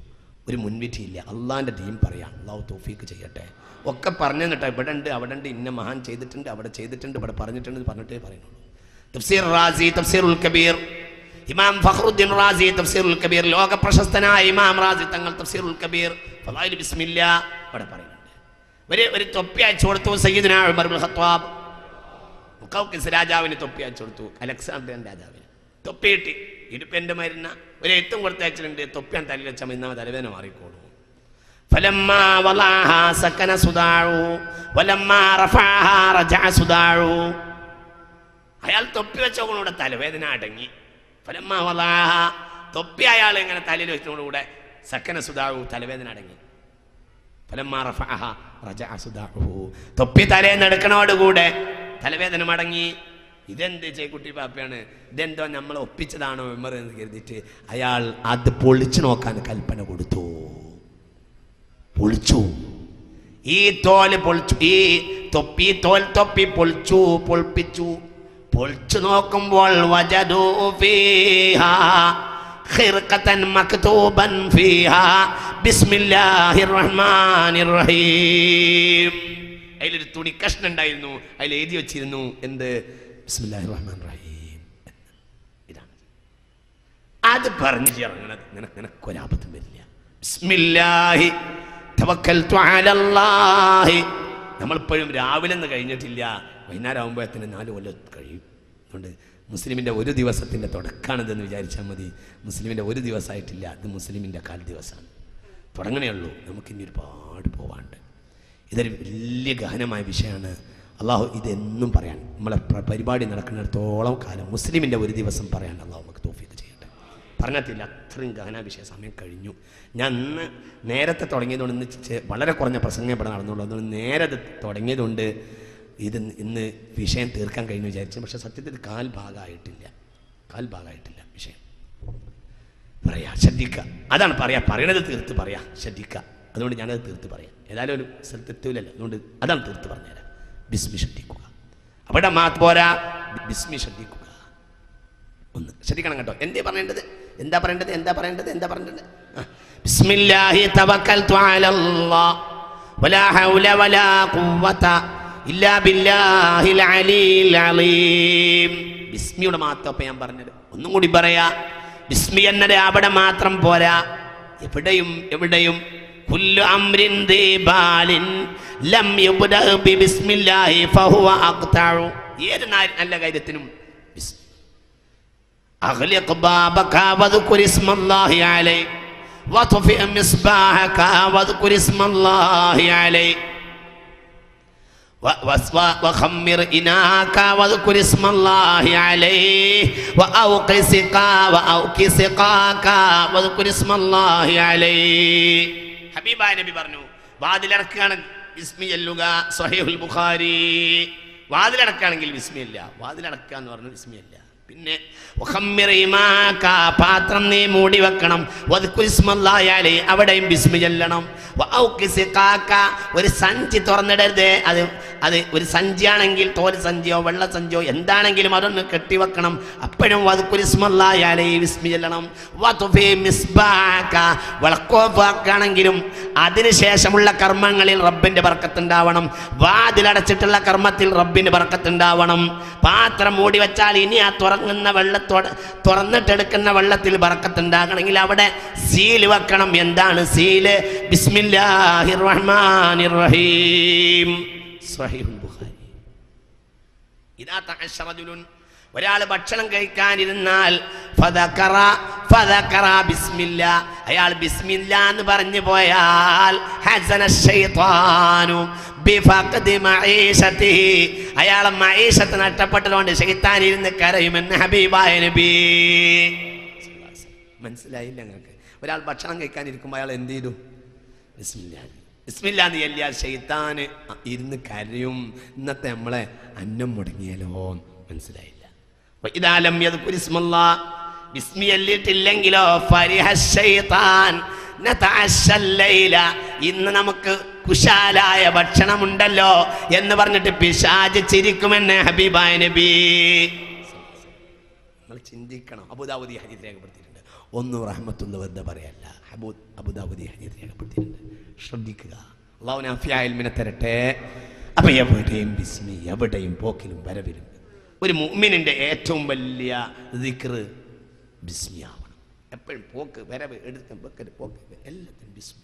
ഒരു മുൻവിധിയില്ല. അള്ളാഹിൻ്റെ ദീൻ പറയാം. അള്ളാഹു തൗഫീഖ് ചെയ്യട്ടെ. ഒക്കെ പറഞ്ഞു കേട്ടോ. ഇവിടെ ഉണ്ട്, അവിടെ ഉണ്ട്, ഇന്ന മഹാൻ ചെയ്തിട്ടുണ്ട്, അവിടെ ചെയ്തിട്ടുണ്ട്, ഇവിടെ പറഞ്ഞിട്ടുണ്ട് പറഞ്ഞിട്ടേ പറയുന്നുള്ളൂ. തഫ്സീർ റാസി, തഫ്സീറുൽ കബീർ. ഇമാം ഫഖ്റുദ്ദീൻ റാസി തഫ്സീറുൽ കബീർ, ലോക പ്രശസ്തനായ ഇമാം റാസി തങ്ങൾ തഫ്സീറുൽ കബീർ ഫളായിൽ ബിസ്മില്ലാ അവിടെ പറയുന്നുണ്ട്. ഒരു തൊപ്പി അയച്ചു കൊടുത്തു സയ്യിദുനാ ഉമർ ഇബ്നുൽ ഖത്താബ്. മുഖൗഖിസ് രാജാവിന് തൊപ്പി അയച്ചു കൊടുത്തു, അലക്സാണ്ട്രിയൻ രാജാവിന് തൊപ്പി കിട്ടി. ഇടുപ്പെൻ്റെ മരുന്ന ഒരു എത്തും കൊടുത്തയച്ചിട്ടുണ്ട്, തൊപ്പിയാണ് തലയിൽ വെച്ചാൽ ഇന്നാ തലവേദന മാറിക്കോളൂ. فلما وضعها سكن صداعه ولما رفعها رجع صداعه. അയാൾ തൊപ്പി വെച്ചോടുകൂടെ തലവേദന അടങ്ങി. ഫലമ്മ വളാഹ, തൊപ്പി അയാൾ ഇങ്ങനെ തലയിൽ വെച്ചോടുകൂടെ സക്കന സുദാഉ, തലവേദന അടങ്ങി. ഫലമ്മ റഫഅഹ റജഅ സുദാഉ, തൊപ്പി തലേന്ന് എടുക്കണോടുകൂടെ തലവേദന മടങ്ങി. ഇതെന്ത് ചേക്കുട്ടി പാപ്പയാണ്, ഇതെന്തോ നമ്മൾ ഒപ്പിച്ചതാണോ ഉമർ എന്ന് കരുതിയിട്ട് അയാൾ അത് പൊളിച്ചു നോക്കാൻ കൽപ്പന കൊടുത്തു. പൊളിച്ചു, ഈ തോല് പൊളിച്ചു, ഈ തൊപ്പി പൊളിപ്പിച്ചു. പൊളിച്ചു നോക്കുമ്പോൾ വജദൂ ഫീഹാ ഖിർഖതൻ മക്തൂബൻ ഫീഹാ ബിസ്മില്ലാഹിർ റഹ്മാനിർ റഹീം. അതിലൊരു തുണി കഷ്ണം ഉണ്ടായിരുന്നു, അതിൽ എഴുതി വെച്ചിരുന്നു എന്ത്? ബിസ്മില്ലാഹിർ റഹ്മാനിർ റഹീം. ഇതാണ് അത് പറഞ്ഞു ചേർന്നത്. നിനക്കൊരാപത്തും വരില്ല. ബിസ്മില്ലാഹി തവക്കൽതു അലല്ലാഹി. നമ്മളിപ്പോഴും രാവിലെ നിന്ന് കഴിഞ്ഞിട്ടില്ല, വൈകുന്നേരം ആകുമ്പോഴത്തേന് 4 കൊല്ലം കഴിയും. അതുകൊണ്ട് മുസ്ലിമിൻ്റെ ഒരു ദിവസത്തിൻ്റെ തുടക്കമാണിതെന്ന് വിചാരിച്ചാൽ മതി. മുസ്ലിമിൻ്റെ ഒരു ദിവസമായിട്ടില്ല, അത് മുസ്ലിമിൻ്റെ 1/4 ദിവസമാണ്. തുടങ്ങണേ ഉള്ളൂ. നമുക്കിനി ഒരുപാട് പോവാണ്ട്. ഇതൊരു വലിയ ഗഹനമായ വിഷയമാണ്. അള്ളാഹു ഇതെന്നും പറയാൻ, നമ്മളെ പരിപാടി നടക്കുന്നിടത്തോളം കാലം മുസ്ലിമിൻ്റെ ഒരു ദിവസം പറയാൻ അള്ളാഹു നമുക്ക് തൗഫീഖ് ചെയ്യട്ടെ. പറഞ്ഞിട്ടില്ല, അത്രയും ഗഹന വിഷയ സമയം കഴിഞ്ഞു. ഞാൻ ഇന്ന് നേരത്തെ തുടങ്ങിയതുകൊണ്ട് ഇന്ന് വളരെ കുറഞ്ഞ പ്രസംഗം ഇവിടെ നടന്നുള്ളൂ. അതുകൊണ്ട് നേരത്തെ തുടങ്ങിയതുകൊണ്ട് ഇന്ന് വിഷയം തീർക്കാൻ കഴിഞ്ഞു വിചാരിച്ചു. പക്ഷെ സത്യത്തിൽ കാൽ ഭാഗമായിട്ടില്ല വിഷയം. പറയാ, ശ്രദ്ധിക്കുക. അതാണ് പറയണത് തീർത്ത് പറയാ, ശ്രദ്ധിക്കുക. അതുകൊണ്ട് ഞാനത് തീർത്ത് പറയാം. ഏതായാലും ഒരു സ്ഥലത്ത് എത്തൂലല്ലോ, അതുകൊണ്ട് അതാണ് തീർത്ത് പറഞ്ഞുതരാം. ബിസ്മി ശ്രദ്ധിക്കുക. അവിടെ മാത്രം പോരാ, ബിസ്മി ശ്രദ്ധിക്കുക. ഒന്ന് ശ്രദ്ധിക്കണം കേട്ടോ. എന്താ പറയേണ്ടത്? ബിസ്മില്ലാഹി തവക്കൽതു അലല്ലാഹ് വലാ ഹൗല വലാ ഖുവത ഇല്ലാ ബില്ലാഹിൽ അലിയിൽ അലീം. ബിസ്മിയുടെ മാത്രം ഞാൻ പറഞ്ഞത്. ഒന്നും കൂടി പറയാ, ബിസ്മി എന്നത് അവിടെ മാത്രം പോരാ, എവിടെയും കുല്ലു അംരിൻ ദീബാലിൻ ലം യുബ്ദഅ ബിസ്മില്ലാഹി ഫഹുവ അഖ്തഉ. ഏത് നല്ല കാര്യത്തിനും അഗ്ലിഖ് ബാബക വദ്കുർ ഇസ്മല്ലാഹി അലൈഹി വത്ഫി മിസ്ബാഹക വദ്കുർ ഇസ്മല്ലാഹി അലൈഹി وخمر إناءك واذكر اسم الله عليه وأوقي سقاك واذكر اسم الله عليه. ഹബീബായ നബി പറഞ്ഞു, വാതിലടക്കുകയാണ് ബിസ്മി ചൊല്ലുക. സ്വഹീഹുൽ ബുഖാരി. വാതിലടക്കുകയാണെങ്കിൽ ബിസ്മി ഇല്ല, വാതിലടക്കുക എന്ന് പറഞ്ഞു ബിസ്മി ഇല്ല. പിന്നെ പാത്രം നീ മൂടി വെക്കണം. അവിടെയും ബിസ്മി ചൊല്ലണം. ഒരു സഞ്ചി തുറന്നിടരുത്. അത് ഒരു സഞ്ചിയാണെങ്കിൽ തോൽ സഞ്ചിയോ വെള്ള സഞ്ചിയോ എന്താണെങ്കിലും അതൊന്ന് കെട്ടിവെക്കണം. അപ്പോഴും ബിസ്മി ചൊല്ലണം. വിളക്കോഫാക്കാണെങ്കിലും അതിനുശേഷമുള്ള കർമ്മങ്ങളിൽ റബ്ബിന്റെ ബർക്കത്തുണ്ടാവണം. വാതിലടച്ചിട്ടുള്ള കർമ്മത്തിൽ റബ്ബിന്റെ ബർക്കത്തുണ്ടാവണം. പാത്രം മൂടി വെച്ചാൽ ഇനി ആ തുറന്നിട്ടെടുക്കുന്ന വെള്ളത്തിൽ ബർക്കത്തുണ്ടാകണമെങ്കിൽ അവിടെ സീൽ വെക്കണം. എന്താണ് സീല്? ബിസ്മില്ലാഹിർ റഹ്മാനിർ റഹീം. സ്വഹീഹുൽ ബുഖാരി. ഇദാ തഅശ്ശ റജുലുൻ, ഒരാൾ ഭക്ഷണം കഴിക്കാനിരുന്നാൽ ഫദകറ ബിസ്മില്ലാ, അയാൾ ബിസ്മില്ലാ എന്ന് പറഞ്ഞു പോയാൽ ഹസന ശൈത്താനു ബിഫഖദി മഈശതിഹി, അയാളെ മഈശത്ത് നഷ്ടപ്പെട്ടതുകൊണ്ട് ശൈത്താൻ ഇരുന്ന് കരയുമെന്ന് ഹബീബായ നബി. മനസ്സിലായില്ല നിങ്ങൾക്ക്? ഒരാൾ ഭക്ഷണം കഴിക്കാനിരിക്കുമ്പോൾ അയാൾ എന്ത് ചെയ്തു? ബിസ്മില്ലാ എന്ന് ചൊല്ലിയാൽ ശൈത്താന് ഇരുന്ന് കരയും. ഇന്നത്തെ നമ്മളെ അന്നം മുടങ്ങിയാലോ? മനസ്സിലായില്ല. ഇദാലം യദ്കുർ ഇസ്മല്ലാഹ്, ബിസ്മി ചൊല്ലിയിട്ടില്ലെങ്കിലോ ഫരിഹ ശൈത്താൻ നതഅശ്ശൽ ലൈല, ഇന്ന് നമുക്ക് കുശാലായ ഭക്ഷണമുണ്ടല്ലോ എന്ന് പറഞ്ഞിട്ട് പിശാച് ചിരിക്കുമെന്ന് ഹബീബായ നബി. നമ്മൾ ചിന്തിക്കണം. അബൂദാവൂദി ഹദീസ് രേഖപ്പെടുത്തിയിട്ടുണ്ട്. ഒന്നും റഹ്മത്തുള്ള വെറുതെ പറയല്ല, അബൂദാവൂദി ഹദീസ് രേഖപ്പെടുത്തിയിട്ടുണ്ട്. ശ്രദ്ധിക്കുക. അല്ലാഹു നാഫിയായ ഇൽമിനെ തരട്ടെ. അപ്പൊ എവിടെയും ബിസ്മി, എവിടെയും പോക്കിലും വരവിലും. ഒരു മുഅ്മിനിന്റെ ഏറ്റവും വലിയ ദിക്ർ ബിസ്മിയാവണം. എപ്പോഴും പോക്ക് വരവ് എടുത്ത് വെക്കല് പോക്ക് എല്ലാത്തിനും ബിസ്മി.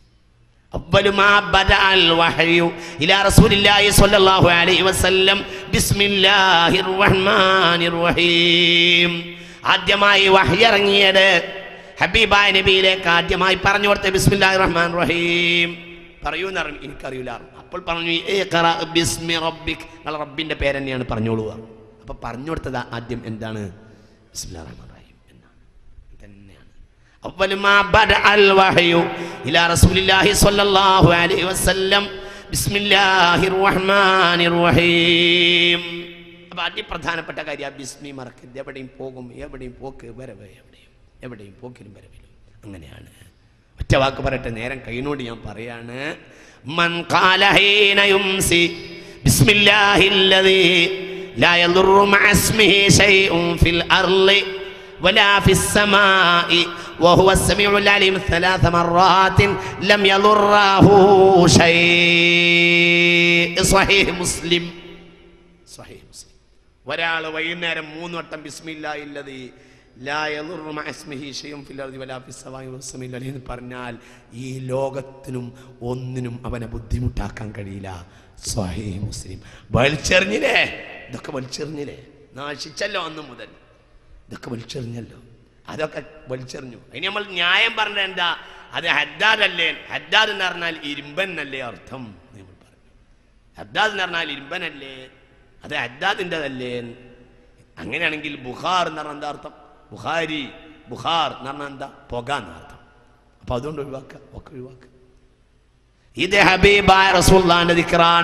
അവ്വലു മാ ബദഅൽ വഹ്യു ഇലാ റസൂലില്ലാഹി സ്വല്ലല്ലാഹു അലൈഹി വസല്ലം ബിസ്മില്ലാഹിർ റഹ്മാനിർ റഹീം. ആദ്യമായി വഹ്യ് ഇറങ്ങിയത് ഹബീബായ നബിയിലേക്ക് ആദ്യമായി പറഞ്ഞു കൊടുത്ത ബിസ്മില്ലാഹിർ റഹ്മാനിർ റഹീം പറയൂന്ന് പറഞ്ഞു. എനിക്കറിയില്ല. അപ്പോൾ പറഞ്ഞു ഇഖ്റ ബിസ്മി റബ്ബിക്, നിങ്ങളുടെ റബ്ബിൻ്റെ പേര് തന്നെയാണ് പറഞ്ഞോളൂ. അപ്പോൾ പറഞ്ഞു കൊടുത്തത് ആദ്യം എന്താണ്? ബിസ്മില്ലാഹിർ റഹ്മാനിർ റഹീം എന്നാണ്. തന്നെയാണ് അവ്വലു മാ ബദഅൽ വഹ്യു ഇലാ റസൂലില്ലാഹി സ്വല്ലല്ലാഹു അലൈഹി വസല്ലം ബിസ്മില്ലാഹിർ റഹ്മാനിർ റഹീം. അപ്പോൾ അതിപ്രധാനപ്പെട്ട കാര്യം ബിസ്മി മറക്കരുത്. എവിടെയും പോകും, എവിടെയും പോക്ക് വരവ്, എവിടെയും പോക്കിലും വരവിലും അങ്ങനെയാണ്. ഒറ്റ വാക്ക് പറയട്ടെ, നേരം കൈനോട് ഞാൻ പറയാണ്. മൻ ഖാല ഹീന യുംസി ബിസ്മില്ലാഹില്ലദീ ലാ യദുറു മഅ ഇസ്മിഹി ശൈഉൻ ഫിൽ അർളി വലാ ഫിസ് സമാഇ വഹുവ അസ്-സമീഉൽ അലീം 3 മററാത്തിൻ ലം യദുറഹു ശൈ. സ്വഹീഹ് മുസ്ലിം. ഒരാൾ വൈകുന്നേരം 3 വട്ടം ബിസ്മില്ലാഹില്ലദീ ലാ യദുറു മഅ ഇസ്മിഹി ശൈഉൻ ഫിൽ അർളി വലാ ഫിസ് സമാഇ വഹുവ അസ്-സമീഉൽ അലീം എന്ന് പറഞ്ഞാൽ ഈ ലോകത്തിനും ഒന്നിനും അവനെ ബുദ്ധിമുട്ടാക്കാൻ കഴിയില്ല. സ്വഹീഹ് മുസ്ലിം. വലിച്ചെറിഞ്ഞില്ലേ? ഇതൊക്കെ വലിച്ചെറിഞ്ഞില്ലേ? നാശിച്ചല്ലോ അന്ന് മുതൽ. ഇതൊക്കെ വലിച്ചെറിഞ്ഞല്ലോ, അതൊക്കെ വലിച്ചെറിഞ്ഞു. അതിന് നമ്മൾ ന്യായം പറഞ്ഞത് എന്താ? അത് ഹദ്ദാദ് അല്ലേ? ഹദ്ദാദ് എന്ന് പറഞ്ഞാൽ ഇരുമ്പനല്ലേ അർത്ഥം. നമ്മൾ പറഞ്ഞു ഹദ്ദാദ് എന്ന് പറഞ്ഞാൽ ഇരുമ്പനല്ലേ, അത് ഹദ്ദാദിൻ്റെതല്ലേ. അങ്ങനെയാണെങ്കിൽ ബുഖാർ എന്ന് പറഞ്ഞാൽ എന്താ അർത്ഥം? ബുഖാരി, ബുഖാർ എന്ന് പറഞ്ഞാൽ എന്താ? പുക എന്നർത്ഥം. അപ്പൊ അതുകൊണ്ട് ഒഴിവാക്കുക, ഒക്കെ ഒഴിവാക്കുക. ഇത് ഹബീബായ റസൂലുള്ളാഹിന്റെ ദിക്റാൻ.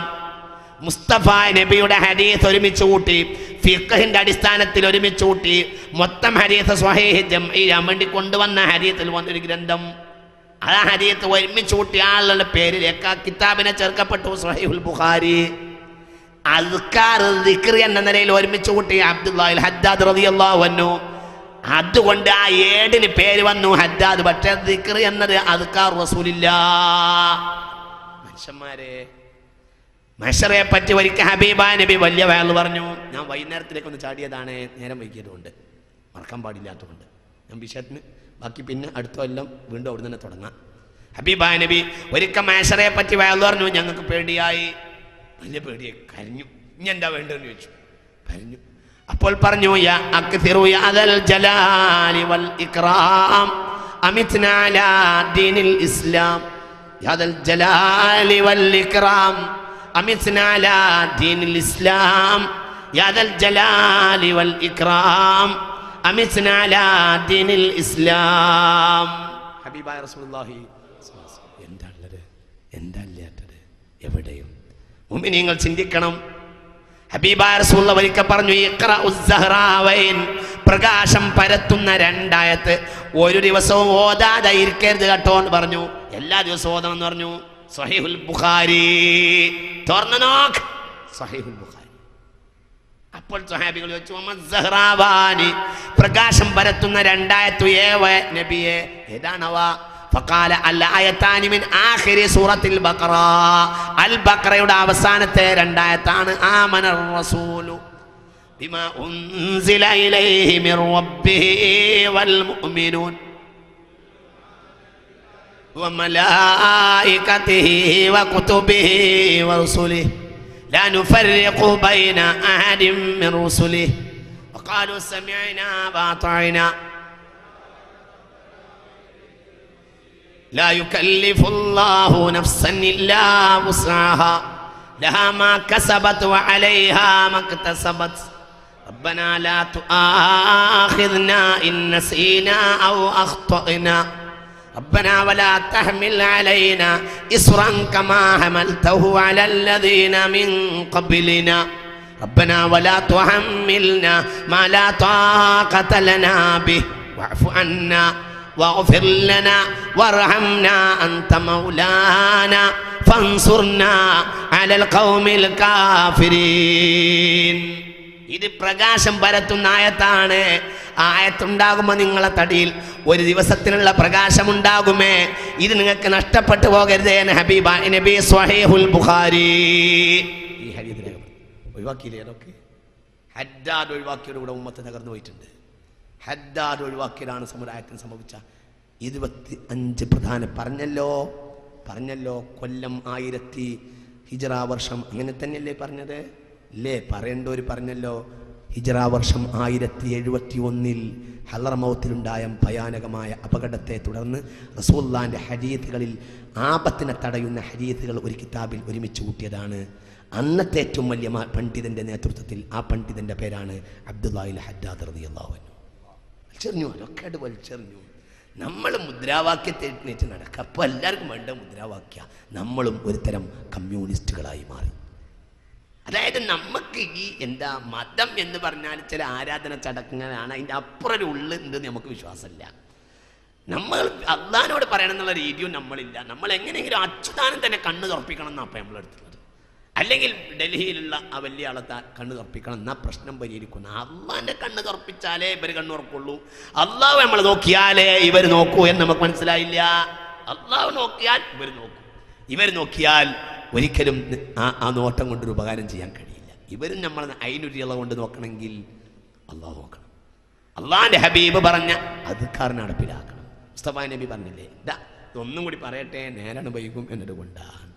മുസ്തഫ നബിയുടെ ഹദീസ് ഒരുമിച്ച് കൂട്ടി, ഫിഖ്ഹിന്റെ അടിസ്ഥാനത്തിൽ ഒരുമിച്ച് കൂട്ടി, മൊത്തം ഹദീസ് സ്വഹീഹ് ജംഈ ചെയ്യാൻ വേണ്ടി കൊണ്ടുവന്ന ഹദീസിൽ വന്നൊരു ഗ്രന്ഥം. ആ ഹദീസ് ഒരുമിച്ച് കൂട്ടി ആളുടെ പേരിലേക്ക് ആ കിതാബിനെ ചേർക്കപ്പെട്ടു സ്വഹീഹുൽ ബുഖാരി. അദ്കാർ ദിക്ർ എന്ന നിലയിൽ ഒരുമിച്ച് കൂട്ടി അബ്ദുല്ലാഹിൽ ഹദ്ദാദ് റളിയല്ലാഹു അൻഹു. അതുകൊണ്ട് ആ ഏടിന് പേര് വന്നു ഹദ്ദാദ്. പക്ഷേ ദിക്ർ എന്നത് അദ്കാർ റസൂലില്ലാഹ്. മനുഷ്യന്മാരെ, മഹ്ശറെ പറ്റി ഒരിക്കൽ ഹബീബായ നബി വലിയ വയല് പറഞ്ഞു. ഞാൻ വൈകുന്നേരത്തിലേക്ക് ഒന്ന് ചാടിയതാണ്, നേരം വൈകിയതുകൊണ്ട്, മറക്കാൻ പാടില്ലാത്തതുകൊണ്ട്. ഞാൻ വിഷയത്തിന് ബാക്കി പിന്നെ അടുത്ത കൊല്ലം വീണ്ടും അവിടെ തന്നെ തുടങ്ങാം. ഹബീബായ നബി ഒരിക്കൽ മഹ്ശറെ പറ്റി വയല് പറഞ്ഞു. ഞങ്ങൾക്ക് പേടിയായി, വലിയ പേടിയായി, കരഞ്ഞു. ഇനി എന്താ വേണ്ടതെന്ന് ചോദിച്ചു, കരഞ്ഞു. അപ്പോൾ പറഞ്ഞു യാ അക്തിറു യാദൽ ജലാലി വൽ ഇക്റാം അമിത്നാ അലാ ദീനിൽ ഇസ്ലാം. യാദൽ ജലാലി വൽ ഇക്റാം അമിത്നാ അലാ ദീനിൽ ഇസ്ലാം. യാദൽ ജലാലി വൽ ഇക്റാം അമിത്നാ അലാ ദീനിൽ ഇസ്ലാം. ഹബീബായ റസൂലുള്ളാഹി എന്താണുള്ളത്, എന്താ ഇല്ലാത്തത്? എവിടെയും മുഅ്മിനീങ്ങൾ ചിന്തിക്കണം. ഹബീബായ റസൂലുള്ളാഹി ഒരിക്കൽ പറഞ്ഞു ഇഖ്റഉസ് സഹ്റാവൈൻ, പ്രകാശം പരത്തുന്ന 2 ആയത്ത് ഒരു ദിവസവും ഓതാതെ ഇരിക്കരുത് കേട്ടോ എന്ന് പറഞ്ഞു. എല്ലാ ദിവസവും ഓതണം എന്ന് പറഞ്ഞു. സ്വഹീഹുൽ ബുഖാരി തുറന്നു നോക്ക്, സ്വഹീഹുൽ ബുഖാരി. അപ്പോൾ സ്വഹാബികൾ ചോദിച്ചു സഹ്റാവാനി, പ്രകാശം പരത്തുന്ന 2 ആയത്ത് ഏവ നബിയെ, ഏതാണവ? ഫഖാല അൽ ആയതാനി മിൻ ആഖിരി സൂറത്തിൽ ബഖറ, അൽ ബഖറയുടെ അവസാനത്തെ 2 ആയത്താണ്. ആമനർ റസൂലു ബിമാ ഉൻസില ഇലൈഹി മിർ റബ്ബിഹി വൽ മുഅ്മിനൂൻ وملائكته وكتبه ورسله لا نفرق بين أحد من رسله وقالوا سمعنا وأطعنا لا يكلف الله نفسا إلا وسعها لها ما كسبت وعليها ما اكتسبت ربنا لا تؤاخذنا إن نسينا أو أخطأنا ربنا ولا تحمل علينا إصرا كما حملته على الذين من قبلنا ربنا ولا تحملنا ما لا طاقة لنا به واعف عنا واغفر لنا وارحمنا أنت مولانا فانصرنا على القوم الكافرين. ഇത് പ്രകാശം പരത്തുന്ന ആയത്താണ്. ആയത്തുണ്ടാകുമ്പോൾ നിങ്ങളെ തടിയിൽ ഒരു ദിവസത്തിനുള്ള പ്രകാശമുണ്ടാകുമേ. ഇത് നിങ്ങൾക്ക് നഷ്ടപ്പെട്ടു പോകരുതേ. ഹബീബ നബി സ്വഹീഹുൽ ബുഖാരി ഈ ഹദീസിനെ ഒഴിവാക്കിയില്ലേ? അതൊക്കെ ഹദ്ദാദ് ഒഴിവാക്കിയോടുകൂടെ ഉമ്മത്ത് തകർന്നു പോയിട്ടുണ്ട്. ഹദ്ദാദ് ഒഴിവാക്കിയതാണ് സമുദായത്തിന് സംഭവിച്ച 25 പ്രധാന പറഞ്ഞല്ലോ കൊല്ലം 1000 ഹിജ്റ വർഷം, അങ്ങനെ തന്നെയല്ലേ പറഞ്ഞത്? ഇല്ലേ? പറയേണ്ടവർ പറഞ്ഞല്ലോ. ഹിജ്റ വർഷം 1071 ഹളറമൗത്തിലുണ്ടായ ഭയാനകമായ അപകടത്തെ തുടർന്ന് റസൂലുള്ളാഹിന്റെ ഹദീസുകളിൽ ആപത്തിനെ തടയുന്ന ഹദീസുകൾ ഒരു കിതാബിൽ ഒരുമിച്ച് കൂട്ടിയതാണ്. അന്നത്തെ ഏറ്റവും വലിയ പണ്ഡിതന്റെ നേതൃത്വത്തിൽ, ആ പണ്ഡിതന്റെ പേരാണ് അബ്ദുല്ലാഹിൽ ഹദ്ദാദ് റളിയല്ലാഹു അൻഹു. വലിച്ചെറിഞ്ഞു, അതൊക്കെ വലിച്ചെറിഞ്ഞു. നമ്മൾ മുദ്രാവാക്യത്തെ എഴുന്നേറ്റ് നടക്കുക. അപ്പോൾ എല്ലാവർക്കും വേണ്ട മുദ്രാവാക്യ. നമ്മളും ഒരു തരം കമ്മ്യൂണിസ്റ്റുകളായി മാറി. അതായത് നമുക്ക് ഈ എന്താ മതം എന്ന് പറഞ്ഞാൽ ചില ആരാധന ചടങ്ങുകളാണ്, അതിൻ്റെ അപ്പുറം ഉള്ളുണ്ടെന്ന് നമുക്ക് വിശ്വാസമില്ല. നമ്മൾ അള്ളാഹിനോട് പറയണം എന്നുള്ള രീതിയും നമ്മളില്ല. നമ്മൾ എങ്ങനെയെങ്കിലും അച്യുതാനം തന്നെ കണ്ണ് തുറപ്പിക്കണം എന്നാണ് അപ്പം നമ്മളെടുത്തുള്ളത്. അല്ലെങ്കിൽ ഡൽഹിയിലുള്ള ആ വലിയ ആളെ കണ്ണ് തുറപ്പിക്കണം എന്നാ പ്രശ്നം പരിഹരിക്കുന്നു. അള്ളാഹിൻ്റെ കണ്ണ് തുറപ്പിച്ചാലേ ഇവർ കണ്ണ് തുറക്കുള്ളൂ. അള്ളാഹു നമ്മൾ നോക്കിയാലേ ഇവർ നോക്കൂ എന്ന് നമുക്ക് മനസ്സിലായില്ല. അള്ളാഹു നോക്കിയാൽ ഇവർ നോക്കൂ, ഇവർ നോക്കിയാൽ ഒരിക്കലും ആ നോട്ടം കൊണ്ടൊരു ഉപകാരം ചെയ്യാൻ കഴിയില്ല. ഇവരും നമ്മൾ അയിനുരിയുള്ള കൊണ്ട് നോക്കണമെങ്കിൽ അള്ളാഹു നോക്കണം. അള്ളാഹിൻ്റെ ഹബീബ് പറഞ്ഞ അദ്കാർ നടപ്പിലാക്കണം. മുസ്തഫ നബി പറഞ്ഞില്ലേ, ഒന്നും കൂടി പറയട്ടെ, നേരാണ് വൈകും എന്നത് കൊണ്ടാണ്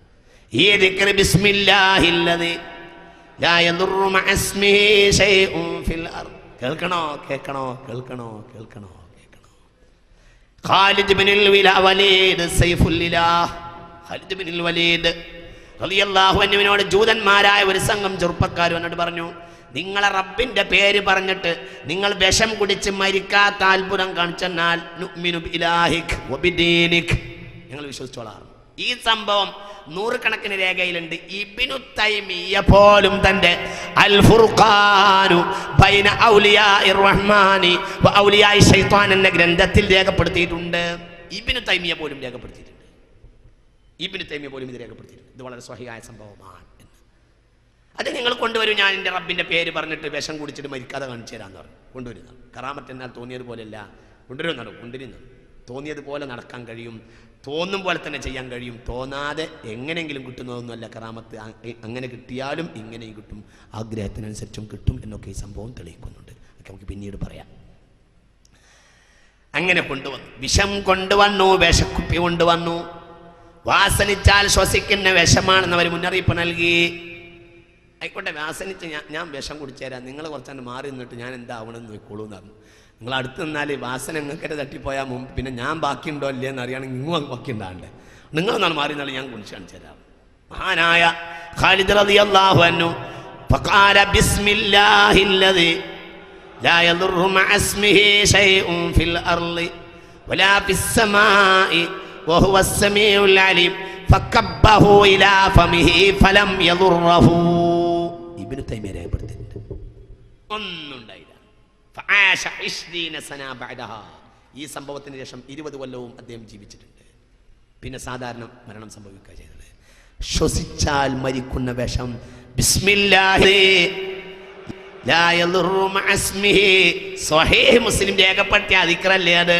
ഈ ദിക്ർ ബിസ്മില്ലാഹില്ലദി ലാ യദുറു മഅ ഇസ്മിഹി ശൈഉൻ ഫിൽ അർദ്. കേൾക്കണോ? ഖാലിദ് ഇബ്നുൽ വലീദ് സൈഫുല്ലിലാഹ്, ഖാലിദ് ഇബ്നുൽ വലീദ് റളിയല്ലാഹു അൻഹുവിനോട് ജൂതന്മാരായ ഒരു സംഘം ചെറുപ്പക്കാർ വന്നിട്ട് പറഞ്ഞു, നിങ്ങളെ റബ്ബിന്റെ പേര് പറഞ്ഞിട്ട് നിങ്ങൾ വിഷം കുടിച്ച് മരിക്കാത്ത അത്ഭുതം കാണിച്ചെന്നാൽ നുഅ്മിനു ബിഇലാഹിക് വബിദീനിക്, ഞങ്ങൾ വിശ്വസിച്ചോളാം. ഈ സംഭവം നൂറുകണക്കിന് രേഖയിലുണ്ട്. ഇബ്നു തൈമിയ്യ പോലും തന്റെ അൽ ഫുർഖാനു ബൈന ഔലിയാഇർ റഹ്മാനി വ ഔലിയാഇ ശൈത്വാൻ എന്ന ഗ്രന്ഥത്തിൽ രേഖപ്പെടുത്തിയിട്ടുണ്ട്. ഇബ്നു തൈമിയ്യ പോലും ഇത് രേഖപ്പെടുത്തിയിട്ടുണ്ട്. ഇത് വളരെ സ്വഹിയായ സംഭവമാണ് എന്ന്. അത് നിങ്ങൾ കൊണ്ടുവരും, ഞാൻ എൻ്റെ റബ്ബിൻ്റെ പേര് പറഞ്ഞിട്ട് വിഷം കുടിച്ചിട്ട് മരിക്കാതെ കാണിച്ചു തരാമെന്ന് പറഞ്ഞു. കൊണ്ടുവരുന്നത് കറാമത്ത് എന്നാൽ തോന്നിയതുപോലെയല്ല, കൊണ്ടുവരുന്നത് തോന്നിയതുപോലെ നടക്കാൻ കഴിയും, തോന്നും പോലെ തന്നെ ചെയ്യാൻ കഴിയും. തോന്നാതെ എങ്ങനെയെങ്കിലും കിട്ടുന്നതൊന്നുമല്ല കറാമത്ത്. അങ്ങനെ കിട്ടിയാലും ഇങ്ങനെയും കിട്ടും, ആഗ്രഹത്തിനനുസരിച്ചും കിട്ടും എന്നൊക്കെ ഈ സംഭവം തെളിയിക്കുന്നുണ്ട്. ഒക്കെ നമുക്ക് പിന്നീട് പറയാം. അങ്ങനെ കൊണ്ടുവന്നു, വിഷം കൊണ്ടുവന്നു, വിഷക്കുപ്പി കൊണ്ടുവന്നു. വാസനിച്ചാൽ ശ്വസിക്കുന്ന വിഷമാണെന്ന് അവർ മുന്നറിയിപ്പ് നൽകി. ആയിക്കോട്ടെ, വാസനിച്ച് ഞാൻ വിഷം കുടിച്ചുതരാം, നിങ്ങൾ കുറച്ചാണ്ട് മാറി നിന്നിട്ട് ഞാൻ എന്താവണമെന്ന് നോക്കോളൂ എന്ന് പറഞ്ഞു. നിങ്ങൾ അടുത്ത് നിന്നാൽ വാസന നിങ്ങൾക്കരെ തട്ടിപ്പോയാൽ മുമ്പ് പിന്നെ ഞാൻ ബാക്കിയുണ്ടോ ഇല്ലേ എന്ന് അറിയണമെങ്കിൽ നിങ്ങൾ ബാക്കി ഉണ്ടാകണ്ടേ. നിങ്ങളൊന്നാണ് മാറി നിന്നാൽ ഞാൻ കുടിച്ച് കാണിച്ചു തരാം. മഹാനായ ഖാലിദ് റളിയല്ലാഹു അൻഹു ഫഖാല ബിസ്മില്ലാഹില്ലദി ലാ യദുറു മഅ ഇസ്മിഹി ശൈഉൻ ഫിൽ അർളി വലാ ഫിസ് സമാഇ വഹുവ അസ്-സമീഉൽ അലീം ഫകബ്ബഹു ഇലാ ഫമിഹി ഫലം യദുറഹു. ഇബ്നു തൈമിയ്യ രേഖപ്പെടുത്തിയിട്ടുണ്ട്. ഒന്നും ഉണ്ടായില്ല. ഈ സംഭവത്തിന് ശേഷം 20 കൊല്ലവും അദ്ദേഹം ജീവിച്ചിട്ടുണ്ട്. പിന്നെ സാധാരണ മരണം സംഭവിക്കുക ചെയ്തത്. ശ്വസിച്ചാൽ മരിക്കുന്ന വിഷം ബിസ്മില്ലാഹി ലാ യദുറു മഅ ഇസ്മിഹി, സ്വഹീഹ് മുസ്ലിം രേഖപ്പെടുത്തിയ ദിക്റല്ലേ അത്.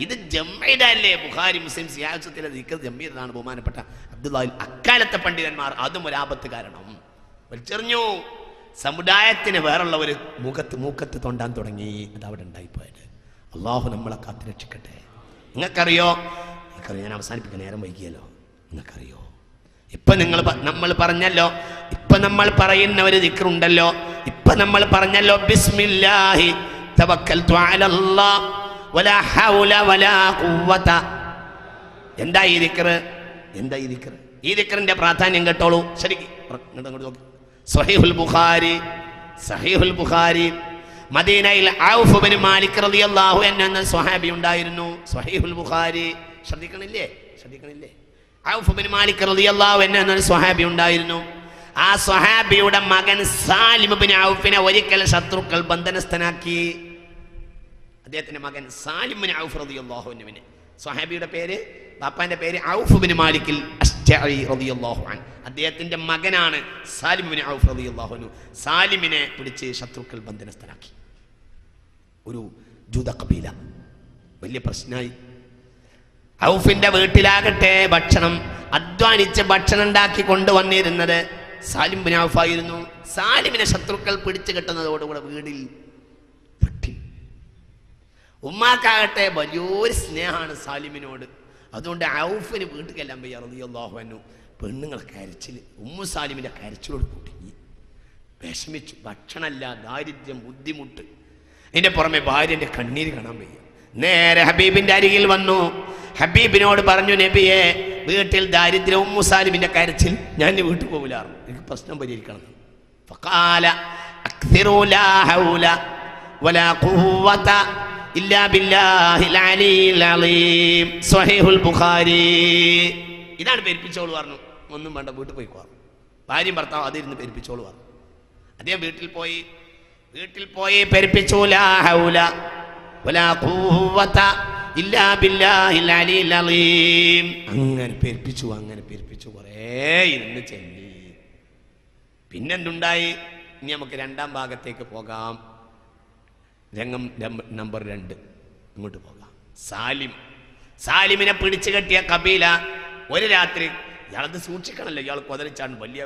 ഇത് ജംഇദല്ലേ, ബുഖാരി മുസ്ലിം സിയാസത്തിലെ ദിക്ർ ജംഇദാണ്. ബഹുമാനപ്പെട്ട അബ്ദുല്ലാഹി, അക്കാലത്തെ പണ്ഡിതന്മാർ അതും ഒരു ആപത്ത് കാരണം വലിച്ചെറിഞ്ഞു. സമുദായത്തിന് വേറുള്ളവർ മൂക്കത്ത് തൊണ്ടാൻ തുടങ്ങി. അതവിടെ ഉണ്ടായിപ്പോയത്. അള്ളാഹു നമ്മളെ കാത്തു രക്ഷിക്കട്ടെ. നിങ്ങൾക്കറിയോ, ഞാൻ അവസാനിപ്പിക്കാൻ നേരം വൈകിയല്ലോ. നിങ്ങൾക്കറിയോ, നമ്മൾ പറഞ്ഞല്ലോ, നമ്മൾ പറയുന്ന ഒരു ദിക്റുണ്ടല്ലോ, നമ്മൾ പറഞ്ഞല്ലോ ബിസ്മില്ലാഹി തവക്കൽതു അലല്ലാഹ് വലാ ഹൗല വലാ ഖുവത. എന്താ ഈ ദിക്ർ? ഈ ദിക്റിന്റെ പ്രാധാന്യം കേട്ടോളൂ ശരിക്കും. അങ്ങോട്ട് നോക്കി. സഹീഹുൽ ബുഖാരി മദീനയിൽ ഔഫ് ഇബ്നു മാലിക് റളിയല്ലാഹു അൻഹു എന്ന സ്വഹാബി ഉണ്ടായിരുന്നു. സഹീഹുൽ ബുഖാരി ശ്രദ്ധിക്കണില്ലേ? ഔഫ് ഇബ്നു മാലിക് റളിയല്ലാഹു അൻഹു എന്ന സ്വഹാബി ഉണ്ടായിരുന്നു. ആ സ്വഹാബിയുടെ മകൻ സാലിം ഇബ്നു ഔഫിനെ ഒരിക്കൽ ശത്രുക്കൾ ബന്ധനസ്ഥനാക്കി. അദ്ദേഹത്തിന്റെ മകൻ സാലിം ഇബ്നു ഔഫ് റളിയല്ലാഹു അൻഹുവിനെ, സ്വഹാബിയുടെ പേര്, ബാപ്പാന്റെ പേര് ഔഫ് ഇബ്നു മാലിക്കിൽ അശ്ജഈ റളിയല്ലാഹു അൻഹു. അദ്ദേഹത്തിന്റെ മകനാണ് സാലിം ഇബ്നു ഔഫ് റളിയല്ലാഹു അൻഹു. സാലിമിനെ പിടിച്ച് ശത്രുക്കൾ ബന്ധനസ്ഥനാക്കി. ഒരു ജൂത കബീല, വലിയ പ്രശ്നമായി. ഔഫിന്റെ വീട്ടിലാകട്ടെ അധ്വാനിച്ച് ഭക്ഷണം ഉണ്ടാക്കി കൊണ്ടുവന്നിരുന്നത് സാലിം ഇബ്നു ഔഫ് ആയിരുന്നു. സാലിമിനെ ശത്രുക്കൾ പിടിച്ചു കെട്ടുന്നതോടുകൂടെ വീടിൽ ഉമ്മാക്കാകട്ടെ വലിയൊരു സ്നേഹമാണ് സാലിമിനോട്. അതുകൊണ്ട് ഔഫിന് വീട്ടിലെല്ലാം പോയി റളിയല്ലാഹു അൻഹു പെണ്ണുങ്ങളെ കരച്ചിൽ, ഉമ്മു സാലിമിൻ്റെ കരച്ചിലോട് കുടുങ്ങി, വിഷമിച്ചു. ഭക്ഷണമല്ല, ദാരിദ്ര്യം, ബുദ്ധിമുട്ട്, അതിൻ്റെ പുറമെ ഭാര്യൻ്റെ കണ്ണീര് കാണാൻ വയ്യ. നേരെ ഹബീബിൻ്റെ അരികിൽ വന്നു. ഹബീബിനോട് പറഞ്ഞു, നബിയെ വീട്ടിൽ ദാരിദ്ര്യം, ഉമ്മു സാലിമിൻ്റെ കരച്ചിൽ, ഞാൻ വീട്ടിൽ പോകില്ലായിരുന്നു, എനിക്ക് പ്രശ്നം പരിഹരിക്കണം. ഫഖാല അക്സിറു ലാ ഹൗല വലാ ഖുവത ഇല്ലാ ബില്ലാഹിൽ അലിയിൽ അലീം, സ്വഹീഹുൽ ബുഖാരി. ഇതാണ് പെരുപ്പിച്ചോളൂ പറഞ്ഞു. ഒന്നും വേണ്ട, വീട്ടിൽ പോയിക്കോ. ഭാര്യയും ഭർത്താവ് അതിരുന്ന് പെരുപ്പിച്ചോളൂ പറഞ്ഞു. അദ്ദേഹം വീട്ടിൽ പോയി പെരുപ്പിച്ചു. ലാ ഹൗല വലാ ഖുവത ഇല്ലാ ബില്ലാഹിൽ അലിയിൽ അലീം. അങ്ങനെ പെരുപ്പിച്ചു കുറേ ഇരുന്ന് ചെല്ലി. പിന്നെന്തുണ്ടായി? ഇനി നമുക്ക് രണ്ടാം ഭാഗത്തേക്ക് പോകാം. രംഗം നമ്പർ 2 ഇങ്ങോട്ട് പോകാം. സാലിമിനെ പിടിച്ചു കെട്ടിയ കബീല ഒരു രാത്രി, ഇയാളത് സൂക്ഷിക്കണമല്ലോ, ഇയാൾ കൊതറിച്ചാണ്, വലിയ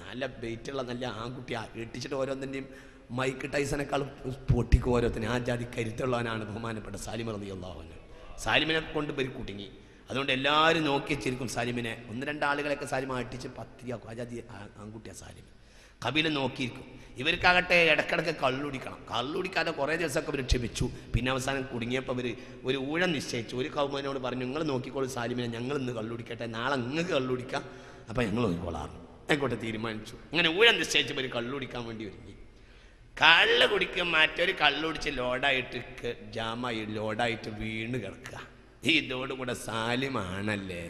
നല്ല വെയിറ്റുള്ള നല്ല ആൺകുട്ടിയാ, ഇട്ടിച്ചിട്ട് ഓരോന്നിൻ്റെയും മൈക്ക് ടൈസനേക്കാളും പൊട്ടിക്കും ഓരോരുത്തരും. ആ ജാതി കരുത്തുള്ളവനാണ് ബഹുമാനപ്പെട്ട സാലിം റളിയല്ലാഹു അൻഹു. സാലിമിനെ കൊണ്ട് പേര് കുടുങ്ങി. അതുകൊണ്ട് എല്ലാവരും നോക്കി വെച്ചിരിക്കും സാലിമിനെ. 1-2 ആളുകളൊക്കെ സാലിമ അട്ടിച്ച് പത്തിരിയാക്കും. ആ ജാതി ആൺകുട്ടിയാ സാലിം. കബീല നോക്കിയിരിക്കും. ഇവർക്കാകട്ടെ ഇടക്കിടക്ക് കള്ളുടിക്കാതെ കുറേ ദിവസമൊക്കെ അവർ ക്ഷമിച്ചു. പിന്നെ അവസാനം കുടുങ്ങിയപ്പോൾ അവർ ഒരു ഊഴം നിശ്ചയിച്ചു. ഒരു കൗമാനോട് പറഞ്ഞു, നിങ്ങൾ നോക്കിക്കോളൂ സാലിമിനെ, ഞങ്ങൾ ഇന്ന് കള്ളുടിക്കട്ടെ, നാളെ നിങ്ങൾക്ക് കള്ളുടിക്കാം, അപ്പം ഞങ്ങൾ നോക്കിക്കോളാറുണ്ട്. ആയിക്കോട്ടെ തീരുമാനിച്ചു. അങ്ങനെ ഊഴം നിശ്ചയിച്ച് ഇവർ കള്ളുടിക്കാൻ വേണ്ടി ഒരുങ്ങി. കള്ള് കുടിക്കും, മറ്റൊരു കള്ളുടിച്ച് ലോഡായിട്ട് വീണ് കിടക്കുക. ഇതോടുകൂടെ സാലിമാണല്ലേ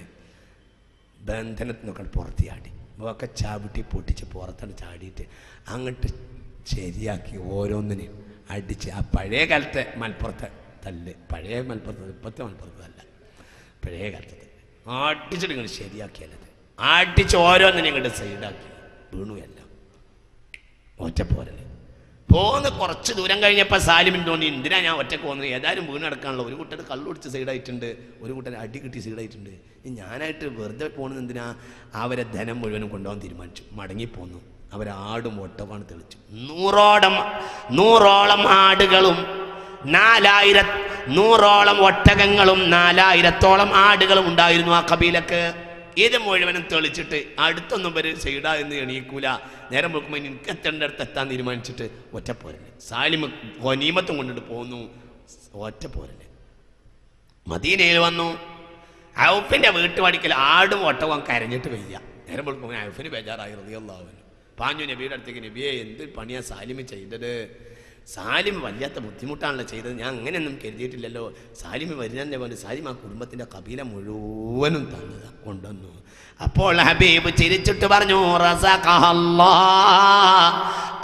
ബന്ധനത്തിനൊക്കെ പുറത്തിയാടി, ഒക്കെ ചവിട്ടി പൊട്ടിച്ച് പുറത്താണ് ചാടിയിട്ട് അങ്ങോട്ട് ശരിയാക്കി ഓരോന്നിനെയും അടിച്ച്. ആ പഴയ കാലത്തെ മലപ്പുറത്തെ തല്ല്, ഇപ്പോഴത്തെ മലപ്പുറത്തല്ല, പഴയ കാലത്തെ അടിച്ചിട്ട് ഇങ്ങോട്ട് ശരിയാക്കിയല്ലത്. അടിച്ച് ഓരോന്നിനെയും ഇങ്ങോട്ട് സൈഡാക്കി വീണു. എല്ലാം ഒറ്റപ്പോരല് പോന്ന് കുറച്ച് ദൂരം കഴിഞ്ഞപ്പോൾ സാലിമിന് തോന്നി, എന്തിനാ ഞാൻ ഒറ്റക്ക് പോകുന്നത്, ഏതായാലും വീണ് നടക്കാനുള്ള. ഒരു കൂട്ടർ കള്ളുടിച്ച് സൈഡായിട്ടുണ്ട്, ഒരു കൂട്ടർ അടി കിട്ടി സൈഡായിട്ടുണ്ട്. ഞാനായിട്ട് വെറുതെ പോകുന്നത് എന്തിനാ? അവരെ ധനം മുഴുവനും കൊണ്ടുപോകാൻ തീരുമാനിച്ചു. മടങ്ങിപ്പോന്നു. അവരാടും ഒട്ടകമാണ് തെളിച്ചു. 100ഓളം ആടുകളും 100ഓളം ഒട്ടകങ്ങളും 4000ഓളം ആടുകളും ഉണ്ടായിരുന്നു ആ കബീലക്ക്. ഇത് മുഴുവനും തെളിച്ചിട്ട് അടുത്തൊന്നും പേര് സൈഡാ എന്ന് എണീക്കൂല. നേരം നോക്കുമ്പോൾ എനിക്ക് എത്തേണ്ടടുത്ത് എത്താൻ തീരുമാനിച്ചിട്ട് ഒറ്റപ്പോരല്. സാലിം ഗനീമത്തും കൊണ്ടിട്ട് പോന്നു. ഒറ്റപ്പോരല് മദീനയിൽ വന്നു. ഔഫിന്റെ വീട്ടുപടിക്കൽ ആടും ഒട്ടകവും കരഞ്ഞിട്ട് വയ്യ. നേരം നോക്കുമ്പോൾ ഔഫിന് ബേജാറായി റളിയല്ലാഹു അൻഹു. പാഞ്ഞു നബിയുടെ അടുത്തേക്ക്, നബിയെ എന്ത് പണിയാ സാലിം ചെയ്തത്? സാലിം വല്ലാത്ത ബുദ്ധിമുട്ടാണല്ലോ ചെയ്തത്, ഞാൻ അങ്ങനെയൊന്നും കരുതിയിട്ടില്ലല്ലോ. സാലിം വരുന്നതിൻ്റെ പോലെ സാലിം ആ കുടുംബത്തിൻ്റെ കബീല മുഴുവനും കൊണ്ടുവന്നു. അപ്പോൾ ഹബീബ് ചിരിച്ചിട്ട് പറഞ്ഞു,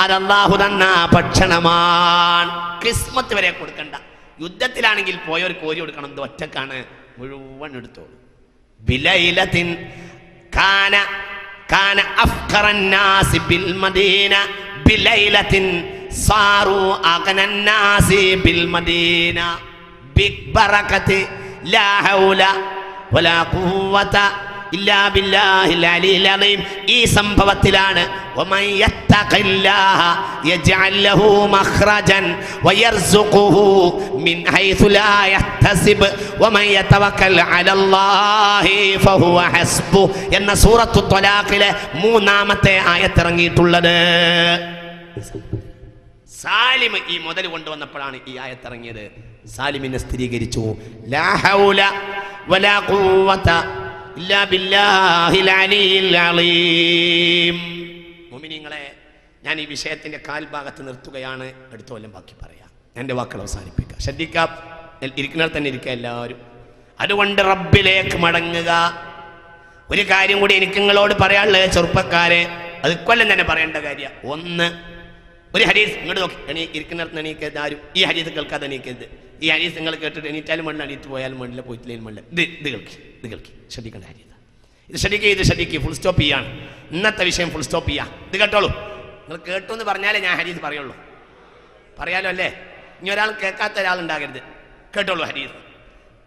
അല്ലാഹു തന്ന ഭക്ഷണമാണ്, കിസ്മത്ത് വരെ കൊടുക്കണ്ട. യുദ്ധത്തിലാണെങ്കിൽ പോയവർ കോരി കൊടുക്കണം, ഇത് ഒറ്റക്കാണ്, മുഴുവൻ എടുത്തോളൂ. ബിലൈലത്തിൻ കാന അഫ്ഖറന്നാസി ബിൽ മദീന ബിലൈലത്തിൻ സാറു അഗ്നന്നാസി ബിൽ മദീന ബിബറകതി ലാ ഹൗല വലാ ഖുവത ഇല്ലാ ബില്ലാഹിൽ അലിയിൽ അലീം. ഈ സംഭവത്തിലാണ് വമൻ യത്തഖില്ലാഹ യജ്അൽ ലഹു മഖ്റജൻ വയർസുഖുഹു മിൻ ഹൈസു ലാ യഹ്തസിബ് വമൻ യതവക്കൽ അലല്ലാഹി ഫഹുവ ഹസ്ബു എന്ന സൂറത്തു ത്വലാഖിലെ 3-ാമത്തെ ആയത്ത് ഇറങ്ങിയിട്ടുള്ളത്. സാലിം ഈ മുതൽ കൊണ്ടുവന്നപ്പോഴാണ് ഈ ആയത്തിറങ്ങിയത്. സാലിമിനെ സ്ഥിരീകരിച്ചു, ലാ ഹൗല വലാ ഖുവത ഇല്ലാ ബില്ലാഹിൽ അലിയിൽ അലീം. മുഅ്മിനീങ്ങളെ, ഞാൻ ഈ വിഷയത്തിന്റെ കാൽഭാഗത്ത് നിർത്തുകയാണ്. അടുത്ത കൊല്ലം ബാക്കി പറയാം. എൻ്റെ വാക്കുകൾ അവസാനിപ്പിക്കാം. ശ്രദ്ധിക്കാം, ഇരിക്കുന്നിടത്ത് തന്നെ ഇരിക്കുക എല്ലാവരും. അതുകൊണ്ട് റബ്ബിലേക്ക് മടങ്ങുക. ഒരു കാര്യം കൂടി എനിക്ക് നിങ്ങളോട് പറയാനുള്ളത് ചെറുപ്പക്കാരെ, അത് കൊല്ലം തന്നെ പറയേണ്ട കാര്യം. ഒന്ന്, ഒരു ഹദീസ് ഇങ്ങോട്ട് നോക്കി, ഇരിക്കുന്നിടത്ത് എണീക്കരുത് ആരും. ഈ ഹദീസ് കേൾക്കാതെ എണീക്കരുത്. ഈ ഹദീസ് നിങ്ങൾ കേട്ടിട്ട് എണീറ്റാലും വേണ്ട, എണീറ്റ് പോയാലും വേണ്ടില്ല, പോയിട്ടില്ലേലും വേണ്ട. ഇത് കേൾക്കി ശ്രദ്ധിക്കേണ്ട ഹദീസ്. ഇത് ശ്രദ്ധിക്കുക. ഫുൾ സ്റ്റോപ്പ് ചെയ്യാണ്. ഇന്നത്തെ വിഷയം ഫുൾ സ്റ്റോപ്പ് ചെയ്യാം. ഇത് കേട്ടോളൂ. നിങ്ങൾ കേട്ടു എന്ന് പറഞ്ഞാലേ ഞാൻ ഹദീസ് പറയുള്ളൂ. പറയാലോ അല്ലേ? ഇനി ഒരാൾ കേൾക്കാത്ത ഒരാളുണ്ടാകരുത്. കേട്ടോളൂ ഹദീസ്.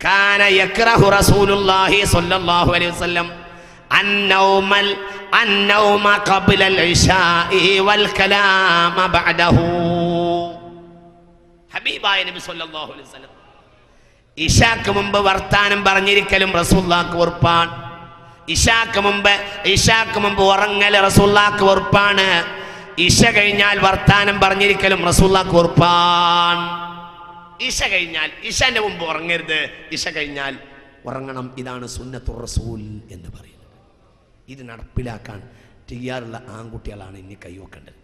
കാന യക്റഹു റസൂലുള്ളാഹി സ്വല്ലല്ലാഹു അലൈഹി വസല്ലം النوم قبل العشاء والكلام بعده. ഹബീബായ നബി സല്ലല്ലാഹു അലൈഹി വസല്ലം ഇശാക്ക് മുമ്പ് വർത്താനം പറഞ്ഞിരിക്കലും റസൂലുള്ളാഹിക്ക് വെറുപ്പാണ്. ഇശാക്ക് മുമ്പ് ഉറങ്ങൽ റസൂലുള്ളാഹിക്ക് വെറുപ്പാണ്. ഇശ കഴിഞ്ഞാൽ വർത്താനം പറഞ്ഞിരിക്കലും റസൂലുള്ളാഹിക്ക് വെറുപ്പാണ്. ഇശ കഴിഞ്ഞാൽ, ഇശന്റെ മുമ്പ് ഉറങ്ങരുത്, ഇശ കഴിഞ്ഞാൽ ഉറങ്ങണം. ഇതാണ് സുന്നത്തുർ റസൂൽ എന്ന് പറയുന്നത്. ഇത് നടപ്പിലാക്കാൻ തയ്യാറുള്ള ആൺകുട്ടികളാണ് ഇനി കൈവെക്കേണ്ടത്.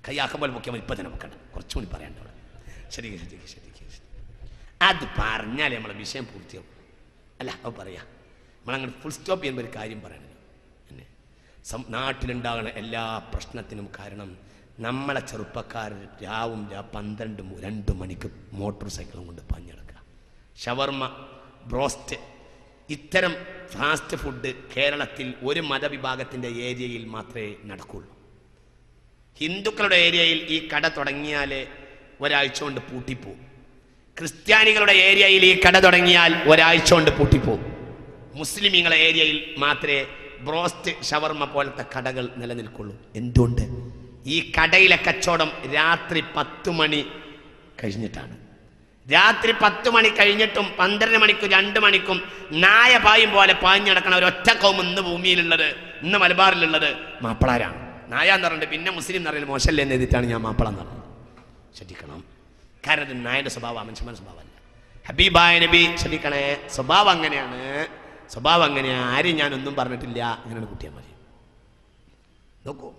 കൈയാക്കുമ്പോൾ മുഖ്യം ഇപ്പം തന്നെ വെക്കേണ്ടത്. കുറച്ചുകൂടി പറയാണ്ട്. ശരി, അത് പറഞ്ഞാലേ നമ്മളെ വിഷയം പൂർത്തിയാവും. അല്ല, അത് പറയാം. നമ്മളങ്ങനെ ഫുൾ സ്റ്റോപ്പ് ചെയ്യുമ്പോൾ ഒരു കാര്യം പറയണല്ലോ. എന്നെ നാട്ടിലുണ്ടാകുന്ന എല്ലാ പ്രശ്നത്തിനും കാരണം നമ്മളെ ചെറുപ്പക്കാർ രാവും 12-2 മണിക്ക് മോട്ടോർ സൈക്കിളും കൊണ്ട് പാഞ്ഞെടുക്കുക. ഷവർമ, ബ്രോസ്റ്റ്, ഇത്തരം ഫാസ്റ്റ് ഫുഡ് കേരളത്തിൽ ഒരു മതവിഭാഗത്തിൻ്റെ ഏരിയയിൽ മാത്രമേ നടക്കുള്ളൂ. ഹിന്ദുക്കളുടെ ഏരിയയിൽ ഈ കട തുടങ്ങിയാൽ ഒരാഴ്ച കൊണ്ട് പൂട്ടിപ്പോവും. ക്രിസ്ത്യാനികളുടെ ഏരിയയിൽ ഈ കട തുടങ്ങിയാൽ ഒരാഴ്ച കൊണ്ട് പൂട്ടിപ്പോവും. മുസ്ലിമീങ്ങളുടെ ഏരിയയിൽ മാത്രമേ ബ്രോസ്റ്റ്, ഷവർമ പോലത്തെ കടകൾ നിലനിൽക്കുള്ളൂ. എന്തുകൊണ്ട്? ഈ കടയിലെ കച്ചവടം രാത്രി 10 മണി കഴിഞ്ഞിട്ടാണ്. രാത്രി 10 മണി കഴിഞ്ഞിട്ടും 12 മണിക്കും 2 മണിക്കും നായ പായും പോലെ പാഞ്ഞടക്കണ ഒരൊറ്റ കൗം ഇന്ന് ഭൂമിയിലുള്ളത്, ഇന്ന് മലബാറിലുള്ളത് മാപ്പിളാരാണ്. നായ എന്ന് പറഞ്ഞിട്ട് പിന്നെ മുസ്ലിം എന്ന് പറയുന്നത് മോശമല്ലേ എന്ന് എഴുതിയിട്ടാണ് ഞാൻ മാപ്പിള എന്ന് പറഞ്ഞത്. ശ്രദ്ധിക്കണം. കാരണം ഇത് നായൻ്റെ സ്വഭാവമാണ്, മനുഷ്യൻ്റെ സ്വഭാവമല്ല. ഹബീബായ നബി ശ്രദ്ധിക്കണേ, സ്വഭാവം അങ്ങനെയാണ്. ആരും ഞാനൊന്നും പറഞ്ഞിട്ടില്ല, അങ്ങനെയാണ് കുട്ടിയാൽ മതി. നോക്കൂ,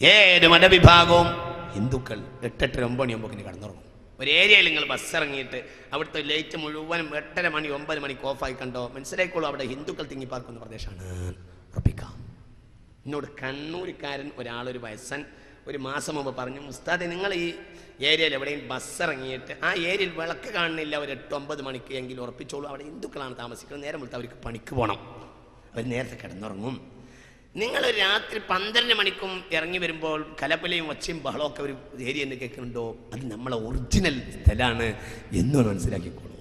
ഏത് മതവിഭാഗവും ഹിന്ദുക്കൾ 8-8, 9 മണിയാകുമ്പോൾ കിടന്നുറങ്ങും. ഒരു ഏരിയയിൽ നിങ്ങൾ ബസ് ഇറങ്ങിയിട്ട് അവിടുത്തെ ലൈറ്റ് മുഴുവനും 8:30 മണി 9 മണിക്ക് ഓഫായി കണ്ടോ, മനസ്സിലായിക്കോളൂ അവിടെ ഹിന്ദുക്കൾ തിങ്ങിപ്പാർക്കുന്ന പ്രദേശമാണ്. ഉറപ്പിക്കാം. എന്നോട് കണ്ണൂരിക്കാരൻ ഒരാളൊരു വയസ്സൻ ഒരു മാസം മുമ്പ് പറഞ്ഞു, ഉസ്താദെ നിങ്ങൾ ഈ ഏരിയയിൽ എവിടെയും ബസ് ഇറങ്ങിയിട്ട് ആ ഏരിയയിൽ വിളക്ക് കാണുന്നില്ല, ഒരു 8-9 മണിക്ക് എങ്കിലും ഉറപ്പിച്ചോളൂ, അവിടെ ഹിന്ദുക്കളാണ് താമസിക്കുന്നത്, നേരം വിളിച്ച് അവർക്ക് പണിക്ക് പോകണം, അവർ നേരത്തെ കിടന്നുറങ്ങും. നിങ്ങൾ രാത്രി 12 മണിക്കും ഇറങ്ങി വരുമ്പോൾ കലപ്പലയും ഒച്ചയും ബഹളമൊക്കെ ഒരു ഏരിയ എന്ന് കേൾക്കുന്നുണ്ടോ, അത് നമ്മളെ ഒറിജിനൽ സ്ഥലമാണ് എന്ന് മനസ്സിലാക്കിക്കോളൂ.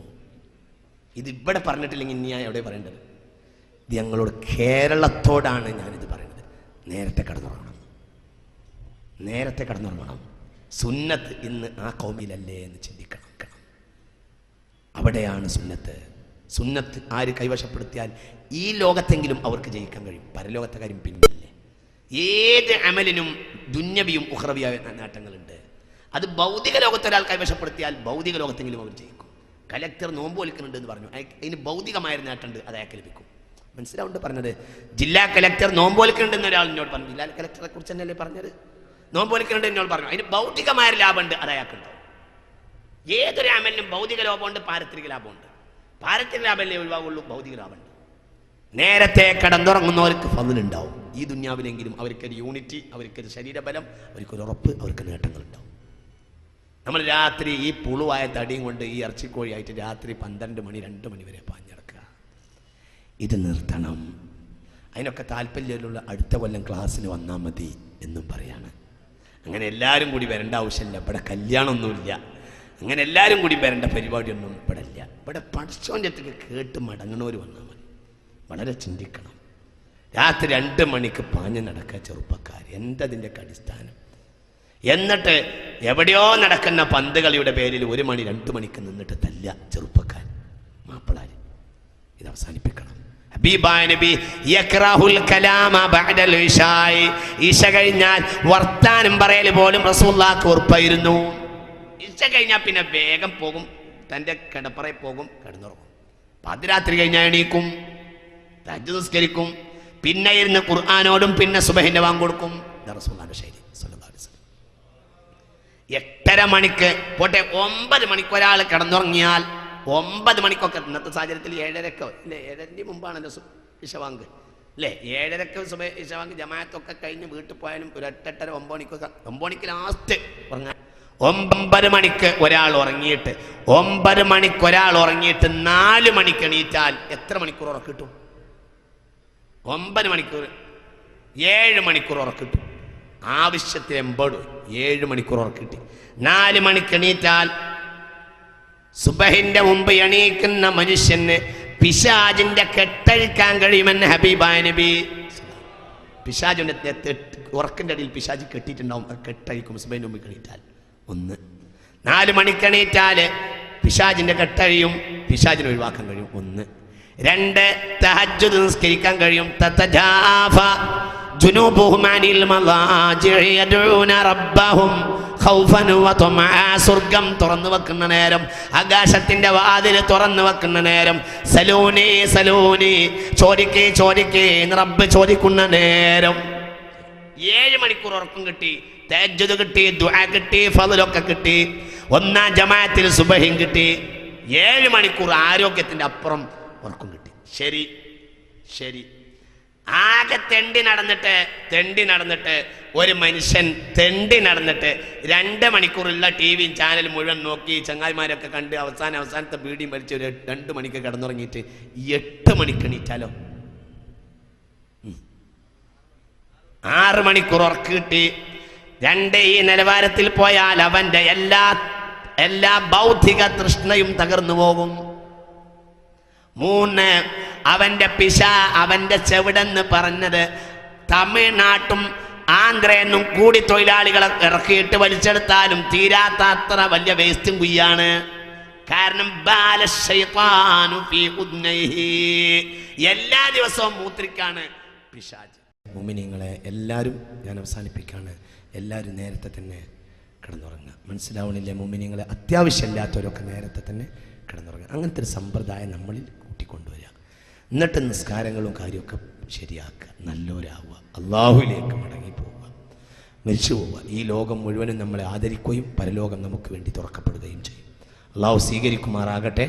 ഇത് ഇവിടെ പറഞ്ഞിട്ടില്ലെങ്കിൽ ഇനി ഞാൻ എവിടെ പറയേണ്ടത്? ഇത് ഞങ്ങളോട് കേരളത്തോടാണ് ഞാനിത് പറയുന്നത്. നേരത്തെ കിടന്നുറങ്ങണം. സുന്നത്ത് ഇന്ന് ആ കൗമിലല്ലേ എന്ന് ചിന്തിക്കണം. അവിടെയാണ് സുന്നത്ത് ആര് കൈവശപ്പെടുത്തിയാൽ ഈ ലോകത്തെങ്കിലും അവർക്ക് ജയിക്കാൻ കഴിയും. പരലോകത്തെ കാര്യം പിന്നില്ലേ. ഏത് അമലിനും ദുന്യവിയും ഉഖ്റവിയായ നേട്ടങ്ങളുണ്ട്. അത് ഭൗതിക ലോകത്തെ ഒരാൾ കൈവശപ്പെടുത്തിയാൽ ഭൗതിക ലോകത്തെങ്കിലും അവർ ജയിക്കും. കലക്ടർ നോമ്പ് വലിക്കുന്നുണ്ട് എന്ന് പറഞ്ഞു, അതിന് ഭൗതികമായ നേട്ടമുണ്ട്, അത് അയാൾക്ക് ലഭിക്കും. മനസ്സിലാവുണ്ട് പറഞ്ഞത്? ജില്ലാ കലക്ടർ നോമ്പ് വലിക്കുന്നുണ്ടെന്ന് ഒരാൾ എന്നോട് പറഞ്ഞു. ജില്ലാ കലക്ടറെ കുറിച്ച് തന്നെയല്ലേ പറഞ്ഞത്? നോമ്പ് വലിക്കുന്നുണ്ട് എന്നോട് പറഞ്ഞു, അതിന് ഭൗതികമായ ലാഭമുണ്ട്, അത് അയാൾക്കുണ്ട്. ഏതൊരു അമലിനും ഭൗതിക ലാഭമുണ്ട്, പാരത്രിക ലാഭമുണ്ട്. പാരത്രിക ലാഭമല്ലേ ഒഴിവാകുള്ളൂ, ഭൗതിക ലാഭമുണ്ട്. നേരത്തെ കിടന്നുറങ്ങുന്നവർക്ക് ഫضലുണ്ടാവും. ഈ ദുന്യാവിലെങ്കിലും അവർക്കൊരു യൂണിറ്റി, അവർക്കൊരു ശരീരബലം, അവർക്കൊരു ഉറപ്പ്, അവർക്ക് നേട്ടങ്ങളുണ്ടാവും. നമ്മൾ രാത്രി ഈ പുളുവായ തടിയും കൊണ്ട് ഈ ഇറച്ചിക്കോഴിയായിട്ട് രാത്രി 12 മണി 2 മണി വരെ പാഞ്ഞടക്കുക. ഇത് നിർത്തണം. അതിനൊക്കെ താല്പര്യമുള്ള അടുത്ത കൊല്ലം ക്ലാസ്സിന് വന്നാൽ മതി എന്നും പറയാണ്. അങ്ങനെ എല്ലാവരും കൂടി വരേണ്ട ആവശ്യമില്ല. ഇവിടെ കല്യാണമൊന്നുമില്ല, അങ്ങനെ എല്ലാവരും കൂടി വരേണ്ട പരിപാടിയൊന്നും ഇവിടെ ഇല്ല. ഇവിടെ പഠിച്ചോൻ്റെ അടുത്തേക്ക് കേട്ട് മടങ്ങണവർ വന്നാൽ മതി. വളരെ ചിന്തിക്കണം. രാത്രി 2 മണിക്ക് പാഞ്ഞ് നടക്കുക ചെറുപ്പക്കാർ, എന്തതിൻ്റെയൊക്കെ അടിസ്ഥാനം? എന്നിട്ട് എവിടെയോ നടക്കുന്ന പന്ത് കളിയുടെ പേരിൽ 1 മണി 2 മണിക്ക് നിന്നിട്ട് തല്ല ചെറുപ്പക്കാർ, മാപ്പിളാർ. ഇത് അവസാനിപ്പിക്കണം. ഹബീബായ നബി യക്റഹുൽ കലാമ ബഅദൽ ഇശാഇ, ഇശ കഴിഞ്ഞാൽ വർത്താനം പറയൽ പോലും റസൂലുള്ളാഹിക്ക് ഉറപ്പായിരുന്നു. ഇശ കഴിഞ്ഞാൽ പിന്നെ വേഗം പോകും, തൻ്റെ കിടപ്പറയിൽ പോകും, കിടന്നുറങ്ങും. പാതിരാത്രി കഴിഞ്ഞാൽ എണീക്കും, തഹജ്ജുദ് നിസ്കരിക്കും, പിന്നെ ഇരുന്ന് ഖുർആനോടും പിന്നെ സുബഹിന്റെ ബാങ്ക് കൊടുക്കും. റസൂലുള്ളാഹിന്റെ ശൈലി സ്വല്ലല്ലാഹു അലൈഹി വസല്ലം. 8:30 മണിക്ക് പോട്ടെ, 9 മണിക്ക് ഒരാൾ കിടന്നുറങ്ങിയാൽ 9 മണിക്കൊക്കെ, ഇന്നത്തെ സാഹചര്യത്തിൽ 7:30 അല്ലേ, 7:30 മുമ്പാണല്ലോ ഇശവാങ്ക് അല്ലേ, 7:30 ഇശവാങ്ക് ജമാഅത്തൊക്കെ കഴിഞ്ഞ് വീട്ടിൽ പോയാലും ഒരു 8:30 9 മണിക്കൊക്കെ, 9 മണിക്ക് ലാസ്റ്റ് ഉറങ്ങാൻ. 9 മണിക്ക് ഒരാൾ ഉറങ്ങിയിട്ട് 9 മണിക്ക് ഒരാൾ ഉറങ്ങിയിട്ട് 4 മണിക്ക് എണീറ്റാൽ എത്ര മണിക്കൂർ ഉറക്കം കിട്ടും? 9 മണിക്കൂർ, 7 മണിക്കൂർ ഉറക്കം കിട്ടും. ആവശ്യത്തിന് 7 മണിക്കൂർ ഉറക്കം കിട്ടി. 4 മണിക്ക് എണീറ്റാൽ സുബഹിന്റെ മുമ്പ് എണീക്കുന്ന മനുഷ്യന് പിശാചിന്റെ കെട്ടഴിക്കാൻ കഴിയുമെന്ന് ഹബീബായ നബി. പിശാചിന്റെ ഉറക്കിന്റെ അടിയിൽ പിശാചി കെട്ടിയിട്ടുണ്ടാവും, അത് കെട്ടഴിക്കും സുബഹിന്റെ മുമ്പ് എണീറ്റാൽ. 1 4 മണിക്ക് എണീറ്റാൽ പിശാചിന്റെ കെട്ടഴിയും, പിശാചിനെ ഒഴിവാക്കാൻ കഴിയും. 1. 2 തഹജ്ജുദ് നിസ്കരിക്കാൻ കഴിയും. തതജാഫ ജുനൂബുഹും അനിൽ മളാജിഇ യദ്ഊന റബ്ബഹും ഖൗഫൻ വതമഅ. സ്വർഗ്ഗം തുറന്നു വെക്കുന്ന നേരം, ആകാശത്തിന്റെ വാതിൽ തുറന്നു വെക്കുന്ന നേരം, സലൂനി സലൂനി, ചോദിക്കേ ചോദിക്കേ എന്ന് റബ്ബ് ചോദിക്കുന്ന നേരം 7 മണിക്കൂർ ഉറക്കം കിട്ടി, തഹജ്ജുദ് കിട്ടി, ദുആ കിട്ടി, ഫളലൊക്കെ കിട്ടി, 1-ാം ജമാഅത്തിൽ സുബഹിയും കിട്ടി. 7 മണിക്കൂർ ആരോഗ്യത്തിന്റെ അപ്പുറം ഉറക്കം കിട്ടി. ശരി ശരി, ആകെ തെണ്ടി നടന്നിട്ട് ഒരു മനുഷ്യൻ തെണ്ടി നടന്നിട്ട് 2 മണിക്കൂറുള്ള ടിവിയും ചാനൽ മുഴുവൻ നോക്കി ചങ്ങായിമാരൊക്കെ കണ്ട് അവസാനത്തെ ബീഡിയും വലിച്ച് ഒരു 2 മണിക്ക് കിടന്നുറങ്ങിയിട്ട് 8 മണിക്ക് എണീറ്റാലോ? 6 മണിക്കൂർ ഉറക്കം കിട്ടി. 2 ഈ നിലവാരത്തിൽ പോയാൽ അവന്റെ എല്ലാ ബൗദ്ധിക തൃഷ്ണയും തകർന്നു പോകും. 3 അവന്റെ ചെവിടെന്ന് പറഞ്ഞത് തമിഴ്നാട്ടും ആന്ധ്രയെന്നും കൂടി തൊഴിലാളികളെ ഇറക്കിയിട്ട് വലിച്ചെടുത്താലും തീരാത്ത അത്ര വലിയ വേസ്റ്റും കുയ്യാണ്. കാരണം എല്ലാ ദിവസവും മൂത്രിക്കാണ് പിശാച്. മുഅ്മിനീങ്ങളെ എല്ലാവരും ഞാൻ അവസാനിപ്പിക്കാണ്, എല്ലാവരും നേരത്തെ തന്നെ കിടന്നുറങ്ങുക. മനസ്സിലാവണില്ലേ മുഅ്മിനീങ്ങളെ? അത്യാവശ്യമില്ലാത്തവരൊക്കെ നേരത്തെ തന്നെ കിടന്നുറങ്ങുക. അങ്ങനത്തെ ഒരു സമ്പ്രദായം നമ്മളിൽ കൂട്ടിക്കൊണ്ടുവരിക. എന്നിട്ട് നിസ്കാരങ്ങളും കാര്യമൊക്കെ ശരിയാക്കുക, നല്ലവരാവുക, അള്ളാഹുവിലേക്ക് മടങ്ങിപ്പോവുക, മരിച്ചു പോവുക. ഈ ലോകം മുഴുവനും നമ്മളെ ആദരിക്കുകയും പരലോകം നമുക്ക് വേണ്ടി തുറക്കപ്പെടുകയും ചെയ്യും. അള്ളാഹു സ്വീകരിക്കുമാറാകട്ടെ.